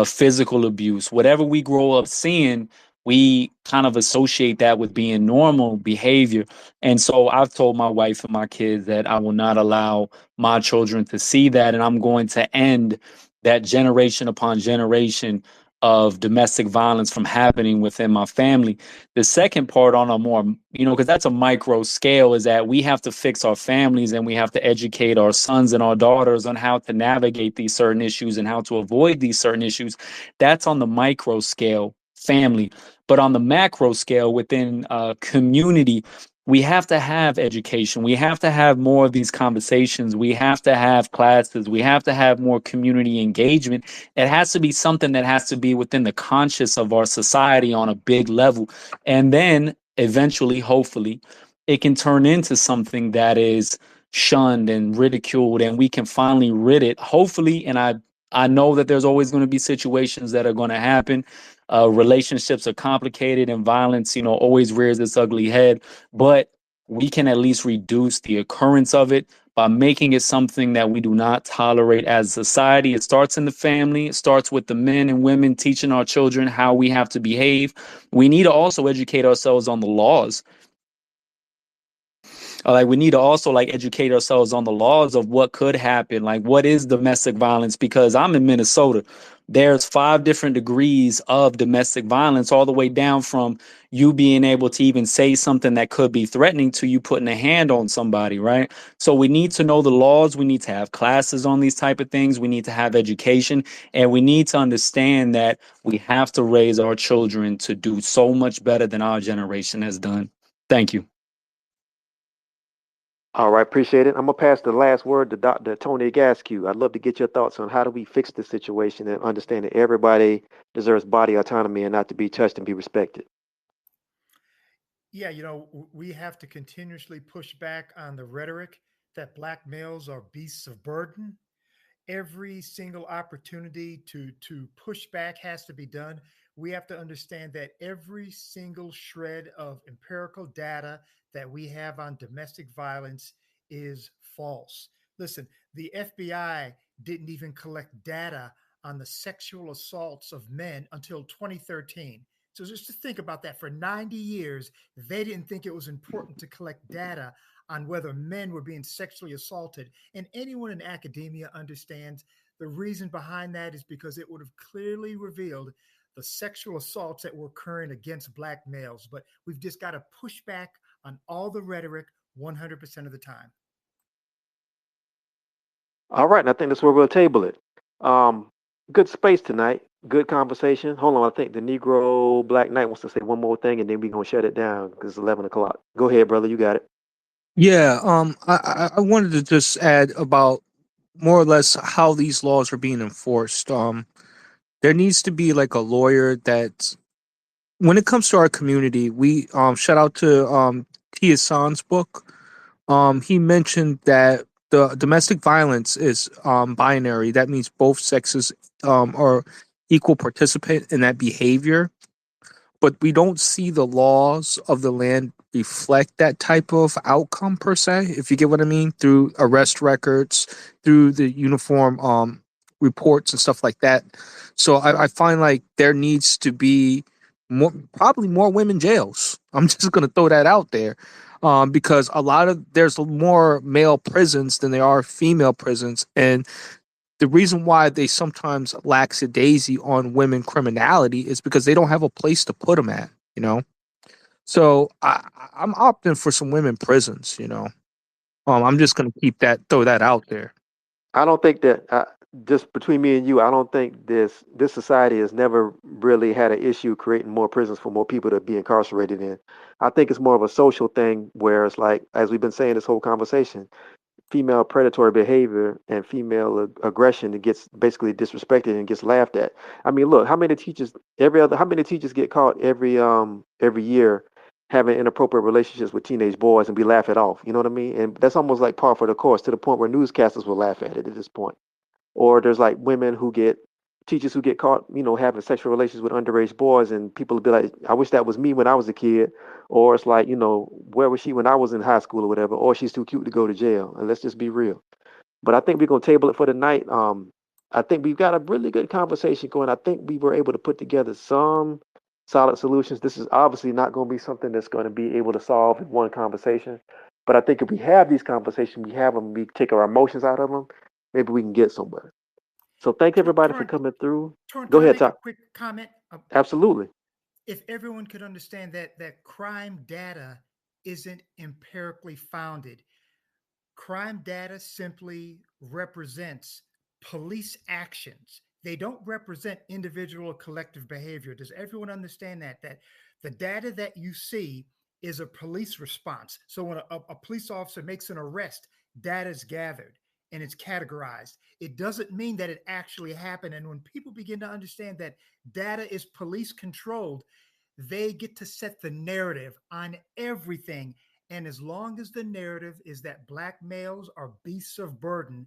physical abuse, whatever we grow up seeing, we kind of associate that with being normal behavior. And so I've told my wife and my kids that I will not allow my children to see that. And I'm going to end that generation upon generation of domestic violence from happening within my family. The second part, on a more, because that's a micro scale, is that we have to fix our families and we have to educate our sons and our daughters on how to navigate these certain issues and how to avoid these certain issues. That's on the micro scale, family. But on the macro scale, within community, we have to have education. We have to have more of these conversations. We have to have classes. We have to have more community engagement. It has to be something that has to be within the conscious of our society on a big level. And then eventually, hopefully, it can turn into something that is shunned and ridiculed, and we can finally rid it, hopefully. And I know that there's always going to be situations that are going to happen. Relationships are complicated, and violence, always rears its ugly head, but we can at least reduce the occurrence of it by making it something that we do not tolerate as a society. It starts in the family. It starts with the men and women teaching our children how we have to behave. We need to also educate ourselves on the laws. Like, we need to also like educate ourselves on the laws of what could happen. Like, what is domestic violence? Because I'm in Minnesota. There's 5 different degrees of domestic violence, all the way down from you being able to even say something that could be threatening to you putting a hand on somebody, right? So we need to know the laws. We need to have classes on these type of things. We need to have education, and we need to understand that we have to raise our children to do so much better than our generation has done. Thank you. All right, appreciate it. I'm gonna pass the last word to Dr. Tony Gaskew. I'd love to get your thoughts on how do we fix this situation and understand that everybody deserves body autonomy and not to be touched and be respected. Yeah, we have to continuously push back on the rhetoric that black males are beasts of burden. Every single opportunity to push back has to be done. We have to understand that every single shred of empirical data that we have on domestic violence is false. Listen, the FBI didn't even collect data on the sexual assaults of men until 2013. So just to think about that, for 90 years, they didn't think it was important to collect data on whether men were being sexually assaulted. And anyone in academia understands the reason behind that is because it would have clearly revealed the sexual assaults that were occurring against black males. But we've just got to push back on all the rhetoric 100% of the time. All right, and I think that's where we'll table it. Um, Good space tonight. Good conversation. Hold on, I think the Negro Black Knight wants to say one more thing, and then we're gonna shut it down because it's 11 o'clock. Go ahead, brother. You got it. Yeah, I wanted to just add about more or less how these laws are being enforced. There needs to be like a lawyer that, when it comes to our community, we shout out to Tia San's book. He mentioned that the domestic violence is binary. That means both sexes are equal participant in that behavior, but we don't see the laws of the land reflect that type of outcome per se, if you get what I mean, through arrest records, through the uniform reports and stuff like that. So I find like there needs to be more, probably more women jails. I'm just gonna throw that out there. Because there's more male prisons than there are female prisons, and the reason why they sometimes lackadaisy on women criminality is because they don't have a place to put them at, you know? So I'm opting for some women prisons, you know? I'm just going to throw that out there. I don't think that just between me and you, I don't think this society has never really had an issue creating more prisons for more people to be incarcerated in. I think it's more of a social thing where it's like, as we've been saying this whole conversation, female predatory behavior and female aggression that gets basically disrespected and gets laughed at. I mean, look, how many teachers get caught every year having inappropriate relationships with teenage boys and we laugh it off. You know what I mean? And that's almost like par for the course to the point where newscasters will laugh at it at this point. Or there's like teachers who get caught, having sexual relations with underage boys, and people will be like, I wish that was me when I was a kid. Or it's like, where was she when I was in high school or whatever? Or she's too cute to go to jail. And let's just be real. But I think we're gonna table it for the night. I think we've got a really good conversation going. I think we were able to put together some solid solutions. This is obviously not going to be something that's going to be able to solve in one conversation. But I think if we have these conversations, we have them, we take our emotions out of them, maybe we can get somewhere. So thank everybody for Torn, coming through. Torn, Go could I ahead, make a Top. quick comment? Absolutely. If everyone could understand that crime data isn't empirically founded, crime data simply represents police actions. They don't represent individual or collective behavior. Does everyone understand that the data that you see is a police response? So when a police officer makes an arrest, data is gathered and it's categorized. It doesn't mean that it actually happened. And when people begin to understand that data is police controlled, they get to set the narrative on everything. And as long as the narrative is that black males are beasts of burden,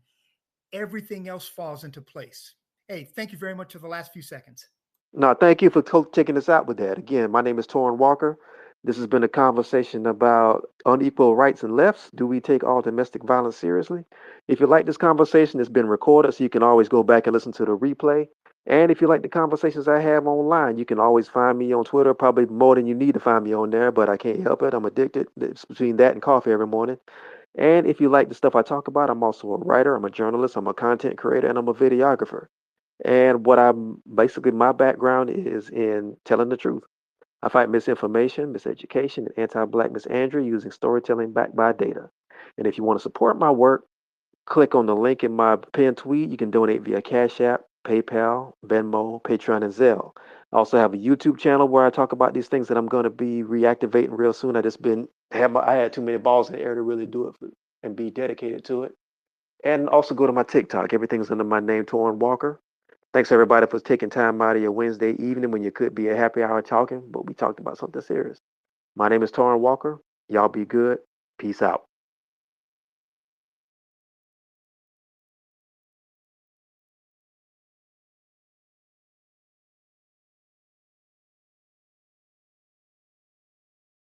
everything else falls into place. Hey, thank you very much for the last few seconds. No, thank you for taking us out with that. Again, my name is Torrin Walker. This has been a conversation about unequal rights and lefts. Do we take all domestic violence seriously? If you like this conversation, it's been recorded, so you can always go back and listen to the replay. And if you like the conversations I have online, you can always find me on Twitter, probably more than you need to find me on there, but I can't help it. I'm addicted. It's between that and coffee every morning. And if you like the stuff I talk about, I'm also a writer, I'm a journalist, I'm a content creator, and I'm a videographer. And what I'm basically my background is in telling the truth. I fight misinformation, miseducation, and anti-black misandry using storytelling backed by data. And if you want to support my work, click on the link in my pinned tweet. You can donate via Cash App, PayPal, Venmo, Patreon, and Zelle. I also have a YouTube channel where I talk about these things that I'm going to be reactivating real soon. I had too many balls in the air to really do it and be dedicated to it. And also go to my TikTok. Everything's under my name, Torrin Walker. Thanks everybody for taking time out of your Wednesday evening when you could be a happy hour talking, but we talked about something serious. My name is Torrin Walker. Y'all be good. Peace out.